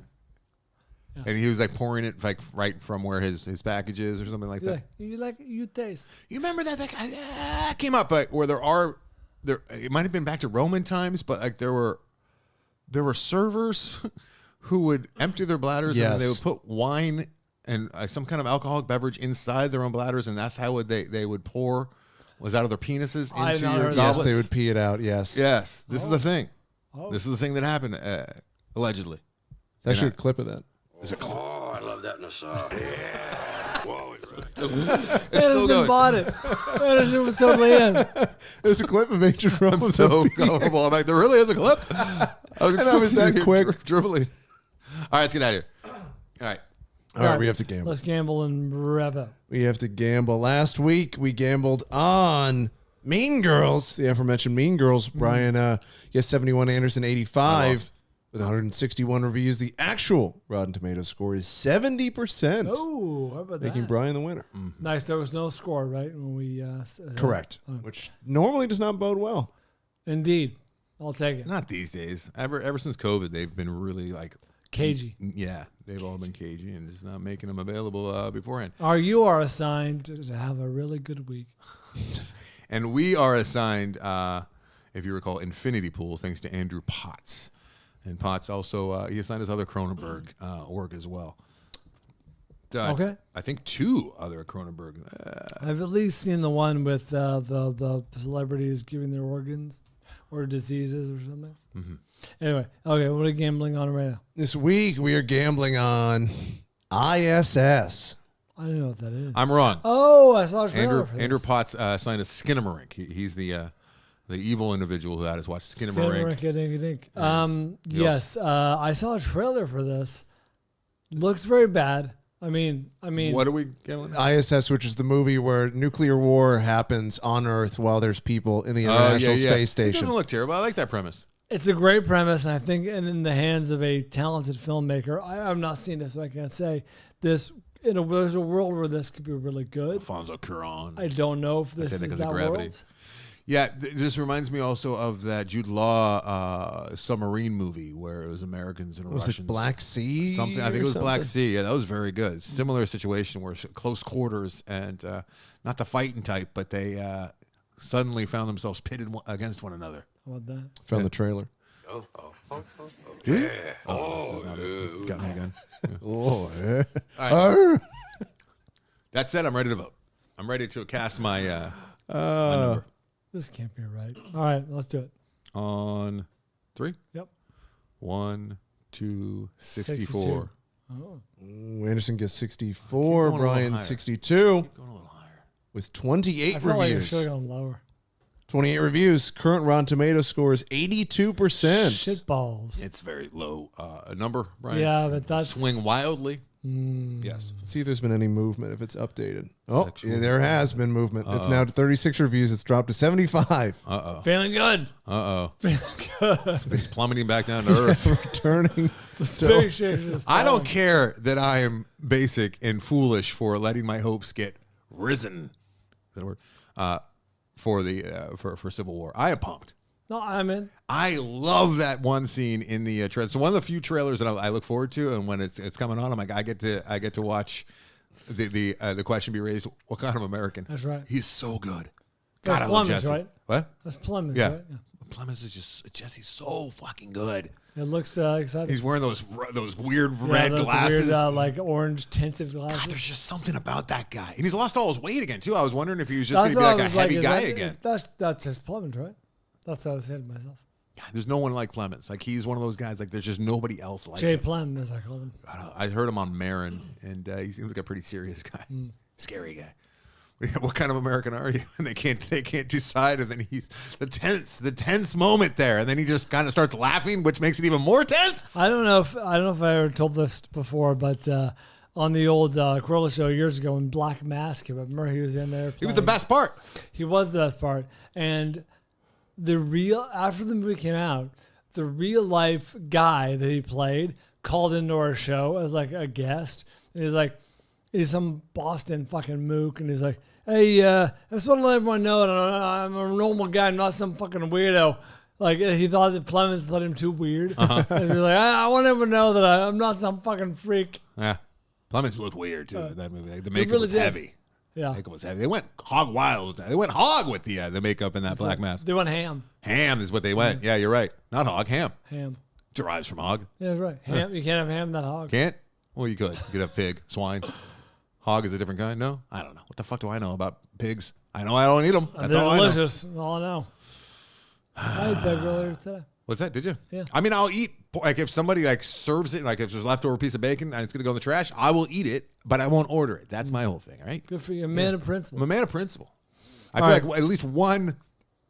And he was like pouring it like right from where his package is or something like that. You like it? You taste. You remember that came up, but where there it might have been back to Roman times, but like there were servers who would empty their bladders and then they would put wine and some kind of alcoholic beverage inside their own bladders, and that's how they would pour was out of their penises into your goblets. Yes, they would pee it out. Yes. Yes. This is the thing. This is the thing that happened allegedly. There's actually a clip of that. Oh, I love that in a sauce. Yeah. Whoa, it's still going. Bought it. Anderson was totally in. There's a clip of Agent Rose. I'm so gullible. I'm like, there really is a clip? I was that quick. Dribbling. All right, let's get out of here. All right, we have to gamble. Let's gamble and wrap up. We have to gamble. Last week, we gambled on Mean Girls, the aforementioned Mean Girls. Brian, yes, 71, Anderson, 85. With 161 reviews, the actual Rotten Tomatoes score is 70%. Oh, how about that? Making Brian the winner. Nice. There was no score, right? When we correct, which normally does not bode well. Indeed, I'll take it. Not these days. Ever since COVID, they've been really like cagey. Yeah, they've all been cagey and just not making them available beforehand. You are assigned to have a really good week, and we are assigned, if you recall, Infinity Pool, thanks to Andrew Potts. And Potts also, he assigned his other Cronenberg work as well. Okay. I think 2 other Cronenberg. I've at least seen the one with the celebrities giving their organs or diseases or something. Mm-hmm. Anyway, okay, what are we gambling on right now? This week we are gambling on ISS. I don't know what that is. I'm wrong. Oh, I saw a trailer for Andrew this. Potts signed a Skinamarink. He's the evil individual who had us watch Skinamarink. Skinamarink. Yes, I saw a trailer for this. Looks very bad. I mean, What are we gambling on? ISS, which is the movie where nuclear war happens on Earth while there's people in the International Space It Station. doesn't look terrible. I like that premise. It's a great premise, and I think in the hands of a talented filmmaker, I've not seen this, so I can't say this. There's a world where this could be really good. Alfonso Cuarón. I don't know if this I is think that of Gravity. world. Yeah, this reminds me also of that Jude Law submarine movie where it was Americans and Was Russians. it Black Sea? Something. I think it or was Black something? Sea. Yeah, that was very good. Similar situation where close quarters and not the fighting type, but they suddenly found themselves pitted against one another. How about that? Found the trailer. Yeah. Got me again. Yeah. Oh, yeah. All right. That said, I'm ready to vote. I'm ready to cast my number. This can't be right. All right, let's do it. On 3? Yep. 1, 2, 64. Oh. Ooh, Anderson gets Keep 64. going a little Brian higher. 62. Going a little higher. With 28 I felt like you reviews. should have gone lower. 28 reviews. Current Rotten Tomato score is 82%. Shit balls. It's very low number, Brian. Yeah, but that's Swing wildly. Mm. Yes. Let's see if there's been any movement, if it's updated. Oh, Sexual. yeah, there has been movement. It's now to 36 reviews. It's dropped to 75. Uh-oh. Feeling good. Uh-oh. Feeling good. He's plummeting back down to earth. Returning. The space station is I don't falling. care that I am basic and foolish for letting my hopes get risen. Is that a word? For Civil War. I am pumped. No, I'm in. I love that one scene in the trailer. It's one of the few trailers that I look forward to, and when it's coming on, I'm like, I get to watch the question be raised: what kind of American? That's right. He's so good. That's God, I love Clemens, Jesse. right? What? That's Clemens, Yeah. right? Yeah. Clemens is just Jesse's so fucking good. It looks exciting. He's wearing those weird Yeah, red those glasses. Weird, like orange tinted glasses. God, there's just something about that guy, and he's lost all his weight again too. I was wondering if he was just going to be like a heavy guy again. That's just Clemens, right? That's what I was saying to myself. God, there's no one like Clemens. Like he's one of those guys. Like there's just nobody else like Jay him. Plem, as I call him. I heard him on Marin, and he seems like a pretty serious guy, scary guy. What kind of American are you? And they can't decide, and then he's the tense moment there, and then he just kind of starts laughing, which makes it even more tense. I don't know if I ever told this before, but on the old Corolla show years ago when Black Mask came up, remember he was in there. He was the best part. He was the best part, and after the movie came out, the real life guy that he played called into our show as like a guest, and he's some Boston fucking mook, and he's like, "Hey, I just want to let everyone know that I'm a normal guy. I'm not some fucking weirdo." Like he thought that Clemens let him too weird. And he was like, "I want everyone to know that I'm not some fucking freak." Yeah, Clemens looked weird too in that movie. Like, the He makeup really was did. heavy. Yeah, Makeup was heavy. They went hog wild. They went hog with the makeup in that Black Mask. They went ham. Ham is what they went. Yeah, you're right. Not hog. Ham Ham. derives from hog. Yeah, that's right. Ham. You can't have ham, not hog. Can't? Well, you could. You could have pig, swine. Hog is a different kind. No, I don't know. What the fuck do I know about pigs? I know I don't eat them. That's They're all I know. delicious. All I know. I ate pig earlier today. What's that? Did you? Yeah. I mean, I'll eat. Like if somebody like serves it, like if there's a leftover piece of bacon and it's gonna go in the trash, I will eat it, but I won't order it. That's my whole thing, right? Good for you. A man of I'm principle. a man of principle. I All feel right. like at least one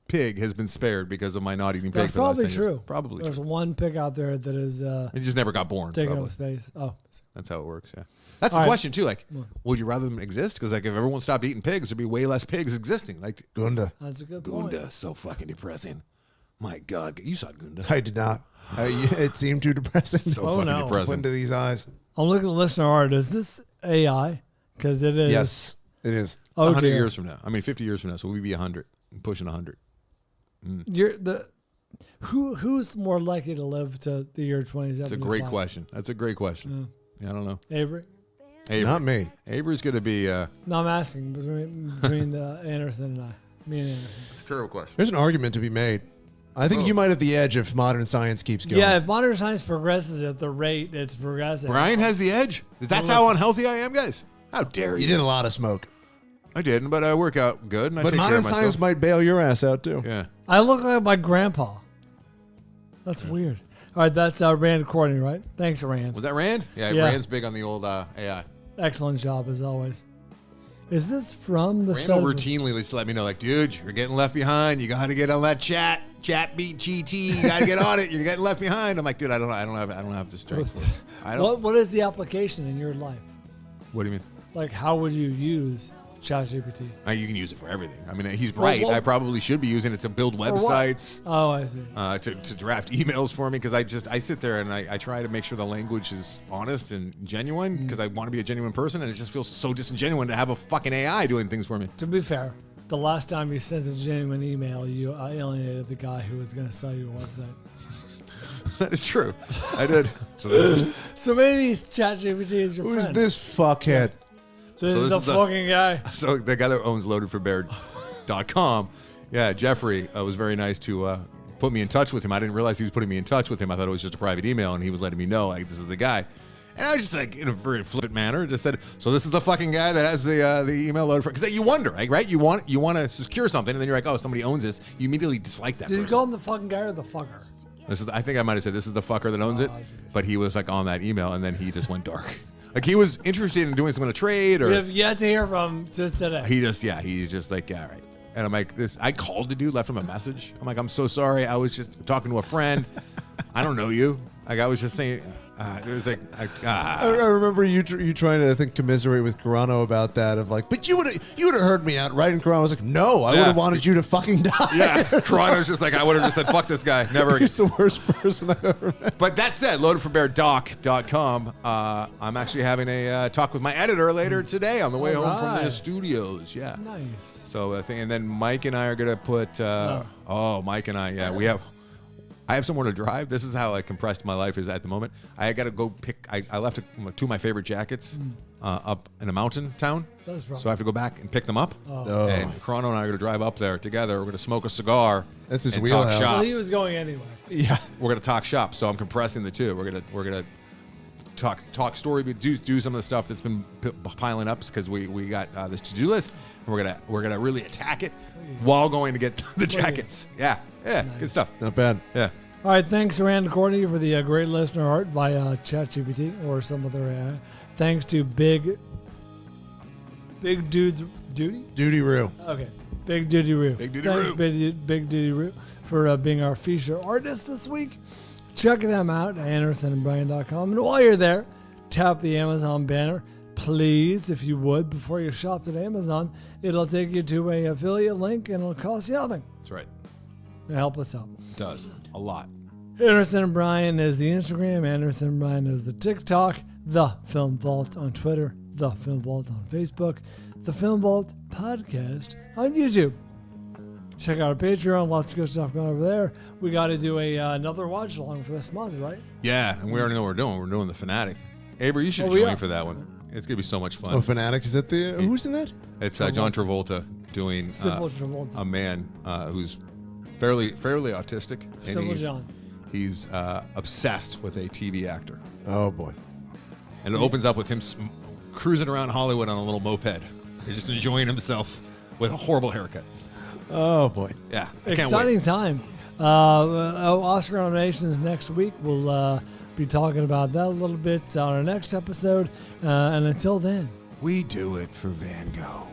pig has been spared because of my not eating pig. That's for the last probably 10 years. true. Probably There's true. one pig out there that is It just never got born. taking probably. up space. Oh. That's how it works. Yeah. That's All the right. question too. Like, would you rather them exist? Because like if everyone stopped eating pigs, there'd be way less pigs existing. Like Gunda. That's a good point. Gunda, so fucking depressing. My God, you saw Gunda. I did not. It seemed too depressing. So Oh, fucking no. depressing. Into these eyes. I'm looking at the listener art. Is this AI? Because it is. Yes, it is. Oh, 100 dear. years from now. I mean, 50 years from now. So we'd be 100, pushing 100. You're the who's more likely to live to the year 2075? That's a great question. That's a great question. Yeah, I don't know. Avery? Avery. Not me. Avery's going to be. No, I'm asking between Anderson and I. Me and Anderson. It's a terrible question. There's an argument to be made I think you might have the edge if modern science keeps going. Yeah, if modern science progresses at the rate it's progressing. Brian has the edge. That's how unhealthy I am, guys. How dare you? You did a lot of smoke. I didn't, but I work out good. And I But take care modern of myself. science might bail your ass out too. Yeah. I look like my grandpa. That's weird. All right, that's Rand Courtney, right? Thanks, Rand. Was that Rand? Yeah, Yeah. Rand's big on the old AI. Excellent job, as always. Is this from the Rand set will of- routinely just let me know, like, dude, you're getting left behind. You got to get on that chat beat GT. You got to get on it. You're getting left behind. I'm like, dude, I don't have the strength for it. I don't. What is the application in your life? What do you mean? Like, how would you use ChatGPT? You can use it for everything. I mean, he's right. what- I probably should be using it to build For what? websites. Oh, I see. To draft emails for me, because I sit there and I try to make sure the language is honest and genuine, because I want to be a genuine person, and it just feels so disingenuous to have a fucking AI doing things for me. To be fair, the last time you sent a genuine email, you alienated the guy who was going to sell you a website. That is true. I did. So maybe ChatGPT is your Who's friend. this fuckhead? This is the fucking guy. So the guy that owns loadedforbear.com, yeah, Jeffrey was very nice to put me in touch with him. I didn't realize he was putting me in touch with him. I thought it was just a private email, and he was letting me know, like, this is the guy. And I was just like, in a very flippant manner, just said, so this is the fucking guy that has the email loaded for, because you wonder, like, right? You want to secure something, and then you're like, oh, somebody owns this. You immediately dislike that Did you person. call him the fucking guy or the fucker? I think I might have said this is the fucker that owns it, but he was like on that email, and then he just went dark. Like, he was interested in doing some kind of trade, or We have yet to hear from today. he's just like, yeah, all right. And I'm like, I called the dude, left him a message. I'm like, I'm so sorry. I was just talking to a friend. I don't know you. Like, I was just saying, it was like, I remember you trying to, I think, commiserate with Carano about that. Of like, but you would have heard me out, right? And Carano was like, no, I would have wanted you to fucking die. Yeah, Carano's just like, I would have just said, fuck this guy, never again. He's the worst person I've ever met. But that said, loadedforbeardoc.com, I'm actually having a talk with my editor later today on the way home from the studios. Yeah. Nice. So I think, and then Mike and I are gonna put. Mike and I, yeah, I have somewhere to drive. This is how compressed my life is at the moment. I got to go pick. I left two of my favorite jackets up in a mountain town. That's right. So I have to go back and pick them up. Oh. And Chrono and I are going to drive up there together. We're going to smoke a cigar. That's his and wheelhouse. talk shop. Well, he was going anyway. Yeah. We're going to talk shop. So I'm compressing the two. We're gonna talk story, but do some of the stuff that's been piling up, because we got this to-do list, and we're gonna really attack it while going to get the jackets. Yeah, nice. Good stuff. Not bad. Yeah. All right, thanks, Rand Courtney, for the great listener art via ChatGPT or some other AI. Thanks to Big Dude's Duty? Duty Roo. Okay. Big Duty Roo. Big Duty Thanks, Roo. Big Duty Roo, for being our feature artist this week. Check them out at AndersonandBryan.com. And while you're there, tap the Amazon banner. Please, if you would, before you shop at Amazon, it'll take you to an affiliate link, and it'll cost you nothing. That's right. It'll help us out. It does. A lot. Anderson and Bryan is the Instagram. Anderson and Bryan is the TikTok. The Film Vault on Twitter. The Film Vault on Facebook. The Film Vault podcast on YouTube. Check out our Patreon. Lots of good stuff going over there. We got to do another watch along for this month, right? Yeah, and we already know what we're doing. We're doing The Fanatic. Aber, you should join for that one. It's going to be so much fun. Oh, Fanatic? Is that the... who's in that? It's John Travolta doing Simple Travolta. a man who's fairly autistic. And Simple John. He's obsessed with a TV actor. Oh, boy. And it opens up with him cruising around Hollywood on a little moped. He's just enjoying himself with a horrible haircut. Oh, boy. Yeah. I can't Exciting wait. time. Oscar nominations next week. We'll be talking about that a little bit on our next episode. And until then, we do it for Van Gogh.